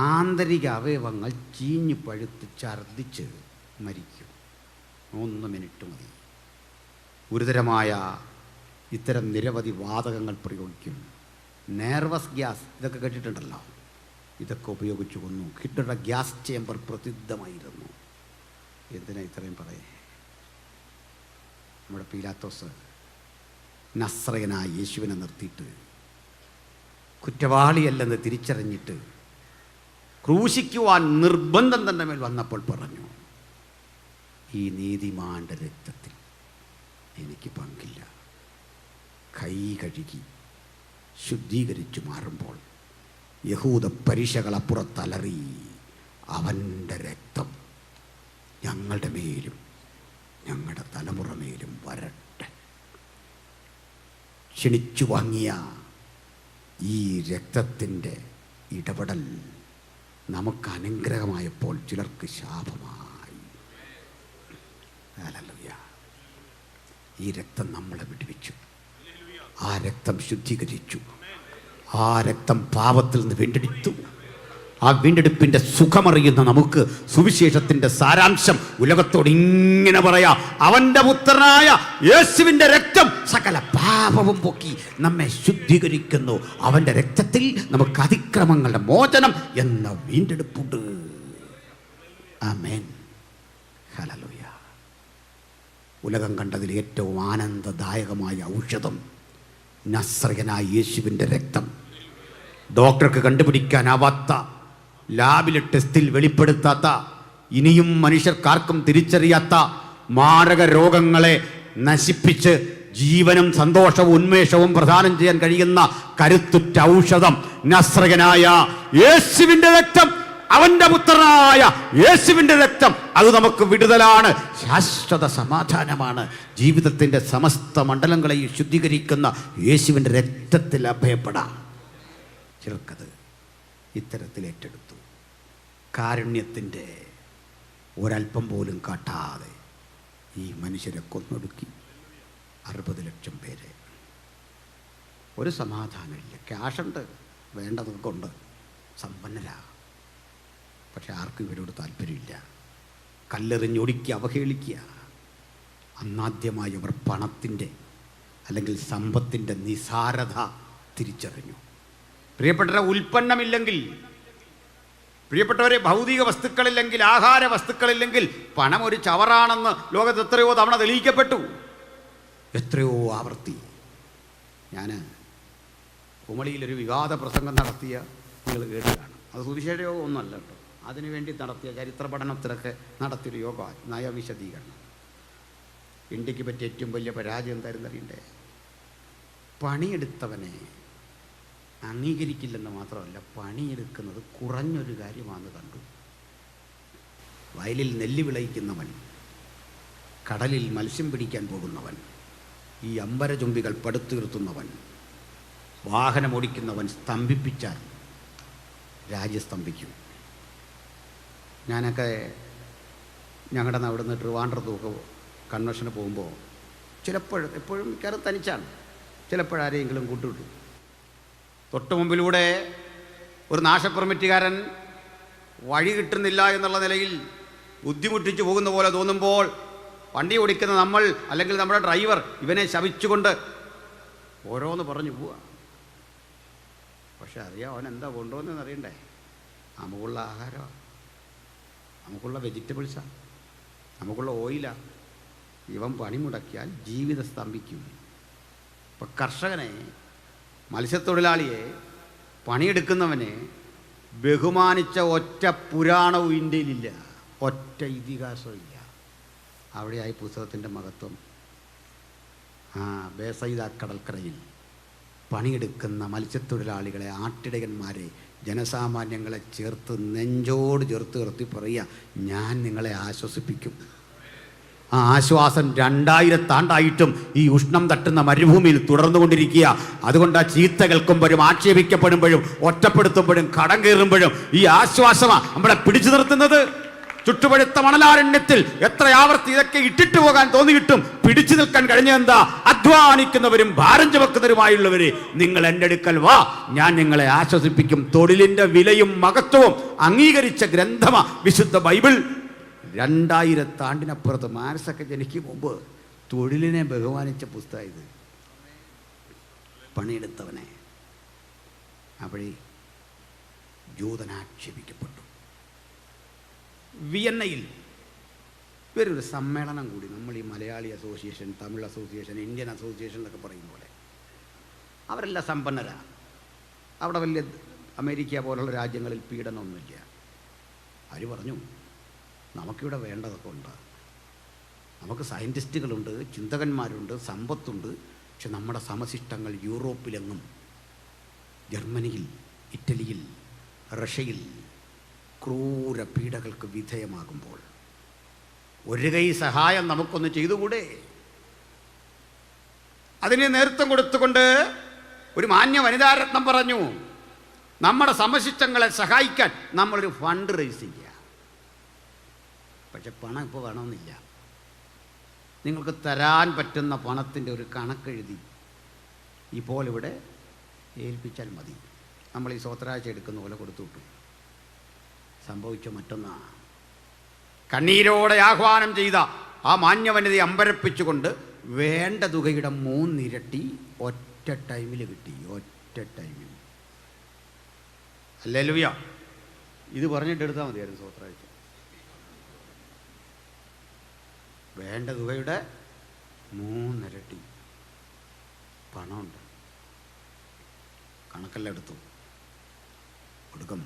C: ആന്തരിക അവയവങ്ങൾ ചീഞ്ഞു പഴുത്ത് ഛർദ്ദിച്ച് മരിക്കും. 3 മിനിറ്റ് മതി. ഗുരുതരമായ ഇത്തരം നിരവധി വാതകങ്ങൾ പ്രയോഗിക്കും. നെർവസ് ഗ്യാസ്, ഇതൊക്കെ കേട്ടിട്ടുണ്ടല്ലോ. ഇതൊക്കെ ഉപയോഗിച്ചു കൊന്നു. ഹിറ്റ്ലറുടെ ഗ്യാസ് ചേമ്പർ പ്രസിദ്ധമായിരുന്നു. എന്തിനാ ഇത്രയും പറയേ? നമ്മുടെ പീലാത്തോസ് നസ്രയനായ യേശുവിനെ നിർത്തിയിട്ട് കുറ്റവാളിയല്ലെന്ന് തിരിച്ചറിഞ്ഞിട്ട് ക്രൂശിക്കുവാൻ നിർബന്ധം തന്നെ മേൽ വന്നപ്പോൾ പറഞ്ഞു, ഈ നീതിമാന്റെ രക്തത്തിൽ എനിക്ക് പങ്കില്ല. കൈ കഴുകി ശുദ്ധീകരിച്ചു മാറുമ്പോൾ യഹൂദ പരീക്ഷകളപ്പുറത്തലറി, അവൻ്റെ രക്തം ഞങ്ങളുടെ മേലും ഞങ്ങളുടെ തലമുറ മേലും വരട്ടെ. ക്ഷണിച്ചു വാങ്ങിയ ഈ രക്തത്തിൻ്റെ ഇടപെടൽ നമുക്ക് അനുഗ്രഹമായപ്പോൾ ചിലർക്ക് ശാപമായി. ഹല്ലേലൂയ. ഈ രക്തം നമ്മളെ വിടുവിച്ചു. ആ രക്തം ശുദ്ധീകരിച്ചു. ആ രക്തം പാപത്തിൽ നിന്ന് വീണ്ടെടുത്തു. ആ വീണ്ടെടുപ്പിൻ്റെ സുഖമറിയുന്ന നമുക്ക് സുവിശേഷത്തിൻ്റെ സാരാംശം ഉലകത്തോട് ഇങ്ങനെ പറയാം: അവൻ്റെ പുത്രനായ യേശുവിൻ്റെ രക്തം സകല പാപവും പോക്കി നമ്മെ ശുദ്ധീകരിക്കുന്നു. അവൻ്റെ രക്തത്തിൽ നമുക്ക് അതിക്രമങ്ങളുടെ മോചനം എന്ന വീണ്ടെടുപ്പുണ്ട്. ആമേൻ. ഹല്ലേലൂയ. ഉലകം കണ്ടതിൽ ഏറ്റവും ആനന്ദദായകമായ ഔഷധം നസ്രയനായ യേശുവിൻ്റെ രക്തം. ഡോക്ടർക്ക് കണ്ടുപിടിക്കാനാവാത്ത, ലാബിലെ ടെസ്റ്റിൽ വെളിപ്പെടുത്താത്ത, ഇനിയും മനുഷ്യർക്കാർക്കും തിരിച്ചറിയാത്ത മാരക രോഗങ്ങളെ നശിപ്പിച്ച് ജീവനും സന്തോഷവും ഉന്മേഷവും പ്രദാനം ചെയ്യാൻ കഴിയുന്ന കരുത്തുറ്റ ഔഷധം നസ്രയനായ യേശുവിൻ്റെ രക്തം. അവൻ്റെ പുത്രനായ യേശുവിൻ്റെ രക്തം. അത് നമുക്ക് വിടുതലാണ്, ശാശ്വത സമാധാനമാണ്. ജീവിതത്തിൻ്റെ സമസ്ത മണ്ഡലങ്ങളെയും ശുദ്ധീകരിക്കുന്ന യേശുവിൻ്റെ രക്തത്തിൽ അഭയപ്പെടാം. ചിലർക്കത് ഇത്തരത്തിൽ ഏറ്റെടുത്തു. കാരുണ്യത്തിൻ്റെ ഒരൽപ്പം പോലും കാട്ടാതെ ഈ മനുഷ്യരെ കൊന്നൊടുക്കി. 60 ലക്ഷം പേരെ. ഒരു സമാധാനമില്ല. ക്യാഷുണ്ട്, വേണ്ടതൊക്കെ സമ്പന്നരാ. പക്ഷെ ആർക്കും ഇവരോട് താല്പര്യമില്ല. കല്ലെറിഞ്ഞൊടുക്കി അവഹേളിക്കുക. അന്നാദ്യമായി അവർ പണത്തിൻ്റെ അല്ലെങ്കിൽ സമ്പത്തിൻ്റെ നിസാരത തിരിച്ചറിഞ്ഞു. പ്രിയപ്പെട്ടവരെ, ഉൽപ്പന്നമില്ലെങ്കിൽ, പ്രിയപ്പെട്ടവരെ, ഭൗതിക വസ്തുക്കളില്ലെങ്കിൽ, ആഹാര വസ്തുക്കളില്ലെങ്കിൽ പണം ഒരു ചവറാണെന്ന് ലോകത്ത് എത്രയോ തവണ തെളിയിക്കപ്പെട്ടു. എത്രയോ ആവർത്തി. ഞാൻ കുമളിയിലൊരു വിവാദ പ്രസംഗം നടത്തിയ നിങ്ങൾ കേട്ട് കാണും. അത് സുവിശേഷ യോഗം ഒന്നുമല്ല കേട്ടോ. അതിനുവേണ്ടി നടത്തിയ ചരിത്ര പഠനത്തിലൊക്കെ നടത്തിയൊരു യോഗ, നയവിശദീകരണം. ഇന്ത്യക്ക് പറ്റിയ ഏറ്റവും വലിയ പരാജയം എന്തായിരുന്നു അറിയണ്ടേ? പണിയെടുത്തവനെ അംഗീകരിക്കില്ലെന്ന് മാത്രമല്ല, പണിയെടുക്കുന്നത് കുറഞ്ഞൊരു കാര്യമാണെന്ന് കണ്ടു. വയലിൽ നെല്ല് വിളയിക്കുന്നവൻ, കടലിൽ മത്സ്യം പിടിക്കാൻ പോകുന്നവൻ, ഈ അമ്പരചുംബികൾ പടുത്തുയർത്തുന്നവൻ, വാഹനമോടിക്കുന്നവൻ സ്തംഭിപ്പിച്ചാൽ രാജ്യം സ്തംഭിക്കും. ഞാനൊക്കെ ഞങ്ങളുടെ അവിടുന്ന് ട്രിവാൻഡ്രത്തുമൊക്കെ കൺവെൻഷന് പോകുമ്പോൾ എപ്പോഴും മിക്കവാറും തനിച്ചാണ്, ചിലപ്പോഴാരെങ്കിലും കൂട്ടുകിട്ടും. തൊട്ട് മുമ്പിലൂടെ ഒരു നാശപ്പെർമിറ്റുകാരൻ വഴി കിട്ടുന്നില്ല എന്നുള്ള നിലയിൽ ബുദ്ധിമുട്ടിച്ച് പോകുന്ന പോലെ തോന്നുമ്പോൾ വണ്ടി ഓടിക്കുന്ന നമ്മൾ അല്ലെങ്കിൽ നമ്മുടെ ഡ്രൈവർ ഇവനെ ശപിച്ചുകൊണ്ട് ഓരോന്ന് പറഞ്ഞു പോവുക. പക്ഷെ അറിയാം അവൻ എന്താ കൊണ്ടുവന്നതെന്ന് അറിയണ്ടേ? നമുക്കുള്ള ആഹാരമാണ്, നമുക്കുള്ള വെജിറ്റബിൾസാണ്, നമുക്കുള്ള ഓയിലാണ്. ഇവൻ പണി മുടക്കിയാൽ ജീവിതം സ്തംഭിക്കും. ഇപ്പം കർഷകനെ, മത്സ്യത്തൊഴിലാളിയെ, പണിയെടുക്കുന്നവനെ ബഹുമാനിച്ച ഒറ്റ പുരാണവും ഇന്ത്യയിലില്ല, ഒറ്റ ഇതിഹാസവും ഇല്ല. അവിടെയായി പുസ്തകത്തിൻ്റെ മഹത്വം. ബേസൈദ കടൽക്കരയിൽ പണിയെടുക്കുന്ന മത്സ്യത്തൊഴിലാളികളെ, ആട്ടിടയന്മാരെ, ജനസാമാന്യങ്ങളെ നെഞ്ചോട് ചേർത്ത് നിർത്തി പറയുക, ഞാൻ നിങ്ങളെ ആശ്വസിപ്പിക്കും. ആ ആശ്വാസം 2000 ആണ്ടായിട്ടും ഈ ഉഷ്ണം തട്ടുന്ന മരുഭൂമിയിൽ തുടർന്നുകൊണ്ടിരിക്കുക. അതുകൊണ്ട് ആ ചീത്ത കേൾക്കുമ്പോഴും, ആക്ഷേപിക്കപ്പെടുമ്പോഴും, ഒറ്റപ്പെടുത്തുമ്പോഴും, കടം കയറുമ്പോഴും ഈ ആശ്വാസമാണ് നമ്മളെ പിടിച്ചു നിർത്തുന്നത്. ചുട്ടുപഴുത്ത മണലാരണ്യത്തിൽ എത്ര ആവർത്തി ഇതൊക്കെ ഇട്ടിട്ട് പോകാൻ തോന്നിയിട്ടും പിടിച്ചു നിൽക്കാൻ കഴിഞ്ഞെന്താ? അധ്വാനിക്കുന്നവരും ഭാരം ചുമക്കുന്നവരുമായുള്ളവരെ, നിങ്ങൾ എൻ്റെ അടുക്കൽ വാ, ഞാൻ നിങ്ങളെ ആശ്വസിപ്പിക്കും. തൊഴിലിൻ്റെ വിലയും മഹത്വവും അംഗീകരിച്ച ഗ്രന്ഥമാ വിശുദ്ധ ബൈബിൾ. 2000 ആണ്ടിനപ്പുറത്ത് മാർസൊക്കെ ജനിക്കും മുമ്പ് തൊഴിലിനെ ബഹുമാനിച്ച പുസ്തകം ഇത്. പണിയെടുത്തവനെ. അപ്പോഴേ ജൂതനാക്ഷേപിക്കപ്പെട്ടു. വിയന്നയിൽ ഇവരൊരു സമ്മേളനം കൂടി. നമ്മൾ ഈ Malayali association, Tamil association, Indian association എന്നൊക്കെ പറയും പോലെ അവരെല്ലാം സമ്പന്നരാണ്. അവിടെ വലിയ അമേരിക്ക പോലുള്ള രാജ്യങ്ങളിൽ പീഡനമൊന്നുമില്ല. അവർ പറഞ്ഞു, നമുക്കിവിടെ വേണ്ടതൊക്കെ ഉണ്ട്. നമുക്ക് സയൻറ്റിസ്റ്റുകളുണ്ട്, ചിന്തകന്മാരുണ്ട്, സമ്പത്തുണ്ട്. പക്ഷെ നമ്മുടെ സമശിഷ്ടങ്ങൾ യൂറോപ്പിലെങ്ങും, ജർമ്മനിയിൽ, ഇറ്റലിയിൽ, റഷ്യയിൽ ക്രൂര പീഡകൾക്ക് വിധേയമാകുമ്പോൾ ഒരു കൈ സഹായം നമുക്കൊന്ന് ചെയ്തുകൂടെ? അതിന് നേതൃത്വം കൊടുത്തുകൊണ്ട് ഒരു മാന്യ വനിതാരത്നം പറഞ്ഞു, നമ്മുടെ സമശിഷ്ടങ്ങളെ സഹായിക്കാൻ നമ്മളൊരു ഫണ്ട് റേസ് ചെയ്യുക. പക്ഷെ പണം ഇപ്പോൾ വേണമെന്നില്ല. നിങ്ങൾക്ക് തരാൻ പറ്റുന്ന പണത്തിൻ്റെ ഒരു കണക്കെഴുതി ഇപ്പോൾ ഇവിടെ ഏൽപ്പിച്ചാൽ മതി. നമ്മൾ ഈ സ്വത്രാഴ്ച എടുക്കുന്ന പോലെ കൊടുത്തു വിട്ടു. സംഭവിച്ച മറ്റൊന്നാ, കണ്ണീരോടെ ആഹ്വാനം ചെയ്ത ആ മാന്യവനിതയെ അമ്പരപ്പിച്ചുകൊണ്ട് വേണ്ട തുകയുടെ 3 ഇരട്ടി ഒറ്റ ടൈമിൽ കിട്ടി. ഒറ്റ ടൈമിൽ. ഹല്ലേലൂയ. ഇത് പറഞ്ഞിട്ട് എടുത്താൽ മതിയായിരുന്നു സ്വത്രാഴ്ച. വേണ്ട തുകയുടെ 3 ഇരട്ടി പണമുണ്ട്. കണക്കെല്ലാം എടുത്തു. ഒടുക്കം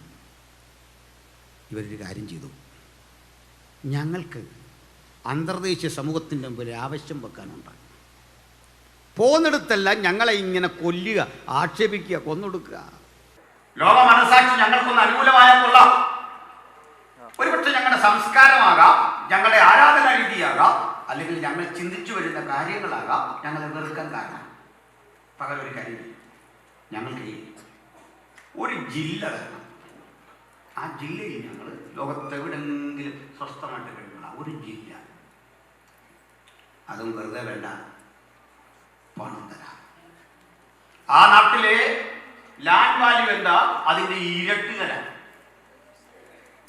C: ഇവരൊരു കാര്യം ചെയ്തു, ഞങ്ങൾക്ക് അന്തർദേശീയ സമൂഹത്തിൻ്റെ മുമ്പിൽ ആവശ്യം വെക്കാനുണ്ട്. പോന്നിടത്തെല്ലാം ഞങ്ങളെ ഇങ്ങനെ കൊല്ലുക, ആക്ഷേപിക്കുക, കൊന്നൊടുക്കുക. ലോക മനസാക്ഷി ഞങ്ങൾക്കൊന്ന് അനുകൂലമായ കൊള്ളാം. ഒരുപക്ഷെ ഞങ്ങളുടെ സംസ്കാരമാകാം, ഞങ്ങളുടെ ആരാധനാ രീതിയാകാം, അല്ലെങ്കിൽ ഞങ്ങൾ ചിന്തിച്ചു വരുന്ന കാര്യങ്ങളാകാം ഞങ്ങളെ വെറുക്കാൻ കാരണം. പകരം ഒരു കാര്യം, ഞങ്ങൾക്ക് ഒരു ജില്ല തരണം. ആ ജില്ലയിൽ ഞങ്ങൾ ലോകത്തെവിടെങ്കിലും സ്വസ്ഥമായിട്ട് കഴിയണം. ഒരു ജില്ല, അതും വെറുതെ വേണ്ട, പണം തരാം. ആ നാട്ടിലെ ലാൻഡ് വാല്യൂ എന്താ അതിൻ്റെ ഇരട്ടി തരാം.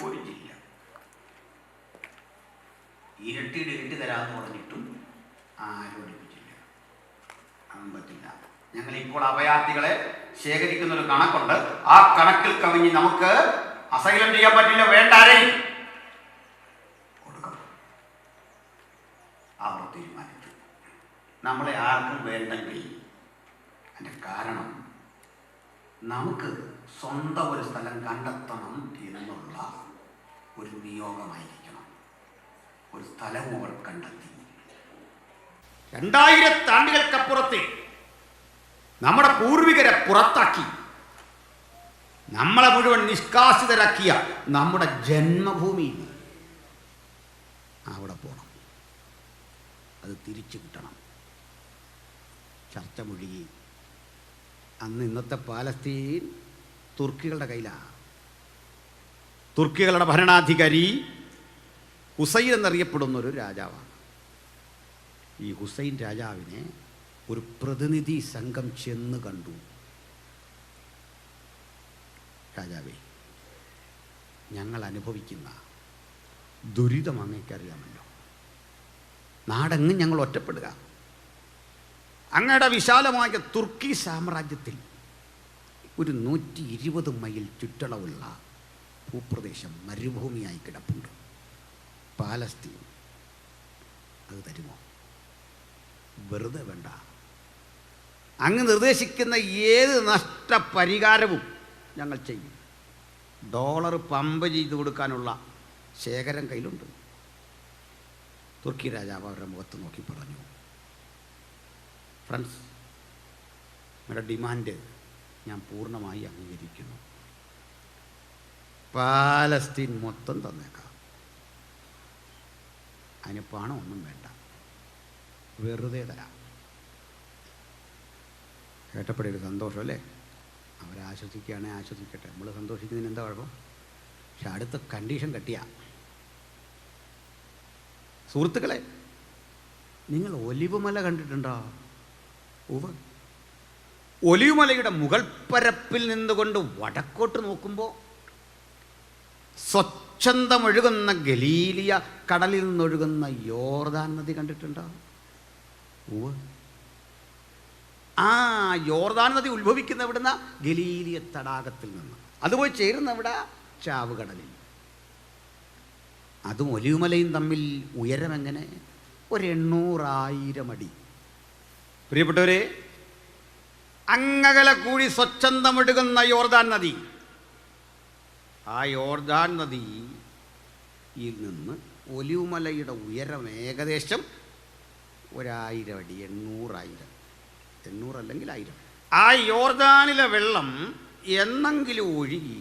C: ഒരു ജില്ല ഇരട്ടിയുടെ ഇരട്ടി തരാമെന്ന് പറഞ്ഞിട്ടും ആരും അടുപ്പിച്ചില്ല. അതും പറ്റില്ല. ഞങ്ങളിപ്പോൾ അഭയാർത്ഥികളെ ശേഖരിക്കുന്ന ഒരു കണക്കുണ്ട്. ആ കണക്കിൽ കവിഞ്ഞ് നമുക്ക് അസൈലം ചെയ്യാൻ പറ്റില്ല. വേണ്ടാരേ കൊടുക്കണം. അവർ തീരുമാനിച്ചു, നമ്മളെ ആർക്കും വേണ്ടെങ്കിൽ അതിൻ്റെ കാരണം നമുക്ക് സ്വന്തം ഒരു സ്ഥലം കണ്ടെത്തണം എന്നുള്ള ഒരു നിയോഗമായിരിക്കണം. ഒരു സ്ഥലവും അവർ കണ്ടെത്തി. 2000 ആണ്ടുകൾക്കപ്പുറത്തെ നമ്മുടെ പൂർവികരെ പുറത്താക്കി നമ്മളെ മുഴുവൻ നിഷ്കാസിതരാക്കിയ നമ്മുടെ ജന്മഭൂമി അവിടെ പോകണം, അത് തിരിച്ചു കിട്ടണം. ചർച്ച മുഴുകി. അന്ന് ഇന്നത്തെ പാലസ്തീൻ തുർക്കികളുടെ കയ്യിലാണ്. തുർക്കികളുടെ ഭരണാധികാരി ഹുസൈൻ എന്നറിയപ്പെടുന്നൊരു രാജാവാണ്. ഈ ഹുസൈൻ രാജാവിനെ ഒരു പ്രതിനിധി സംഘം ചെന്ന് കണ്ടു. രാജാവേ, ഞങ്ങൾ അനുഭവിക്കുന്ന ദുരിതം അങ്ങേക്കറിയാമല്ലോ. നാടെങ്ങും ഞങ്ങൾ ഒറ്റപ്പെടുക. അങ്ങയുടെ വിശാലമായ തുർക്കി സാമ്രാജ്യത്തിൽ ഒരു 120 മൈൽ ചുറ്റളവുള്ള ഭൂപ്രദേശം മരുഭൂമിയായി കിടപ്പുണ്ട്. പാലസ്തീൻ അത് തരുമോ? വെറുതെ വേണ്ട. അങ്ങ് നിർദ്ദേശിക്കുന്ന ഏത് നഷ്ടപരിഹാരവും ഞങ്ങൾ ചെയ്യും. ഡോളർ പമ്പ് ചെയ്ത് കൊടുക്കാനുള്ള ശേഖരം കയ്യിലുണ്ട്. തുർക്കി രാജാവ് അവരുടെ മുഖത്ത് നോക്കി പറഞ്ഞു, ഫ്രണ്ട്സ്, നിങ്ങളുടെ ഡിമാൻഡ് ഞാൻ പൂർണ്ണമായി അംഗീകരിക്കുന്നു. പാലസ്തീൻ മൊത്തം തന്നേക്കാം. അതിന് പണമൊന്നും വേണ്ട, വെറുതെ തരാം. കേട്ടപ്പോഴൊരു സന്തോഷം അല്ലേ? അവരാശ്വസിക്കുകയാണെങ്കിൽ ആശ്വസിക്കട്ടെ, നമ്മൾ സന്തോഷിക്കുന്നതിന് എന്താ കുഴപ്പം? പക്ഷെ അടുത്ത കണ്ടീഷൻ കെട്ടിയ. സുഹൃത്തുക്കളെ, നിങ്ങൾ ഒലിവ് മല കണ്ടിട്ടുണ്ടോ? ഒലിവുമലയുടെ മുകൾ പരപ്പിൽ നിന്നുകൊണ്ട് വടക്കോട്ട് നോക്കുമ്പോൾ സ്വച്ഛന്തമൊഴുകുന്ന ഗലീലിയ കടലിൽ നിന്നൊഴുകുന്ന യോർദാൻ നദി കണ്ടിട്ടുണ്ടോ? ആ യോർദാൻ നദി ഉത്ഭവിക്കുന്ന എവിടുന്ന? ഗലീലിയ തടാകത്തിൽ നിന്ന്. അതുപോയി ചേരുന്ന എവിടെ? ചാവുകടലിൽ. അതും ഒലിവുമലയും തമ്മിൽ ഉയരം എങ്ങനെ? ഒരു 800,000 അടി. പ്രിയപ്പെട്ടവരെ, അങ്ങകല കൂടി സ്വച്ഛന്തമൊഴുകുന്ന യോർദാൻ നദി. ആ യോർദാൻ നദിയിൽ നിന്ന് ഒലിവുമലയുടെ ഉയരം ഏകദേശം 1000 അടി. 800 അല്ലെങ്കിൽ 1000. ആ യോർദാനിലെ വെള്ളം എന്നെങ്കിലും ഒഴുകി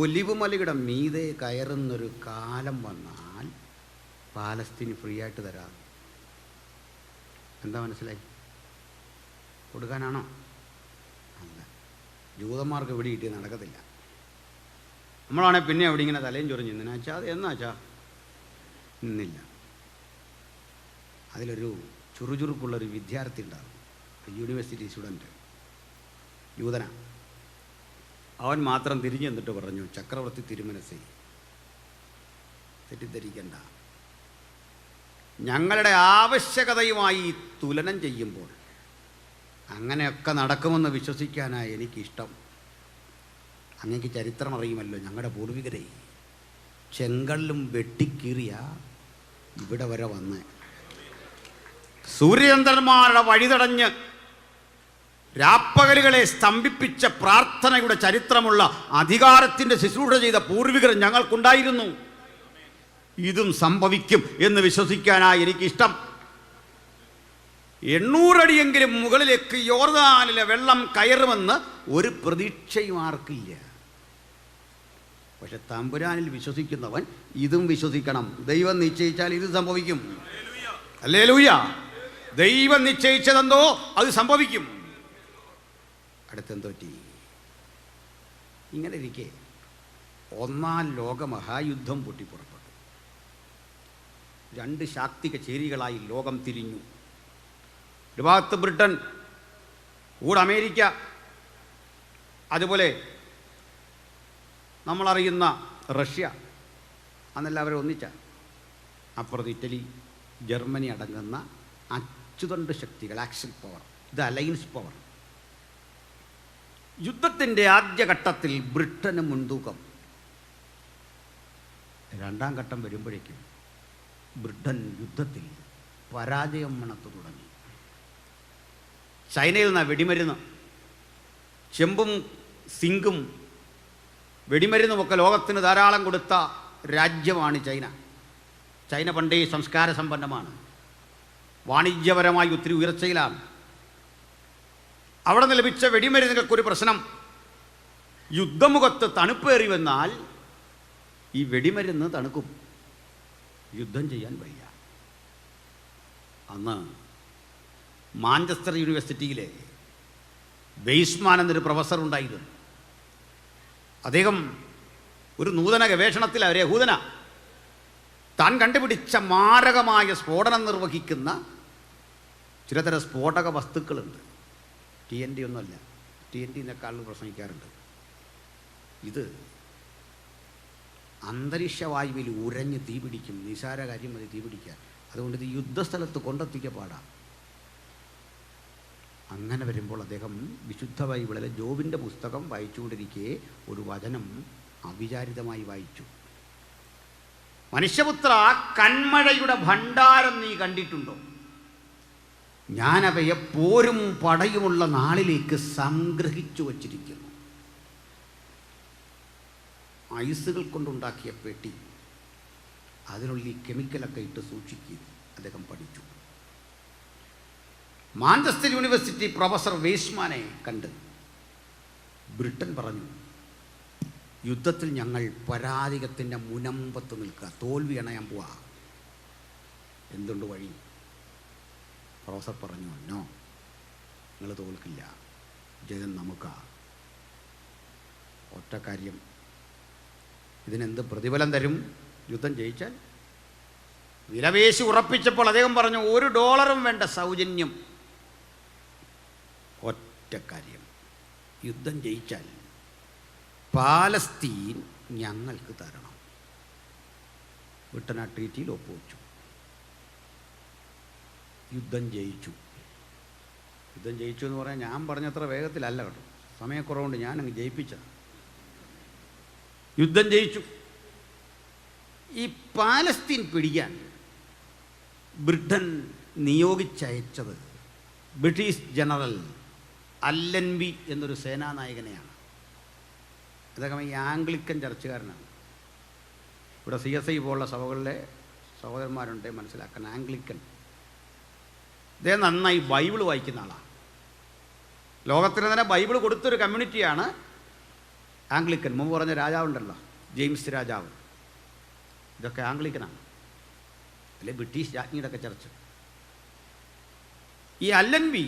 C: ഒലിവുമലയുടെ മീതെ കയറുന്നൊരു കാലം വന്നാൽ പാലസ്തീന് ഫ്രീ ആയിട്ട് തരാം. എന്താ മനസ്സിലായി? കൊടുക്കാനാണോ? അല്ല. ജൂതന്മാർക്ക് ഇവിടെ കിട്ടിയത് നടക്കത്തില്ല. നമ്മളാണെങ്കിൽ പിന്നെ അവിടെ ഇങ്ങനെ തലയും ചൊറിഞ്ഞു നിന്നാച്ചാ അത് എന്നാച്ചാ നിന്നില്ല. അതിലൊരു ചുറുചുറുക്കുള്ളൊരു വിദ്യാർത്ഥി ഉണ്ടാകും, യൂണിവേഴ്സിറ്റി സ്റ്റുഡൻറ്റ്, യൂതന. അവൻ മാത്രം തിരിഞ്ഞു എന്നിട്ട് പറഞ്ഞു, ചക്രവർത്തി തിരുമനസ്സേ, തെറ്റിദ്ധരിക്കണ്ട, ഞങ്ങളുടെ ആവശ്യകതയുമായി തുലനം ചെയ്യുമ്പോൾ അങ്ങനെയൊക്കെ നടക്കുമെന്ന് വിശ്വസിക്കാനാണ് എനിക്കിഷ്ടം. അങ്ങേക്ക് ചരിത്രം അറിയുമല്ലോ, ഞങ്ങളുടെ പൂർവികരെ ചെങ്കല്ലും വെട്ടിക്കീറിയ ഇവിടെ വരെ വന്ന് സൂര്യചന്ദ്രന്മാരുടെ വഴിതടഞ്ഞ് രാപ്പകലുകളെ സ്തംഭിപ്പിച്ച പ്രാർത്ഥനയുടെ ചരിത്രമുള്ള അധികാരത്തിൻ്റെ ശുശ്രൂഷ ചെയ്ത പൂർവികർ ഞങ്ങൾക്കുണ്ടായിരുന്നു. ഇതും സംഭവിക്കും എന്ന് വിശ്വസിക്കാനായി എനിക്കിഷ്ടം. 800 അടിയെങ്കിലും മുകളിലേക്ക് യോർദാനിലെ വെള്ളം കയറുമെന്ന് ഒരു പ്രതീക്ഷയും ആർക്കില്ല. പക്ഷെ തമ്പുരാനിൽ വിശ്വസിക്കുന്നവൻ ഇതും വിശ്വസിക്കണം. ദൈവം നിശ്ചയിച്ചാൽ ഇത് സംഭവിക്കും. ഹല്ലേലൂയ. ദൈവം നിശ്ചയിച്ചതെന്തോ അത് സംഭവിക്കും. അടുത്തെന്തോറ്റി? ഇങ്ങനെ ഇരിക്കെ 1-ാം ലോകമഹായുദ്ധം പൊട്ടിപ്പുറപ്പെട്ടു. 2 ശാക്തിക ചേരികളായി ലോകം തിരിഞ്ഞു. ഒരു ഭാഗത്ത് ബ്രിട്ടൻ, കൂടെ അമേരിക്ക, അതുപോലെ നമ്മളറിയുന്ന റഷ്യ. അന്നെല്ലാവരും ഒന്നിച്ച. അപ്പുറത്ത് ഇറ്റലി, ജർമ്മനി അടങ്ങുന്ന അച്ചുതണ്ട് ശക്തികൾ, ആക്ഷൻ പവർ. ഇത് അലയൻസ് പവർ. യുദ്ധത്തിൻ്റെ ആദ്യഘട്ടത്തിൽ ബ്രിട്ടന് മുൻതൂക്കം. 2-ാം ഘട്ടം വരുമ്പോഴേക്കും ബ്രിട്ടൻ യുദ്ധത്തിൽ പരാജയം മണത്തു തുടങ്ങി. ചൈനയിൽ നിന്നാണ് വെടിമരുന്ന്, ചെമ്പും സിങ്കും വെടിമരുന്നുമൊക്കെ ലോകത്തിന് ധാരാളം കൊടുത്ത രാജ്യമാണ് ചൈന. ചൈന പണ്ടേ സംസ്കാര സമ്പന്നമാണ്, വാണിജ്യപരമായി ഒത്തിരി ഉയർച്ചയിലാണ്. അവിടെ നിന്ന് ലഭിച്ച വെടിമരുന്നുകൾക്കൊരു പ്രശ്നം, യുദ്ധമുഖത്ത് തണുപ്പേറി വന്നാൽ ഈ വെടിമരുന്ന് തണുക്കും, യുദ്ധം ചെയ്യാൻ വയ്യ. അന്ന് മാഞ്ചസ്റ്റർ യൂണിവേഴ്സിറ്റിയിലെ വെയ്സ്മാൻ എന്നൊരു പ്രൊഫസർ ഉണ്ടായിരുന്നു. അദ്ദേഹം ഒരു നൂതന ഗവേഷണത്തിൽ, ഒരു യഹൂദന, താൻ കണ്ടുപിടിച്ച മാരകമായ സ്ഫോടനം നിർവഹിക്കുന്ന ചിലതരം സ്ഫോടക വസ്തുക്കളുണ്ട്. TNT ഒന്നുമല്ല, TNT എന്നൊക്കെ ആളുകൾ പ്രസംഗിക്കാറുണ്ട്. ഇത് അന്തരീക്ഷവായുവിൽ ഉരഞ്ഞ് തീ പിടിക്കും, നിസാര കാര്യം മതി തീ പിടിക്കാൻ. അതുകൊണ്ട് ഇത് യുദ്ധസ്ഥലത്ത് കൊണ്ടെത്തിക്കപ്പാടാം. അങ്ങനെ വരുമ്പോൾ അദ്ദേഹം വിശുദ്ധ ബൈബിളിലെ ജോബിൻ്റെ പുസ്തകം വായിച്ചുകൊണ്ടിരിക്കെ ഒരു വചനം അവിചാരിതമായി വായിച്ചു. മനുഷ്യപുത്ര, കന്മഴയുടെ ഭണ്ഡാരം നീ കണ്ടിട്ടുണ്ടോ? ഞാനവയെ പോരും പടയുമുള്ള നാളിലേക്ക് സംഗ്രഹിച്ചു വച്ചിരിക്കുന്നു. ഐസുകൾ കൊണ്ടുണ്ടാക്കിയ പെട്ടി, അതിനുള്ളിൽ ഈ കെമിക്കലൊക്കെ ഇട്ട് സൂക്ഷിക്കുക. അദ്ദേഹം പഠിച്ചു. മാഞ്ചസ്റ്റർ യൂണിവേഴ്സിറ്റി പ്രൊഫസർ വെയ്സ്മാനെ കണ്ട് ബ്രിട്ടൻ പറഞ്ഞു, യുദ്ധത്തിൽ ഞങ്ങൾ പരാജയത്തിൻ്റെ മുനമ്പത്ത് നിൽക്കുക, തോൽവി അണയാൻ പോവാ. എന്തുണ്ട് വഴി? പ്രൊഫസർ പറഞ്ഞു, നോ, നിങ്ങൾ തോൽക്കില്ല, ജയം നമുക്കാ. ഒറ്റ കാര്യം, ഇതിനെന്ത് പ്രതിഫലം തരും യുദ്ധം ജയിച്ചാൽ? വിലപേശി ഉറപ്പിച്ചപ്പോൾ അദ്ദേഹം പറഞ്ഞു, $1 വേണ്ട, സൗജന്യം. ഒറ്റ കാര്യം, യുദ്ധം ജയിച്ചാൽ പാലസ്തീൻ ഞങ്ങൾക്ക് തരണം. ബ്രിട്ടൻ ആ ട്രീറ്റിയിൽ ഒപ്പുവെച്ചു. യുദ്ധം ജയിച്ചു. യുദ്ധം ജയിച്ചു എന്ന് പറയാൻ ഞാൻ പറഞ്ഞത്ര വേഗത്തിലല്ല കേട്ടോ, സമയക്കുറവുകൊണ്ട് ഞാൻ അങ്ങ് ജയിപ്പിച്ചത്. യുദ്ധം ജയിച്ചു. ഈ പാലസ്തീൻ പിടിക്കാൻ ബ്രിട്ടൻ നിയോഗിച്ചയച്ചത് ബ്രിട്ടീഷ് ജനറൽ അല്ലൻബി എന്നൊരു സേനാനായകനെയാണ്. അദ്ദേഹം ഈ ആംഗ്ലിക്കൻ ചർച്ചുകാരനാണ്. ഇവിടെ CSI പോലുള്ള സഭകളിലെ സഹോദരന്മാരുണ്ട് മനസ്സിലാക്കാൻ. ആംഗ്ലിക്കൻ, അദ്ദേഹം നന്നായി ബൈബിൾ വായിക്കുന്ന ആളാണ്. ലോകത്തിന് തന്നെ ബൈബിൾ കൊടുത്തൊരു കമ്മ്യൂണിറ്റിയാണ് ആംഗ്ലിക്കൻ. മുമ്പ് പറഞ്ഞ രാജാവുണ്ടല്ലോ, ജെയിംസ് രാജാവ്, ഇതൊക്കെ ആംഗ്ലിക്കനാണ്, അല്ലെ ബ്രിട്ടീഷ് രാജ്ഞിയുടെ ഒക്കെ ചർച്ച്. ഈ അല്ലൻബി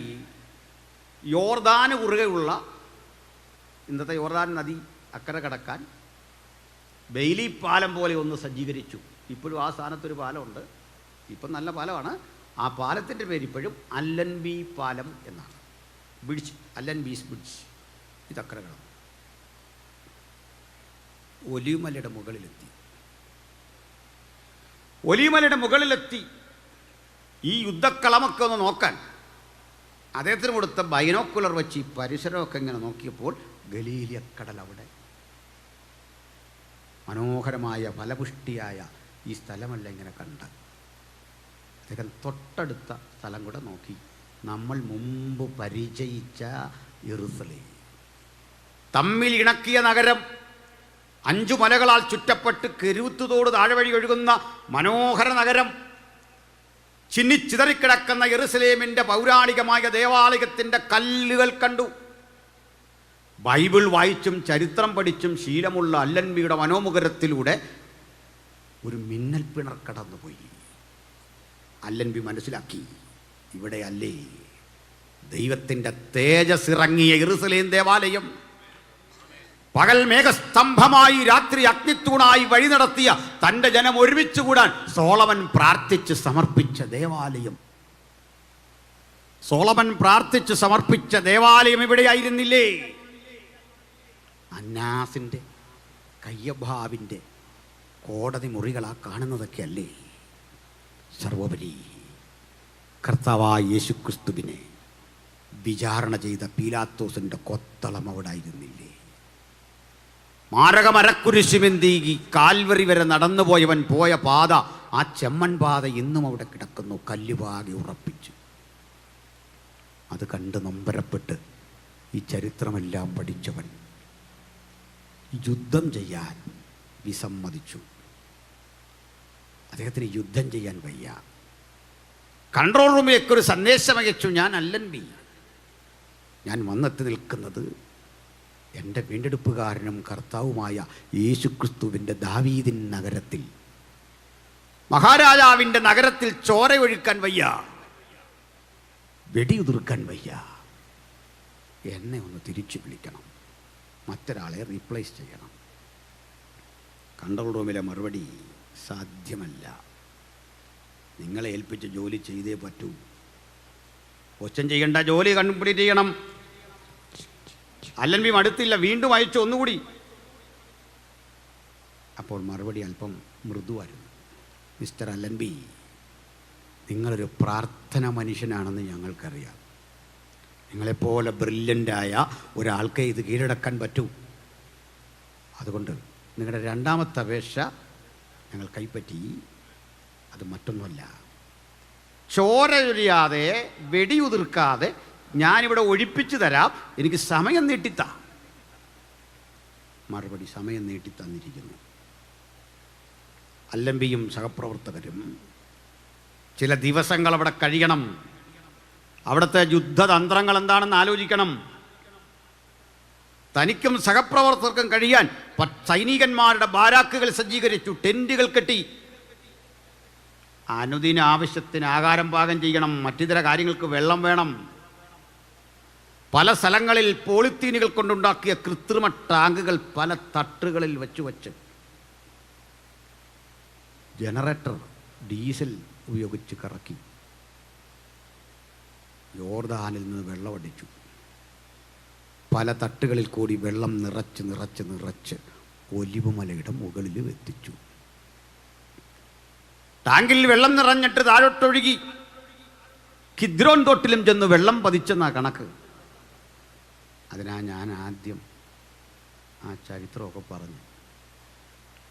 C: യോർദാന് കുറുകെയുള്ള, ഇന്നത്തെ യോർദാൻ നദി അക്കരെ കടക്കാൻ ബെയിലി പാലം പോലെ ഒന്ന് സജ്ജീകരിച്ചു. ഇപ്പോഴും ആ സ്ഥാനത്തൊരു പാലമുണ്ട്, ഇപ്പം നല്ല പാലമാണ്. ആ പാലത്തിൻ്റെ പേര് ഇപ്പോഴും അല്ലൻബി പാലം എന്നാണ്. Bridge, അല്ലൻബീസ് bridge. ഇതക്കരെ കിടന്നു. ഒലിവുമലയുടെ മുകളിലെത്തി. ഒലിവുമലയുടെ മുകളിലെത്തി ഈ യുദ്ധക്കളമൊക്കെ ഒന്ന് നോക്കാൻ അദ്ദേഹത്തിന് കൊടുത്ത ബൈനോക്കുലർ വെച്ച് ഈ പരിസരമൊക്കെ ഇങ്ങനെ നോക്കിയപ്പോൾ ഗലീലിയക്കടൽ അവിടെ, മനോഹരമായ ഫലപുഷ്ടിയായ ഈ സ്ഥലമല്ല ഇങ്ങനെ കണ്ട്. അദ്ദേഹം തൊട്ടടുത്ത സ്ഥലം കൂടെ നോക്കി. നമ്മൾ മുമ്പ് പരിചയിച്ച യെരുശലേം, തമ്മിൽ ഇണക്കിയ നഗരം, 5 മലകളാൽ ചുറ്റപ്പെട്ട് കെരുത്തുതോട് താഴെ വഴി ഒഴുകുന്ന മനോഹര നഗരം, ചിന്നിച്ചിതറിക്കിടക്കുന്ന യെരുശലേമിൻ്റെ പൗരാണികമായ ദേവാലയത്തിൻ്റെ കല്ലുകൾ കണ്ടു. ബൈബിൾ വായിച്ചും ചരിത്രം പഠിച്ചും ശീലമുള്ള അല്ലൻബിയുടെ മനോമുഖരത്തിലൂടെ ഒരു മിന്നൽ പിണർ കടന്നുപോയി. അല്ലൻബി മനസ്സിലാക്കി, ഇവിടെ അല്ലേ ദൈവത്തിൻ്റെ തേജസ് ഇറങ്ങിയ യെരുശലേം ദേവാലയം. പകൽ മേഘസ്തംഭമായി, രാത്രി അഗ്നിത്തൂണായി വഴി നടത്തിയ തൻ്റെ ജനം ഒരുമിച്ച് കൂടാൻ സോളമൻ പ്രാർത്ഥിച്ച് സമർപ്പിച്ച ദേവാലയം. സോളമൻ പ്രാർത്ഥിച്ച് സമർപ്പിച്ച ദേവാലയം ഇവിടെയായിരുന്നില്ലേ? അന്നാസിൻ്റെ, കയ്യഭാവിൻ്റെ കോടതി മുറികളാ കാണുന്നതൊക്കെ അല്ലേ? സർവോപരി കർത്താവായ യേശുക്രിസ്തുവിനെ വിചാരണ ചെയ്ത പീലാത്തോസിൻ്റെ കൊത്തളം അവിടെ ആയിരുന്നില്ലേ? മാരകമരക്കുരിശുമെന്തി കാൽവറി വരെ നടന്നുപോയവൻ പോയ പാത, ആ ചെമ്മൺ പാത ഇന്നും അവിടെ കിടക്കുന്നു, കല്ലുപാകി ഉറപ്പിച്ചു. അത് കണ്ട് നൊമ്പരപ്പെട്ട് ഈ ചരിത്രമെല്ലാം പഠിച്ചവൻ യുദ്ധം ചെയ്യാൻ വിസമ്മതിച്ചു. അദ്ദേഹത്തിന് യുദ്ധം ചെയ്യാൻ വയ്യ. കൺട്രോൾ റൂമിലേക്ക് ഒരു സന്ദേശം അയച്ചു, ഞാൻ അല്ലൻബി, ഞാൻ വന്നെത്തി നിൽക്കുന്നത് എൻ്റെ വീണ്ടെടുപ്പുകാരനും കർത്താവുമായ യേശുക്രിസ്തുവിൻ്റെ ദാവീദിൻ നഗരത്തിൽ, മഹാരാജാവിൻ്റെ നഗരത്തിൽ ചോരയൊഴുക്കാൻ വയ്യ, വെടിയുതിർക്കാൻ വയ്യ. എന്നെ ഒന്ന് തിരിച്ചു വിളിക്കണം, മറ്റൊരാളെ റീപ്ലേസ് ചെയ്യണം. കൺട്രോൾ റൂമിലെ മറുപടി സാധ്യമല്ല. നിങ്ങളെ ഏൽപ്പിച്ച ജോലി ചെയ്തേ പറ്റൂ. ക്വസ്റ്റ്യൻ ചെയ്യേണ്ട ജോലി കംപ്ലീറ്റ് ചെയ്യണം. അല്ലൻബി മടുത്തില്ല, വീണ്ടും അയച്ചു ഒന്നുകൂടി. അപ്പോൾ മറുപടി അല്പം മൃദുവായിരുന്നു. മിസ്റ്റർ അല്ലൻബി, നിങ്ങളൊരു പ്രാർത്ഥന മനുഷ്യനാണെന്ന് ഞങ്ങൾക്കറിയാം. നിങ്ങളെപ്പോലെ ബ്രില്യൻ്റായ ഒരാൾക്ക് ഇത് കീഴടക്കാൻ പറ്റൂ. അതുകൊണ്ട് നിങ്ങളുടെ രണ്ടാമത്തെ അപേക്ഷ ഞങ്ങൾ കൈപ്പറ്റി. അത് മറ്റൊന്നുമല്ല, ചോരയൊരിയാതെ വെടിയുതിർക്കാതെ ഞാനിവിടെ ഒഴിപ്പിച്ചു തരാം, എനിക്ക് സമയം നീട്ടിത്താ. മറുപടി സമയം നീട്ടിത്തന്നിരിക്കുന്നു. അല്ലംബിയും സഹപ്രവർത്തകരും ചില ദിവസങ്ങൾ അവിടെ കഴിയണം. അവിടുത്തെ യുദ്ധതന്ത്രങ്ങൾ എന്താണെന്ന് ആലോചിക്കണം. തനിക്കും സഹപ്രവർത്തകർക്കും കഴിയാൻ സൈനികന്മാരുടെ ബാരാക്കുകൾ സജ്ജീകരിച്ചു, ടെൻറ്റുകൾ കെട്ടി. അനുദിന ആവശ്യത്തിന് ആഹാരം പാകം ചെയ്യണം, മറ്റിതര കാര്യങ്ങൾക്ക് വെള്ളം വേണം. പല സ്ഥലങ്ങളിൽ പോളിത്തീനുകൾ കൊണ്ടുണ്ടാക്കിയ കൃത്രിമ ടാങ്കുകൾ പല തട്ടുകളിൽ വെച്ച് ജനറേറ്റർ ഡീസൽ ഉപയോഗിച്ച് കറക്കി യോർദാനിൽ നിന്ന് വെള്ളമടിച്ചു. പല തട്ടുകളിൽ കൂടി വെള്ളം നിറച്ച് ഒലിവുമലയുടെ മുകളിൽ എത്തിച്ചു. ടാങ്കിൽ വെള്ളം നിറഞ്ഞിട്ട് താഴോട്ടൊഴുകി കിദ്രോൻ തോട്ടിലും ചെന്ന് വെള്ളം പതിച്ചെന്നാ കണക്ക്. അതിനാ ഞാൻ ആദ്യം ആ ചരിത്രമൊക്കെ പറഞ്ഞു.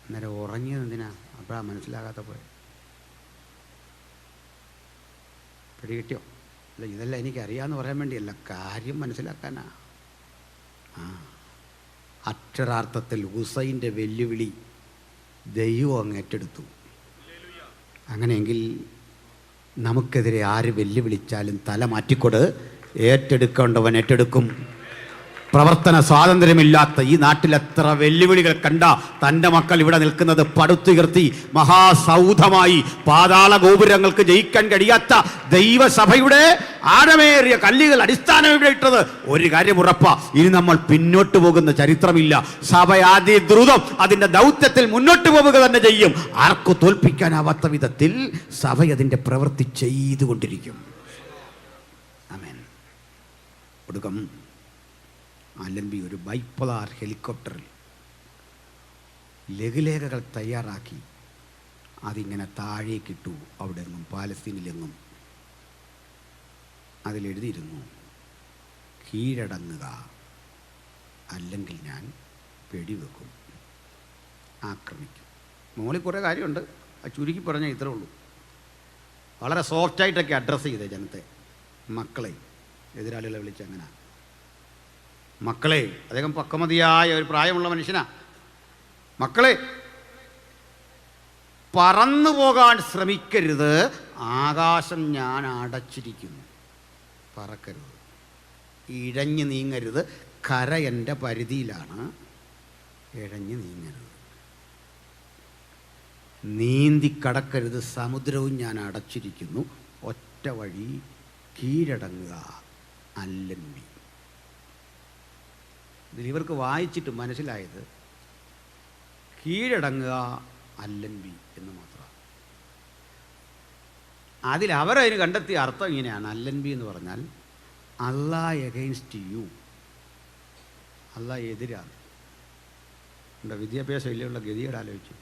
C: അന്നേരം ഉറങ്ങിയത് എന്തിനാ? അപ്പോഴാ മനസ്സിലാകാത്ത പോലെ. പിടികിട്ടിയോ? അല്ല, ഇതെല്ലാം എനിക്കറിയാമെന്ന് പറയാൻ വേണ്ടിയല്ല, കാര്യം മനസ്സിലാക്കാനാ. അക്ഷരാർത്ഥത്തിൽ ഹുസൈൻ്റെ വെല്ലുവിളി ദൈവം അങ്ങ് ഏറ്റെടുത്തു. അങ്ങനെയെങ്കിൽ നമുക്കെതിരെ ആര് വെല്ലുവിളിച്ചാലും തല മാറ്റിക്കൊട്, ഏറ്റെടുക്കേണ്ടവൻ ഏറ്റെടുക്കും. പ്രവർത്തന സ്വാതന്ത്ര്യമില്ലാത്ത ഈ നാട്ടിൽ എത്ര വെല്ലുവിളികൾ കണ്ട തൻ്റെ മക്കൾ ഇവിടെ നിൽക്കുന്നത് പടുത്തുയർത്തി മഹാസൗധമായി പാതാള ഗോപുരങ്ങൾക്ക് ജയിക്കാൻ കഴിയാത്ത ദൈവസഭയുടെ ആഴമേറിയ കല്ലുകൾ അടിസ്ഥാനമിട്ടത് ഒരു കാര്യം ഉറപ്പാ, ഇനി നമ്മൾ പിന്നോട്ട് പോകുന്ന ചരിത്രമില്ല. സഭ ആദ്യ ദ്രുതം അതിൻ്റെ ദൗത്യത്തിൽ മുന്നോട്ട് പോവുക തന്നെ ചെയ്യും. ആർക്കും തോൽപ്പിക്കാനാവാത്ത വിധത്തിൽ സഭ അതിൻ്റെ പ്രവൃത്തി ചെയ്തുകൊണ്ടിരിക്കും. ആമേൻ. ഒടുക്കം അല്ലൻബി ഒരു ബൈപ്പോളാർ ഹെലികോപ്റ്ററിൽ ലഘുലേഖകൾ തയ്യാറാക്കി അതിങ്ങനെ താഴേക്കിട്ടു. അവിടെ നിന്നും പാലസ്തീനിലെങ്ങും അതിലെഴുതിയിരുന്നു, കീഴടങ്ങുക, അല്ലെങ്കിൽ ഞാൻ വെടിവെക്കും, ആക്രമിക്കും. മോളിൽ കുറേ കാര്യമുണ്ട്, ചുരുക്കി പറഞ്ഞാൽ ഇത്രേ ഉള്ളൂ. വളരെ സോഫ്റ്റായിട്ടൊക്കെ അഡ്രസ്സ് ചെയ്തേ ജനത്തെ. മക്കളെ, എതിരാളികളെ വിളിച്ച് അങ്ങനെ, മക്കളെ, അദ്ദേഹം പക്വമതിയായ ഒരു പ്രായമുള്ള മനുഷ്യനാ. മക്കളെ, പറന്നു പോകാൻ ശ്രമിക്കരുത്, ആകാശം ഞാൻ അടച്ചിരിക്കുന്നു, പറക്കരുത്. ഇഴഞ്ഞു നീങ്ങരുത്, കര എൻ്റെ പരിധിയിലാണ്, ഇഴഞ്ഞു നീങ്ങരുത്. നീന്തി കടക്കരുത്, സമുദ്രവും ഞാൻ അടച്ചിരിക്കുന്നു, ഒറ്റ വഴി, കീഴടങ്ങുക, അല്ലൻബി. ഇതിൽ ഇവർക്ക് വായിച്ചിട്ട് മനസ്സിലായത് കീഴടങ്ങുക, അല്ലൻബി എന്ന് മാത്രമാണ്. അതിലവരതിന് കണ്ടെത്തിയ അർത്ഥം ഇങ്ങനെയാണ്. അല്ലൻബി എന്ന് പറഞ്ഞാൽ അല്ലാഹ് എഗെയിൻസ്റ്റ് യു, അല്ലാഹ് എതിരാണ്. എൻ്റെ വിദ്യാഭ്യാസം ഇല്ലുള്ള ഗതികേട് ആലോചിച്ചു.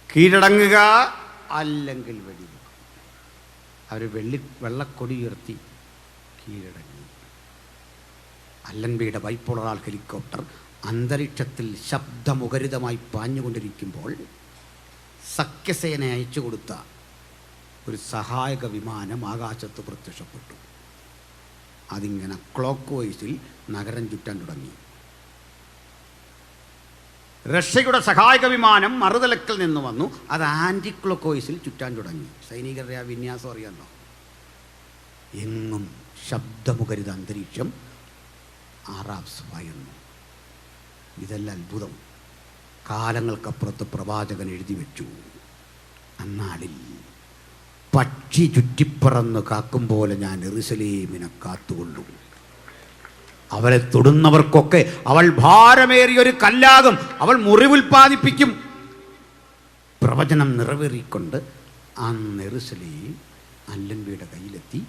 C: കീഴടങ്ങുക, അല്ലെങ്കിൽ വെടിവെക്കും. അവർ വെള്ളക്കൊടി ഉയർത്തി കീഴടങ്ങി. അല്ലൻബിയുടെ ബൈപ്പോളർ ഹെലികോപ്റ്റർ അന്തരീക്ഷത്തിൽ ശബ്ദമുഖരിതമായി പാഞ്ഞുകൊണ്ടിരിക്കുമ്പോൾ സഖ്യസേന അയച്ചു കൊടുത്ത ഒരു സഹായക വിമാനം ആകാശത്ത് പ്രത്യക്ഷപ്പെട്ടു. അതിങ്ങനെ ക്ലോക്ക് വൈസിൽ നഗരം ചുറ്റാൻ തുടങ്ങി. റഷ്യയുടെ സഹായക വിമാനം മറുതലക്കൽ നിന്ന് വന്നു, അത് ആൻറ്റി ക്ലോക്ക് വൈസിൽ ചുറ്റാൻ തുടങ്ങി. സൈനികരുടെ ആ വിന്യാസം അറിയാമല്ലോ. എങ്ങും ശബ്ദമുഖരിത അന്തരീക്ഷം, ആറാബ്സ് ഭയന്നു. ഇതല്ല അത്ഭുതം. കാലങ്ങൾക്കപ്പുറത്ത് പ്രവാചകൻ എഴുതി വെച്ചു, അന്നാളിൽ പക്ഷി ചുറ്റിപ്പറന്ന് കാക്കും പോലെ ഞാൻ യെരൂശലേമിനെ കാത്തുകൊള്ളും. അവളെ തൊടുന്നവർക്കൊക്കെ അവൾ ഭാരമേറിയൊരു കല്ലാകും, അവൾ മുറിവുൽപ്പാദിപ്പിക്കും. പ്രവചനം നിറവേറിക്കൊണ്ട് ആ യെരൂശലേം അല്ലൻബിയുടെ കയ്യിലെത്തി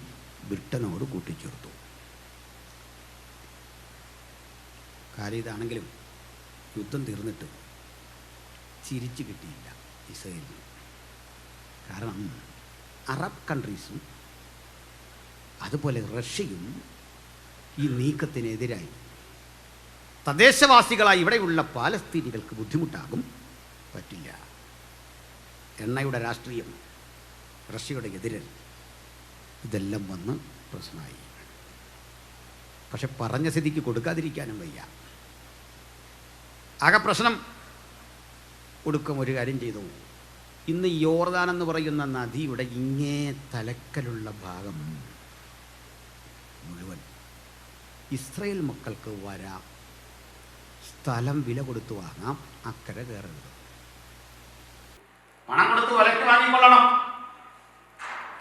C: ബ്രിട്ടനോട് കൂട്ടിച്ചേർത്തു. കാര്യം ഇതാണെങ്കിലും യുദ്ധം തീർന്നിട്ട് ചിരിച്ചു കിട്ടിയില്ല ഇസ്രായേലിന്. കാരണം അറബ് കൺട്രീസും അതുപോലെ റഷ്യയും ഈ നീക്കത്തിനെതിരായി. തദ്ദേശവാസികളായി ഇവിടെയുള്ള പാലസ്തീനികൾക്ക് ബുദ്ധിമുട്ടാകും, പറ്റില്ല. എണ്ണയുടെ രാഷ്ട്രീയം, റഷ്യയുടെ എതിരൽ, ഇതെല്ലാം വന്ന് പ്രശ്നമായി. പക്ഷെ പറഞ്ഞ സ്ഥിതിക്ക് കൊടുക്കാതിരിക്കാനും വയ്യ. ആകെ പ്രശ്നം. ഒടുക്കം ഒരു കാര്യം ചെയ്തു. ഇന്ന് യോർദാൻ എന്ന് പറയുന്ന നദിയുടെ ഇങ്ങേ തലക്കലുള്ള ഭാഗം മുഴുവൻ ഇസ്രായേൽ മക്കൾക്ക് വരാം, സ്ഥലം വില കൊടുത്തു വാങ്ങാം, അക്കരെ കയറരുത്. പണം കൊടുത്ത് വിലയ്ക്ക് വാങ്ങിക്കൊള്ളണം.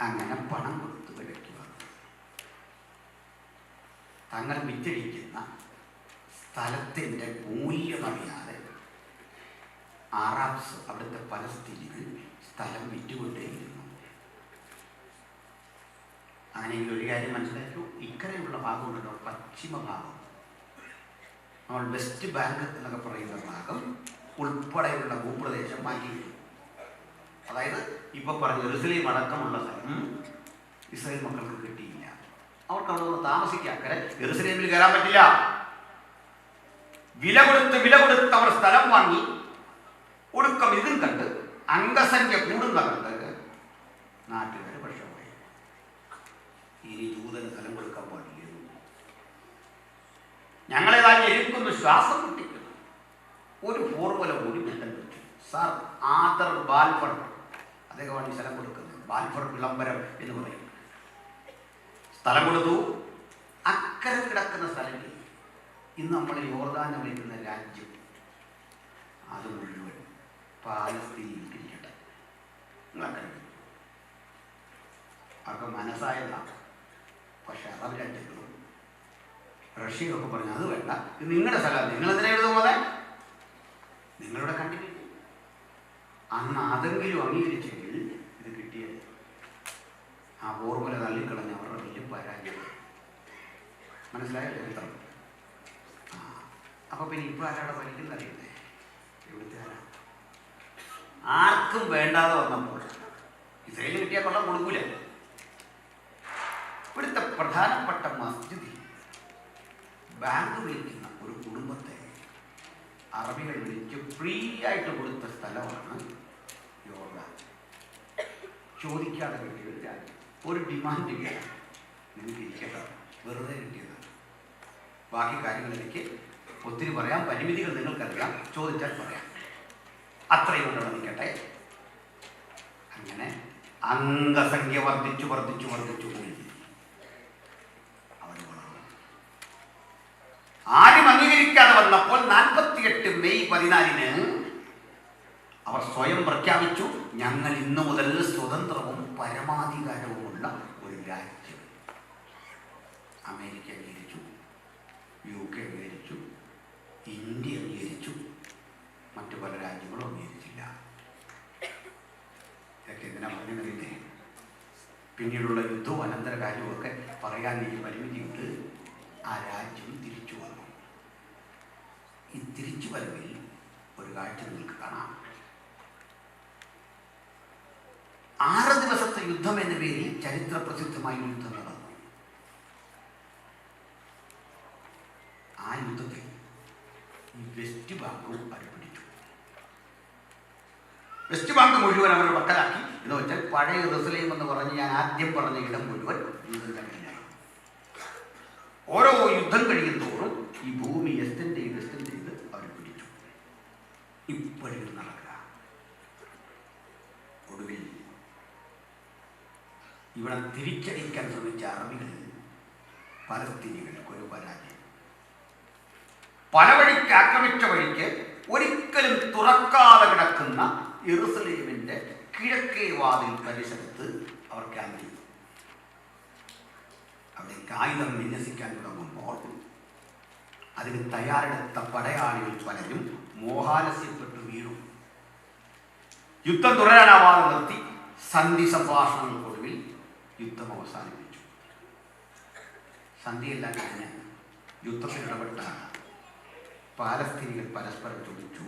C: അങ്ങനെ പണം കൊടുത്ത് വിലയ്ക്ക് വാങ്ങും. തങ്ങൾ വിറ്റഴിക്കുന്ന സ്ഥലത്തിൻ്റെ മൂല്യമറിയാതെ ആറാബ്സ് അവിടുത്തെ പലസ്തീനിൽ സ്ഥലം വിറ്റുകൊണ്ടേയിരുന്നു. അങ്ങനെയെങ്കിൽ ഒരു കാര്യം മനസ്സിലാക്കൂ, ഇക്കരെയുള്ള ഭാഗമുണ്ടല്ലോ, പശ്ചിമ ഭാഗം, നമ്മൾ വെസ്റ്റ് ബാങ്ക് എന്നൊക്കെ പറയുന്ന ഭാഗം ഉൾപ്പെടെയുള്ള ഭൂപ്രദേശം മാറ്റിയിട്ടു. അതായത് ഇപ്പൊ പറഞ്ഞ യെരൂശലേം അടക്കമുള്ള സ്ഥലം ഇസ്രായേൽ മക്കൾക്ക് കിട്ടിയില്ല. അവർക്ക് അവിടെ നിന്ന് താമസിക്കാം. അക്കരെ യെരൂശലേമിൽ കയറാൻ പറ്റില്ല. വില കൊടുത്ത് അവർ സ്ഥലം വാങ്ങി. ഒടുക്കം ഇതും കണ്ട് അംഗസംഖ്യ കൂടുന്ന കണ്ട് നാട്ടുകാർ പക്ഷമായി. ഇനി ജൂതന് സ്ഥലം കൊടുക്കാൻ പാടില്ല. ഞങ്ങളേതാ ഞെരുക്കുന്നു, ശ്വാസം മുട്ടിക്കുന്നു. ഒരു ഫോർമുല കൂടി ഞങ്ങൾ വെച്ചു. സാർ ആദർ ബാൽഫർ, അദ്ദേഹമാണ് ഈ സ്ഥലം കൊടുക്കുന്നത്. ബാൽഫർ വിളംബരം എന്ന് പറയും. സ്ഥലം കൊടുത്തു. അക്കരെ കിടക്കുന്ന സ്ഥലങ്ങൾ ഇന്ന് നമ്മൾ യോർദാൻ വിളിക്കുന്ന രാജ്യം, അത് മുഴുവൻ പാലസ്തീനിൽ തിരിക്കട്ടെ. നിങ്ങളക്കരെ അവർക്ക് മനസ്സായതാണ്. പക്ഷെ അറബ് രാജ്യങ്ങളും റഷ്യയൊക്കെ പറഞ്ഞു അത് വേണ്ട, ഇത് നിങ്ങളുടെ സ്ഥലം, നിങ്ങളെന്തിനാ എഴുതുമ്പോൾ നിങ്ങളുടെ കണ്ടിട്ട് അന്ന് അതെങ്കിലും അംഗീകരിച്ചെങ്കിൽ ഇത് കിട്ടിയത്. ആ ഓർമ്മല തള്ളിക്കളഞ്ഞ അവരുടെ വലിയ പരാജയം. മനസ്സിലായ ചരിത്രം. അപ്പൊ പിന്നെ ഇപ്പൊ ആരാടെ ഭരിക്കുന്നറിയില്ലേ? ഇവിടുത്തെ ആരാ? ആർക്കും വേണ്ടാതെ വന്നപ്പോൾ ഇസ്രായേലിന് കിട്ടിയാൽ കൊള്ളാൻ കൊടുക്കൂല. ഇവിടുത്തെ പ്രധാനപ്പെട്ട മസ്ജിദിൽ ബാങ്ക് വിളിക്കുന്ന ഒരു കുടുംബത്തെ അറബികൾ വിളിച്ച് ഫ്രീ ആയിട്ട് കൊടുത്ത സ്ഥലമാണ് യോർദാൻ. ചോദിക്കാതെ കിട്ടിയ ഒരു രാജ്യം. ഒരു ഡിമാൻഡ് ഇല്ല, നിങ്ങൾക്ക് ഇരിക്കട്ടെ, വെറുതെ കിട്ടിയതാണ്. ബാക്കി കാര്യങ്ങളിലേക്ക് ഒത്തിരി പറയാം, പരിമിതികൾ നിങ്ങൾക്കറിയാം, ചോദിച്ചാൽ പറയാം. അത്രയും കൊണ്ടുള്ള നിൽക്കട്ടെ. അങ്ങനെ അംഗസംഖ്യ വർദ്ധിച്ചു പോയി. അവർ വളർന്നു. ആരും അംഗീകരിക്കാതെ വന്നപ്പോൾ 48 മെയ് 14 അവർ സ്വയം പ്രഖ്യാപിച്ചു, ഞങ്ങൾ ഇന്നു മുതൽ സ്വതന്ത്രവും പരമാധികാരവുമുള്ള ഒരു രാജ്യം. അമേരിക്ക അംഗീകരിച്ചു, UK അംഗീകരിച്ചു, ഇന്ത്യ അംഗീകരിച്ചു, മറ്റു പല രാജ്യങ്ങളും അംഗീകരിച്ചില്ല. ഇതൊക്കെ എന്തിനാ പറഞ്ഞിരുന്നേ? പിന്നീടുള്ള യുദ്ധവും അനന്തര കാര്യവുമൊക്കെ പറയാൻ എനിക്ക് പരിമിതിയുണ്ട്. ആ രാജ്യം തിരിച്ചു വന്നു. ഈ തിരിച്ചു വരവിൽ ഒരു കാഴ്ച നിങ്ങൾക്ക് കാണാം. 6 ദിവസത്തെ യുദ്ധം എന്ന പേരിൽ ചരിത്ര പ്രസിദ്ധമായ യുദ്ധം നടന്നു. ആ യുദ്ധത്തിൽ ഈ വെസ്റ്റ് ബാങ്കും അവർ പിടിച്ചു. വെസ്റ്റ് ബാങ്ക് മുഴുവൻ അവർ പക്കലാക്കി. എന്ന് വെച്ചാൽ പഴയ യെരൂശലേം എന്ന് പറഞ്ഞ് ഞാൻ ആദ്യം പറഞ്ഞ ഇടം മുഴുവൻ യൂതരുടെ കയ്യിലായി. ഓരോ യുദ്ധം കഴിയുന്തോറും ഈ ഭൂമി എക്സ്റ്റെൻഡ് ചെയ്ത് അവർ പിടിച്ചു. ഇപ്പോഴും നടക്കുക. ഒടുവിൽ ഇവിടെ തിരിച്ചടിക്കാൻ ശ്രമിച്ച അറബികൾ, പലസ്തീനികൾക്ക് ഒരു പരാജയം. പല വഴിക്ക് ആക്രമിച്ച വഴിക്ക് ഒരിക്കലും തുറക്കാതെ കിടക്കുന്ന യെരൂശലേമിന്റെ കിഴക്കേ വാതിൽ പരിസരത്ത് അവർ ക്യാമ്പ് ചെയ്തു. അവിടേക്ക് ആയുധം വിന്യസിക്കാൻ തുടങ്ങുമ്പോൾ അതിന് തയ്യാറെടുത്ത പടയാളികൾ പലരും മോഹാലസ്യപ്പെട്ടു വീണു. യുദ്ധം തുടരാനാവാതെ നിർത്തി സന്ധി സംഭാഷണങ്ങൾക്കൊടുവിൽ യുദ്ധം അവസാനിപ്പിച്ചു. സന്ധിയെല്ലാം കഴിഞ്ഞ് യുദ്ധത്തിൽ ഇടപെട്ട പാലസ്തീനികൾ പരസ്പരം ചോദിച്ചു,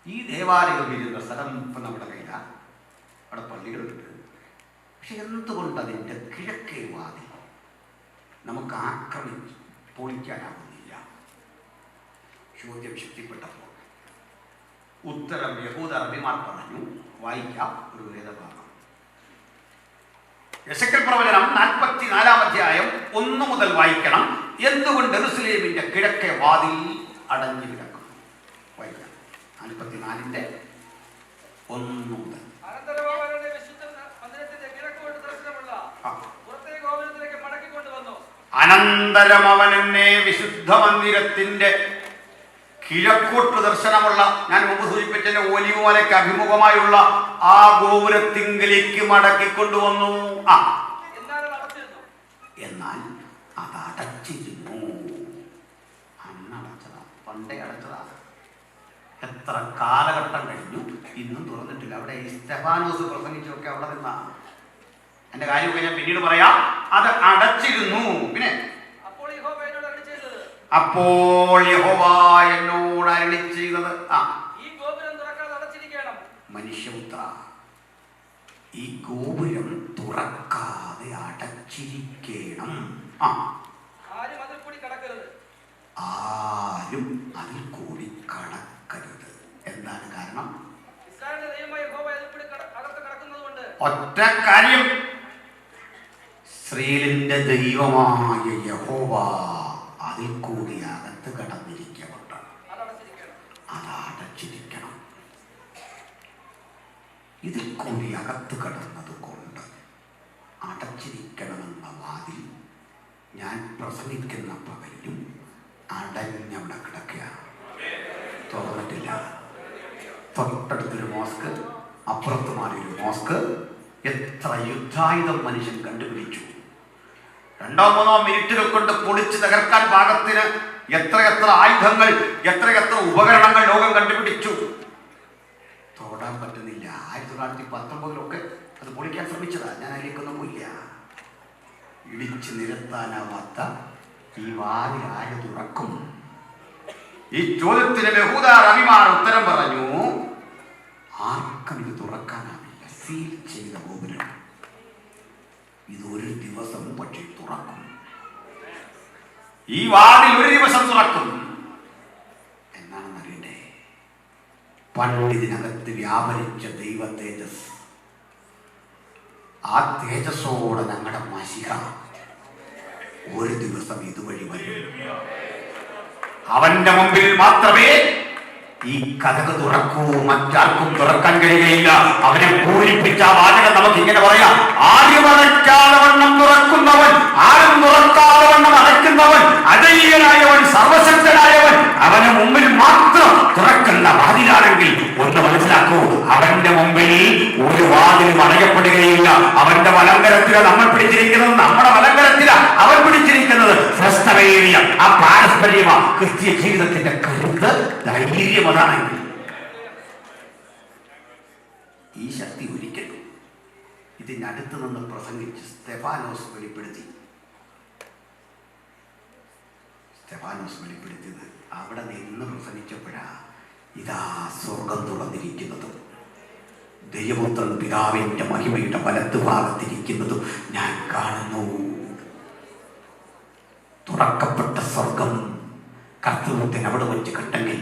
C: ഈ ദേവാലയം ഇരുന്ന സ്ഥലം ഇപ്പം നമ്മുടെ കയ്യിലാണ്, അവിടെ പള്ളികളുണ്ട്, പക്ഷെ എന്തുകൊണ്ട് അതിൻ്റെ കിഴക്കേ വാതിൽ നമുക്ക് ആക്രമിച്ച് പൊളിക്കാനാവുന്നില്ല? ചോദ്യം ശക്തിപ്പെട്ടപ്പോൾ ഉത്തരം യഹൂദ അറബിമാർ പറഞ്ഞു. വായിക്കാം ഒരു വേദഭാഗം. യെശയ്ക്കൽ പ്രവചനം 44-ാം അധ്യായം 1 മുതൽ വായിക്കണം. എന്തുകൊണ്ട് യെരൂശലേമിന്റെ കിഴക്കേ വാതിൽ അടഞ്ഞു കിടക്കും? വായിക്കാം. 44-ന്റെ 1 മുതൽ. അനന്തരം അവൻ എന്നെ വിശുദ്ധ മന്ദിരത്തിന്റെ കിഴക്കോട്ട് ദർശനമുള്ള, ഞാൻ മുമ്പ് സൂചിപ്പിച്ച ഒലിവുമലയ്ക്ക് അഭിമുഖമായുള്ള ആ ഗോപുരത്തിങ്കിലേക്ക് മടക്കിക്കൊണ്ടുവന്നു. എന്നാൽ അത് അടച്ചിരുന്നു. അന്നടച്ചതാ, പണ്ടേ അടച്ചതാ. എത്ര കാലഘട്ടം കഴിഞ്ഞു, ഇന്നും തുറന്നിട്ടില്ല. അവിടെ ഈ സ്തെഫാനോസ് പ്രസംഗിച്ചൊക്കെ അവിടെ നിന്നാ. എന്റെ കാര്യമൊക്കെ ഞാൻ പിന്നീട് പറയാം. അത് അടച്ചിരുന്നു. പിന്നെ അപ്പോൾ യഹോവ എന്നോട് അരുളി ചെയ്തത്, മനുഷ്യപുത്ര, ഈ ഗോപുരം തുറക്കാതെ അടച്ചിരിക്കണം. ആരും അതിൽ കൂടി കടക്കരുത്. എന്താണ് കാരണം? ഒറ്റ കാര്യം, ഇസ്രായേലിന്റെ ദൈവമായ യഹോവ അതിൽ കൂടി അകത്ത് കടന്നിരിക്കുന്നുണ്ട്. അത് അടച്ചിരിക്കണം. ഇതിൽ കൂടി അകത്ത് കടന്നത് കൊണ്ട് അടച്ചിരിക്കണമെന്ന വാതിൽ ഞാൻ പ്രസംഗിക്കുന്ന പകലും അടഞ്ഞവിടെ കിടക്കുകയാണ്, തുറന്നിട്ടില്ല. തൊട്ടടുത്തൊരു മോസ്ക്, അപ്പുറത്ത് മാറിയൊരു മോസ്ക്. എത്ര യുദ്ധായുധം മനുഷ്യൻ കണ്ടുപിടിച്ചു. 2-3 മിനിറ്റുകൾ കൊണ്ട് പൊളിച്ച് തകർക്കാൻ പാകത്തിന് എത്രയെത്ര ആയുധങ്ങൾ, എത്രയെത്ര ഉപകരണങ്ങൾ ലോകം കണ്ടുപിടിച്ചു. തൊടാൻ പറ്റുന്നില്ല. 1919 അത് പൊളിക്കാൻ ശ്രമിച്ചതാ. ഞാൻ അതിലേക്കൊന്നും പോയില്ല. ഇടിച്ച് നിരത്താനാവാത്ത ഈ വാതിൽ ആര് തുറക്കും? ഈ ചോദ്യത്തിന് യഹൂദ റബിമാർ ഉത്തരം പറഞ്ഞു, ആർക്കും ഇത് തുറക്കാനാവില്ല. സീൽ ചെയ്ത ഗോപുരം ഇത് ഒരു ദിവസം പക്ഷേ തുറക്കും. ഈ വാതിൽ ഒരു ദിവസം തുറക്കും. എന്നാണെന്ന് അറിയണ്ടേ? പണ്ട് ഇതിനകത്ത് വ്യാപരിച്ച ദൈവ തേജസ്, ആ തേജസ്സോടെ ഞങ്ങളുടെ മശിഹ ഒരു ദിവസം ഇതുവഴി വരും. അവന്റെ മുമ്പിൽ മാത്രമേ ഈ കഥക് തുറക്കൂ, മറ്റാർക്കും തുറക്കാൻ കഴിയുകയില്ല. അവനെ പൂരിപ്പിച്ച വാചകം നമുക്ക് ഇങ്ങനെ പറയാം: ആരും അടയ്ക്കാതെ വണ്ണം തുറക്കുന്നവൻ, ആരും തുറക്കാതെ വണ്ണം അടയ്ക്കുന്നവൻ, അജയ്യനായവൻ, സർവശക്തനായവൻ, അവന് മുമ്പിൽ മാത്രം തുറക്കുന്ന വാതിലാണെങ്കിൽ ഒന്ന് മനസ്സിലാക്കൂ, അവന്റെ മുമ്പിൽ ഒരു വാതിലും അടയപ്പെടുകയില്ല. അവന്റെ വലങ്കരത്തില നമ്മൾ പിടിച്ചിരിക്കുന്നത്, നമ്മുടെ വലങ്കരത്തില അവൻ പിടിച്ചിരിക്കുന്നത്. സ്വസ്ഥമേറിയ ആ പാരസ്പര്യമ ക്രിസ്തീയ ജീവിതത്തിന്റെ കരുത്ത്, ധൈര്യം. അതാണെങ്കിൽ ഈ ശക്തി ഒരിക്കലും ഇതിനടുത്ത് നിന്ന് പ്രസംഗിച്ച് സ്തെഫാനോസ് വെളിപ്പെടുത്തിയത് അവിടെ നിന്ന് പ്രസംഗിച്ചപ്പോഴാ ഇതാ സ്വർഗം തുറന്നിരിക്കുന്നതും ദൈവപുത്രൻ പിതാവിന്റെ മഹിമയുടെ വലത്ത് ഭാഗത്തിരിക്കുന്നതും ഞാൻ കാണുന്നു. തുറക്കപ്പെട്ട സ്വർഗം കർത്തൃത്വത്തിന് അവിടെ വെച്ച് കണ്ടെങ്കിൽ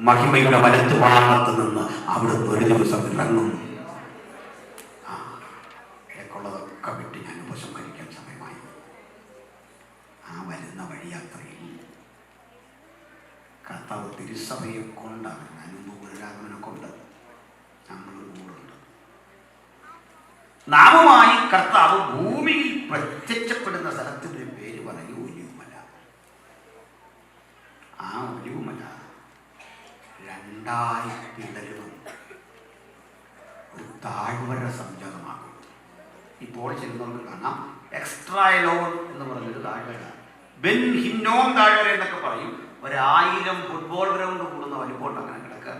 C: മഹിമയുടെ വലത്ത് ഭാഗത്ത് നിന്ന് അവിടുന്ന് ഒരു ദിവസം ഇറങ്ങും. ഇടയ്ക്കുള്ളതൊക്കെ വിട്ട് ഞാൻ ഉപസംഹരിക്കാൻ സമയമായി. ആ വരുന്ന വഴിയാത്രയിൽ കർത്താവ് തിരുസഭയെ കൊണ്ടാണ്, ഞാനൊന്ന് ഗുരുരാഗമനെ കൊണ്ട് നമ്മളൊരു കൂടുണ്ട്. നാമമായി കർത്താവ് ഭൂമിയിൽ പ്രത്യക്ഷപ്പെടുന്ന സ്ഥലത്തിന്റെ പേര് പറയൂ ഒലിവുമല. ആ ആ ഒലിവുമല രണ്ടായി പിളരുമെന്ന് ഒരു താഴ്വര സംജാതമാകും. ഇപ്പോൾ ചെല്ലുന്നവർക്ക് കാണാം എക്സ്ട്രാ എലോൺ എന്ന് പറഞ്ഞൊരു താഴ്വര, ബെൻ ഹിന്നോം താഴ്വര എന്നൊക്കെ പറയും. 1000 ഫുട്ബോൾ ഗ്രൗണ്ട് കൂടുന്ന വലിപ്പോട്ട് അങ്ങനെ കിടക്കുക.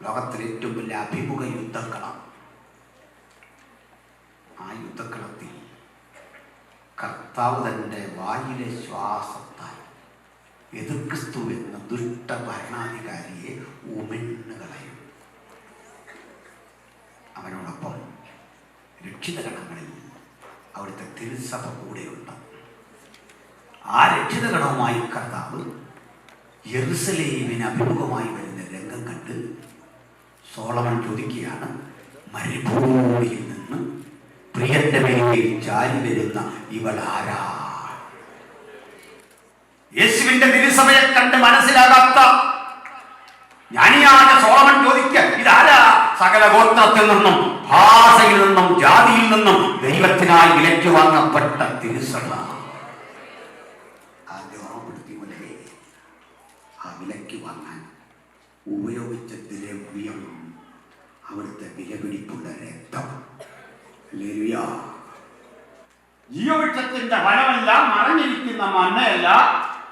C: ലോകത്തിലെ ഏറ്റവും വലിയ അഭിമുഖ യുദ്ധക്കളം. ആ യുദ്ധക്കളത്തിൽ കർത്താവ് തൻ്റെ വായിലെ ശ്വാസത്താൽ എതിർക്രിസ്തു എന്ന ദുഷ്ട ഭരണാധികാരിയെ ഉമിഴ്ന്നു കളയും. അവനോടൊപ്പം രക്ഷിതഗണങ്ങളിൽ അവിടുത്തെ തിരുസഭ കൂടെയുണ്ട്. ആ രക്ഷിതഗണവുമായി കർത്താവ് യെരുസലേമിന് അഭിമുഖമായി വരുന്ന രംഗം കണ്ട് സോളമൻ ചോദിക്കുകയാണ്, മരുഭൂമിയിൽ നിന്ന് പ്രിയന്റെ മേൽ ചാരി വരുന്ന ഇവൾ ആരാ? യേശുവിന്റെ തിരുസഭയെ കണ്ട് മനസ്സിലാകാത്ത ജ്ഞാനിയായ സോളമൻ ചോദിക്കുക, ഇതാരാ? സകല ഗോത്രത്തിൽ നിന്നും ഭാഷയിൽ നിന്നും ജാതിയിൽ നിന്നും ദൈവത്തിനായി വിലയ്ക്ക് വാങ്ങപ്പെട്ട തിരുസഭ. ആദ്യം ഓർമ്മപ്പെടുത്തിയപോലെ ആ വിലയ്ക്ക് വാങ്ങാൻ ഉപയോഗിച്ച ദ്രവ്യം അവിടുത്തെ വിലപിടിപ്പുള്ള രക്തം. ജീവവൃക്ഷത്തിന്റെ ഫലമല്ല, മറഞ്ഞിരിക്കുന്ന മണ്ണയല്ല,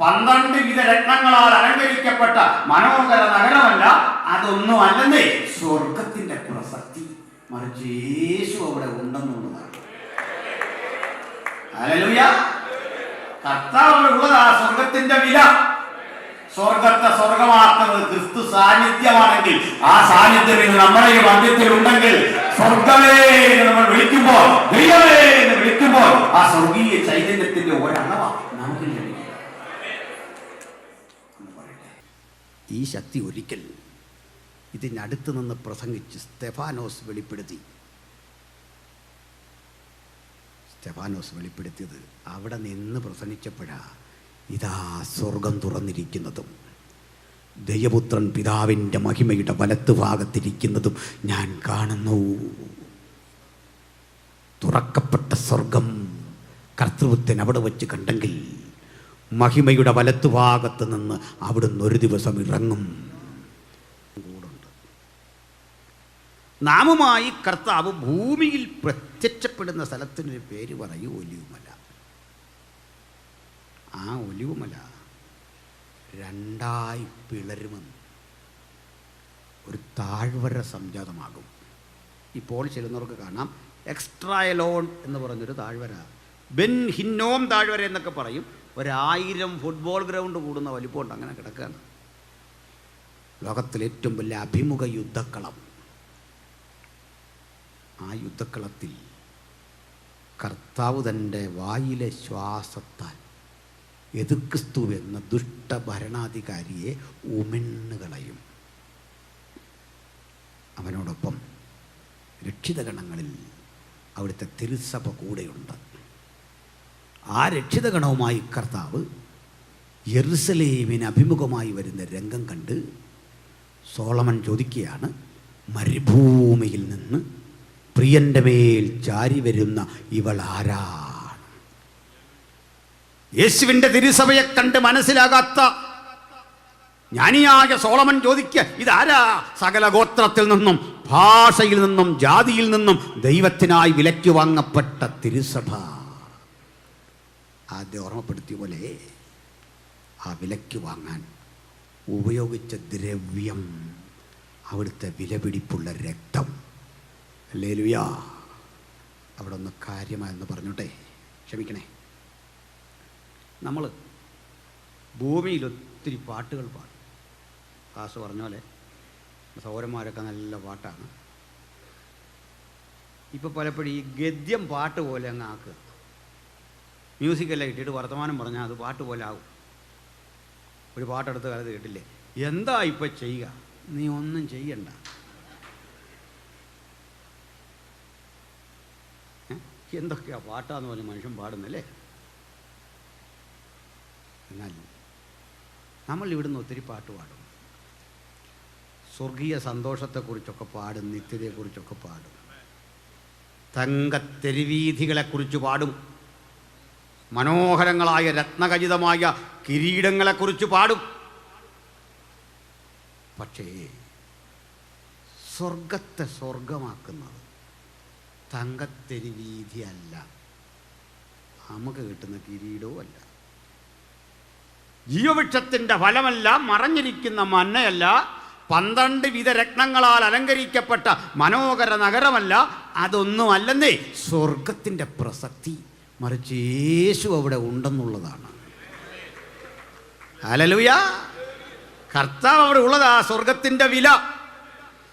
C: 12 വിധ രത്നങ്ങളാൽ അലങ്കരിക്കപ്പെട്ട മനോഹര നഗരമല്ല, അതൊന്നും അല്ലെന്നേ സ്വർഗത്തിന്റെ പ്രസക്തി. മറിച്ച് യേശു അവിടെ ഉണ്ടെന്നുള്ളതാണ്. ഹല്ലേലൂയ. കർത്താവ് ഉള്ളതാ സ്വർഗത്തിന്റെ വില. സ്വർഗത്തെ സ്വർഗമാക്കുന്നത് ക്രിസ്തു സാന്നിധ്യമാണെങ്കിൽ, ആ സാന്നിധ്യം നമ്മുടെ ഈ മധ്യത്തിൽ ഉണ്ടെങ്കിൽ, സ്വർഗമേ എന്ന് നമ്മൾ വിളിക്കുമ്പോൾ, ദൈവമേ എന്ന് വിളിക്കുമ്പോൾ, ആ സ്വർഗീയ ചൈതന്യത്തിന്റെ ഒരളവ നമുക്ക് ലഭിക്കും. ഈ ശക്തി ഒരിക്കൽ ഇതിനടുത്ത് നിന്ന് പ്രസംഗിച്ച് സ്തെഫാനോസ് വെളിപ്പെടുത്തിയത് അവിടെ നിന്ന് പ്രസംഗിച്ചപ്പോഴാണ്. ഇതാ സ്വർഗം തുറന്നിരിക്കുന്നതും ദൈവപുത്രൻ പിതാവിൻ്റെ മഹിമയുടെ വലത്ത് ഭാഗത്തിരിക്കുന്നതും ഞാൻ കാണുന്നു. തുറക്കപ്പെട്ട സ്വർഗം കർത്തൃത്വൻ അവിടെ വെച്ച് കണ്ടെങ്കിൽ മഹിമയുടെ വലത്ത് ഭാഗത്ത് നിന്ന് അവിടുന്ന് ഒരു ദിവസം ഇറങ്ങും. നാമുമായി കർത്താവ് ഭൂമിയിൽ പ്രത്യക്ഷപ്പെടുന്ന സ്ഥലത്തിനൊരു പേര് പറയൂ, ഒലിവുമല. ആ ഒലിവുമല രണ്ടായി പിളരുമെന്ന് ഒരു താഴ്വര സംജാതമാകും. ഇപ്പോൾ ചെല്ലുന്നവർക്ക് കാണാം എക്സ്ട്രാ എലോൺ എന്ന് പറഞ്ഞൊരു താഴ്വര, ബെൻ ഹിന്നോം താഴ്വര എന്നൊക്കെ പറയും. 1000 ഫുട്ബോൾ ഗ്രൗണ്ട് കൂടുന്ന വലിപ്പമുണ്ട്, അങ്ങനെ കിടക്കുകയാണ്. ലോകത്തിലെ ഏറ്റവും വലിയ അഭിമുഖ യുദ്ധക്കളം. ആ യുദ്ധക്കളത്തിൽ കർത്താവ് തൻ്റെ വായിലെ ശ്വാസത്താൽ എതിർക്രിസ്തു എന്ന ദുഷ്ട ഭരണാധികാരിയെ ഉമിഴ്ന്നു കളയും. അവനോടൊപ്പം രക്ഷിതഗണങ്ങളിൽ അവിടുത്തെ തിരുസഭ കൂടെയുണ്ട്. ആ രക്ഷിതഗണവുമായി കർത്താവ് യെരുസലേമിന് അഭിമുഖമായി വരുന്ന രംഗം കണ്ട് സോളമൻ ചോദിക്കുകയാണ്, മരുഭൂമിയിൽ നിന്ന് പ്രിയന്റെ മേൽ ചാരി വരുന്ന ഇവൾ ആരാണ്? യേശുവിൻ്റെ തിരുസഭയെ കണ്ട് മനസ്സിലാകാത്ത ജ്ഞാനിയായ സോളമൻ ചോദിക്കുക, ഇതാരാ? സകല ഗോത്രത്തിൽ നിന്നും ഭാഷയിൽ നിന്നും ജാതിയിൽ നിന്നും ദൈവത്തിനായി വിലയ്ക്ക് വാങ്ങപ്പെട്ട തിരുസഭ. ആദ്യം ഓർമ്മപ്പെടുത്തിയ പോലെ ആ വിലയ്ക്ക് വാങ്ങാൻ ഉപയോഗിച്ച ദ്രവ്യം അവിടുത്തെ വിലപിടിപ്പുള്ള രക്തം. ഹല്ലേലൂയ. അവിടെ ഒന്ന് കാര്യമായെന്ന് പറഞ്ഞോട്ടെ, ക്ഷമിക്കണേ. നമ്മൾ ഭൂമിയിൽ ഒത്തിരി പാട്ടുകൾ പാടും. കാസ് പറഞ്ഞ പോലെ സൗരന്മാരൊക്കെ നല്ല പാട്ടാണ്. ഇപ്പോൾ പലപ്പോഴും ഈ ഗദ്യം പാട്ട് പോലെ അങ്ങ് ആക്കുക. മ്യൂസിക്കെല്ലാം ഇട്ടിട്ട് വർത്തമാനം പറഞ്ഞാൽ അത് പാട്ട് പോലെ ആകും. ഒരു പാട്ടെടുത്ത കാലത്ത് കേട്ടില്ലേ, എന്താ ഇപ്പം ചെയ്യുക? നീ ഒന്നും ചെയ്യണ്ട. എന്തൊക്കെയാ പാട്ടാന്ന് പറഞ്ഞ് മനുഷ്യൻ പാടുന്നല്ലേ. എന്നാൽ നമ്മൾ ഇവിടുന്ന് ഒത്തിരി പാട്ട് പാടും. സ്വർഗീയ സന്തോഷത്തെക്കുറിച്ചൊക്കെ പാടും, നിത്യതയെക്കുറിച്ചൊക്കെ പാടും, തങ്കത്തെരുവീഥികളെക്കുറിച്ച് പാടും. മനോഹരങ്ങളായ രത്നഖചിതമായ കിരീടങ്ങളെക്കുറിച്ച് പാടും. പക്ഷേ സ്വർഗത്തെ സ്വർഗമാക്കുന്നത് തങ്കത്തിരി വീതിയല്ല, നമുക്ക് കിട്ടുന്ന കിരീടവും അല്ല. ജീവവൃക്ഷത്തിൻ്റെ ഫലമല്ല, മറഞ്ഞിരിക്കുന്ന മന്നയല്ല, 12 വിധ രത്നങ്ങളാൽ അലങ്കരിക്കപ്പെട്ട മനോഹര നഗരമല്ല, അതൊന്നുമല്ലെന്നേ സ്വർഗത്തിൻ്റെ പ്രസക്തി. മറിച്ച് യേശു അവിടെ ഉണ്ടെന്നുള്ളതാണ്. ഹല്ലേലൂയ! കർത്താവ് അവിടെ ഉള്ളതാ സ്വർഗത്തിൻ്റെ വില.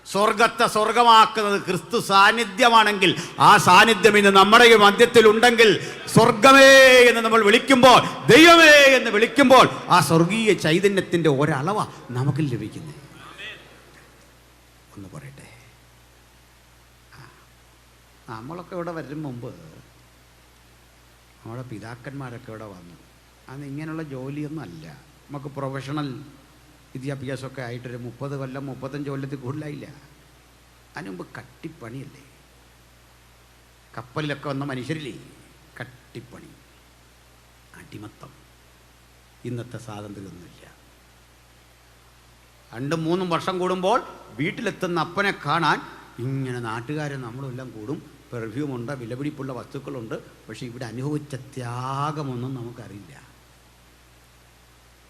C: സ്വർഗത്തെ സ്വർഗമാക്കുന്നത് ക്രിസ്തു സാന്നിധ്യമാണെങ്കിൽ, ആ സാന്നിധ്യം ഇന്ന് നമ്മുടെ മധ്യത്തിൽ ഉണ്ടെങ്കിൽ, സ്വർഗമേ എന്ന് നമ്മൾ വിളിക്കുമ്പോൾ, ദൈവമേ എന്ന് വിളിക്കുമ്പോൾ, ആ സ്വർഗീയ ചൈതന്യത്തിൻ്റെ ഒരളവ നമുക്ക് ലഭിക്കുന്നത്. ഒന്ന് പറയട്ടെ, നമ്മളൊക്കെ ഇവിടെ വരും മുമ്പ് നമ്മുടെ പിതാക്കന്മാരൊക്കെ ഇവിടെ വന്നു. അന്ന് ഇങ്ങനെയുള്ള ജോലിയൊന്നും അല്ല. നമുക്ക് പ്രൊഫഷണൽ വിദ്യാഭ്യാസമൊക്കെ ആയിട്ടൊരു 30 കൊല്ലം 35 കൊല്ലത്തിൽ കൂടുതലായില്ല. അതിന് മുമ്പ് കട്ടിപ്പണിയല്ലേ. കപ്പലിലൊക്കെ വന്ന മനുഷ്യരില്ലേ, കട്ടിപ്പണി, അടിമത്തം. ഇന്നത്തെ സ്വാതന്ത്ര്യമൊന്നുമില്ല. 2-3 വർഷം കൂടുമ്പോൾ വീട്ടിലെത്തുന്ന അപ്പനെ കാണാൻ ഇങ്ങനെ നാട്ടുകാരെ നമ്മളെല്ലാം കൂടും. പെർഫ്യൂമുണ്ട്, വിലപിടിപ്പുള്ള വസ്തുക്കളുണ്ട്. പക്ഷേ ഇവിടെ അനുഭവിച്ച ത്യാഗമൊന്നും നമുക്കറിയില്ല.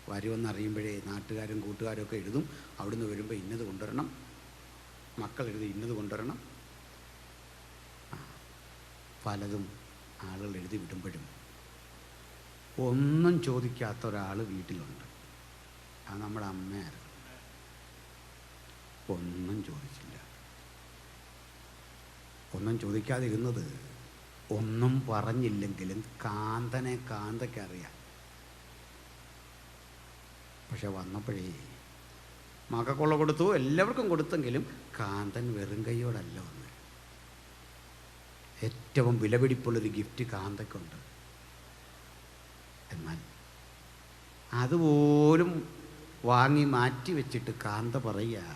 C: വരുമെന്നറിയുമ്പോഴേ നാട്ടുകാരും കൂട്ടുകാരും ഒക്കെ എഴുതും, അവിടുന്ന് വരുമ്പോൾ ഇന്നത് കൊണ്ടുവരണം, മക്കൾ എഴുതി ഇന്നത് കൊണ്ടുവരണം. പലതും ആളുകൾ എഴുതി വിടുമ്പോഴും ഒന്നും ചോദിക്കാത്ത ഒരാൾ വീട്ടിലുണ്ട്. അത് നമ്മുടെ അമ്മയായിരുന്നു. ഒന്നും ചോദിച്ചില്ല. ഒന്നും ചോദിക്കാതിരുന്നത്, ഒന്നും പറഞ്ഞില്ലെങ്കിലും കാന്തയ്ക്കറിയാം. പക്ഷെ വന്നപ്പോഴേ മകക്കുള്ള കൊടുത്തു, എല്ലാവർക്കും കൊടുത്തെങ്കിലും കാന്തൻ വെറും കൈയോടല്ല വന്ന്. ഏറ്റവും വിലപിടിപ്പുള്ളൊരു ഗിഫ്റ്റ് കാന്തയ്ക്കുണ്ട്. എന്നാൽ അതുപോലും വാങ്ങി മാറ്റി വെച്ചിട്ട് കാന്ത പറയുക,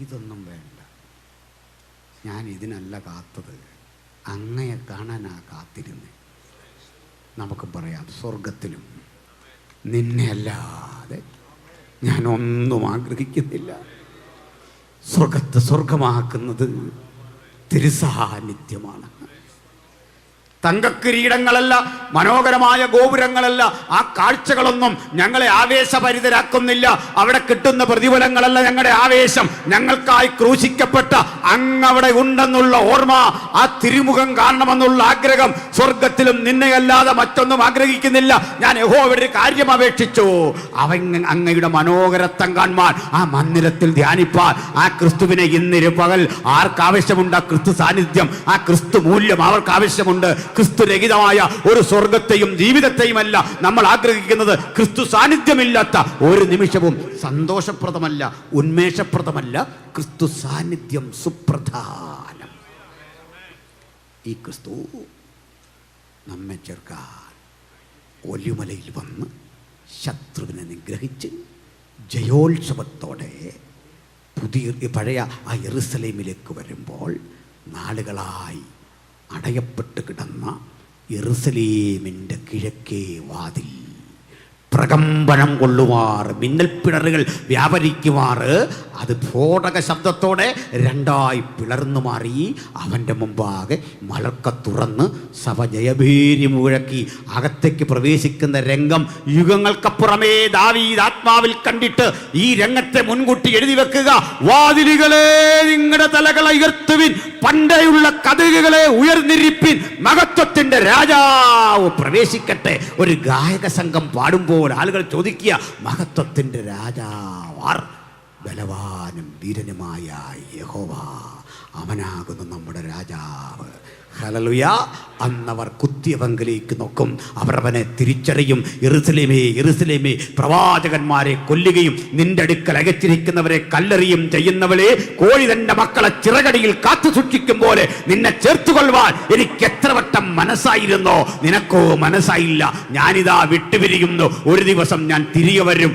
C: ഇതൊന്നും വേണ്ട, ഞാൻ ഇതിനല്ല കാത്തത്, അങ്ങയെ കാണാനാ കാത്തിരുന്ന്. നമുക്ക് പറയാം, സ്വർഗത്തിലും നിന്നെ അല്ലാതെ ഞാനൊന്നും ആഗ്രഹിക്കുന്നില്ല. സ്വർഗത്തെ സ്വർഗമാക്കുന്നത് തിരുസാന്നിധ്യമാണ്. തങ്കക്കിരീടങ്ങളല്ല, മനോഹരമായ ഗോപുരങ്ങളല്ല, ആ കാഴ്ചകളൊന്നും ഞങ്ങളെ ആവേശഭരിതരാക്കുന്നില്ല. അവിടെ കിട്ടുന്ന പ്രതിഫലങ്ങളല്ല ഞങ്ങളുടെ ആവേശം. ഞങ്ങൾക്കായി ക്രൂശിക്കപ്പെട്ട അങ്ങവിടെ ഉണ്ടെന്നുള്ള ഓർമ്മ, ആ തിരുമുഖം കാണണമെന്നുള്ള ആഗ്രഹം. സ്വർഗത്തിലും നിന്നെയല്ലാതെ മറ്റൊന്നും ആഗ്രഹിക്കുന്നില്ല. ഞാൻ യഹോവയുടെ ഒരു കാര്യം അപേക്ഷിച്ചു, അങ്ങയുടെ മനോഹരത്വം കാണുവാൻ, ആ മന്ദിരത്തിൽ ധ്യാനിപ്പാൻ. ആ ക്രിസ്തുവിനെ ഇന്നിരു പകൽ ആർക്കാവശ്യമുണ്ട്? ആ ക്രിസ്തു സാന്നിധ്യം, ആ ക്രിസ്തു മൂല്യം അവർക്ക് ആവശ്യമുണ്ട്. ക്രിസ്തുരഹിതമായ ഒരു സ്വർഗത്തെയും ജീവിതത്തെയുമല്ല നമ്മൾ ആഗ്രഹിക്കുന്നത്. ക്രിസ്തു സാന്നിധ്യമില്ലാത്ത ഒരു നിമിഷവും സന്തോഷപ്രദമല്ല, ഉന്മേഷപ്രദമല്ല. ക്രിസ്തു സാന്നിധ്യം സുപ്രധാനം. ഈ ക്രിസ്തു നമ്മെ ചേർക്കാൻ ഒലിമലയിൽ വന്ന് ശത്രുവിനെ നിഗ്രഹിച്ച് ജയോത്സവത്തോടെ പഴയ ആ യെറുസലേമിലേക്ക് വരുമ്പോൾ, നാളുകളായി അടയപ്പെട്ട് കിടന്ന യെറുസലേമിൻ്റെ കിഴക്കേ വാതിൽ പ്രകമ്പനം കൊള്ളുമാറ്, മിന്നൽപ്പിണറുകൾ വ്യാപരിക്കുമാറ്, അത് സ്ഫോടക ശബ്ദത്തോടെ 2ആയി പിളർന്നു മാറി. അവൻ്റെ മുമ്പാകെ മലർക്ക തുറന്ന് സഭ ജയഭേരി മുഴക്കി അകത്തേക്ക് പ്രവേശിക്കുന്ന രംഗം യുഗങ്ങൾക്കപ്പുറമേ ദാവീദ് ആത്മാവിൽ കണ്ടിട്ട് ഈ രംഗത്തെ മുൻകൂട്ടി എഴുതി വെക്കുക. വാതിലുകളെ നിങ്ങളുടെ തലകളെ ഉയർത്തുവിൻ, പണ്ടേയുള്ള കതകുകളെ ഉയർന്നിരിപ്പിൻ, മഹത്വത്തിന്റെ രാജാവ് പ്രവേശിക്കട്ടെ. ഒരു ഗായക സംഘം പാടുമ്പോൾ ആളുകൾ ചോദിക്കുക, മഹത്വത്തിന്റെ രാജാവാർ? ബലവാനും വീരനുമായ യഹോവ, അവനാകുന്നു നമ്മുടെ രാജാവ്. ഹല്ലേലൂയ! അന്നവർ കുത്തിയവങ്കിലേക്ക് നോക്കും, അവർ അവനെ തിരിച്ചറിയും. യെരുസലേമേ, യെരുസലേമേ, പ്രവാചകന്മാരെ കൊല്ലുകയും നിന്റെ അടുക്കൽ അകച്ചിരിക്കുന്നവരെ കല്ലെറിയും ചെയ്യുന്നവളെ, കോഴി തന്റെ മക്കളെ ചിറകടിയിൽ കാത്തു സൂക്ഷിക്കും പോലെ നിന്നെ ചേർത്തുകൊള്ളുവാൻ എനിക്ക് എത്ര വട്ടം മനസ്സായിരുന്നോ, നിനക്കോ മനസ്സായില്ല. ഞാനിതാ വിട്ടുപിരിയുന്നു, ഒരു ദിവസം ഞാൻ തിരികെ വരും.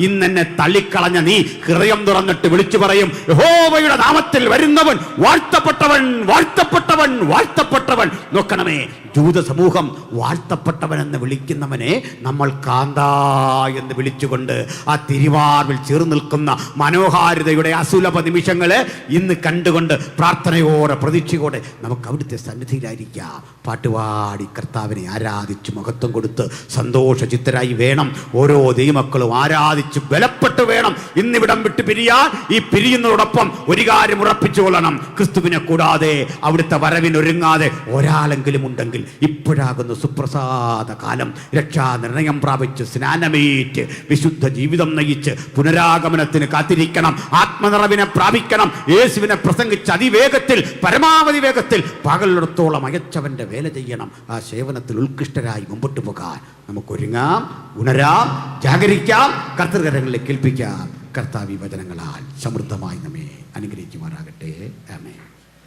C: ഇന്നെന്നെ തള്ളിക്കളഞ്ഞ നീ ഹൃദയം തുറന്നിട്ട് വിളിച്ചു പറയും, യഹോവയുടെ നാമത്തിൽ വരുന്നവൻ വാഴ്ത്തപ്പെട്ടവൻ, വാഴ്ത്തപ്പെട്ടവൻ, വാഴ്ത്തപ്പെട്ടവൻ, വാഴ്ത്തപ്പെട്ടവൻ. നോക്കണമേ, ജൂത സമൂഹം വാഴ്ത്തപ്പെട്ടവൻ എന്ന് വിളിക്കുന്നവനെ നമ്മൾ കാന്ത എന്ന് വിളിച്ചുകൊണ്ട് ആ തിരുവാർവിൽ ചേർന്ന് നിൽക്കുന്ന മനോഹാരിതയുടെ അസുലഭ നിമിഷങ്ങളെ ഇന്ന് കണ്ടുകൊണ്ട് പ്രാർത്ഥനയോടെ പ്രതീക്ഷയോടെ നമുക്ക് അവിടുത്തെ സന്നിധിയിലായിരിക്കാം. പാട്ടുപാടി കർത്താവിനെ ആരാധിച്ച് മഹത്വം കൊടുത്ത് സന്തോഷചിത്തരായി വേണം ഓരോ ദൈവമക്കളും ആരാധിച്ച് ബലപ്പെട്ട് വേണം ഇന്നിവിടം വിട്ട് പിരിയാൻ. ഈ പിരിയുന്നതോടൊപ്പം ഒരു കാര്യം ഉറപ്പിച്ചു കൊള്ളണം, ക്രിസ്തുവിനെ കൂടാതെ അവിടുത്തെ വരവിനൊരുങ്ങാതെ ഒരാളെങ്കിലും ഉണ്ടെങ്കിൽ ഇപ്പോഴാകുന്ന സുപ്രസാദ കാലം രക്ഷാ നിർണയം പ്രാപിച്ച് സ്നാനമേറ്റ് വിശുദ്ധ ജീവിതം നയിച്ച് പുനരാഗമനത്തിന് കാത്തിരിക്കണം. ആത്മനിറവിനെ പ്രാപിക്കണം. യേശുവിനെ പ്രസംഗിച്ച് അതിവേഗത്തിൽ പരമാവധി വേഗത്തിൽ പകലിടത്തോളം അയച്ചവന്റെ വേല ചെയ്യണം. ആ സേവനത്തിൽ ഉത്കൃഷ്ടരായി മുമ്പോട്ട് പോകാൻ നമുക്കൊരുങ്ങാം, ഉണരാം, ജാഗരിക്കാം, കർത്തൃകരങ്ങളിലേക്ക് ഏൽപ്പിക്കാം. കർത്താവി വചനങ്ങളാൽ സമൃദ്ധമായി നമ്മെ അനുഗ്രഹിക്കുമാറാകട്ടെ. ആമേൻ.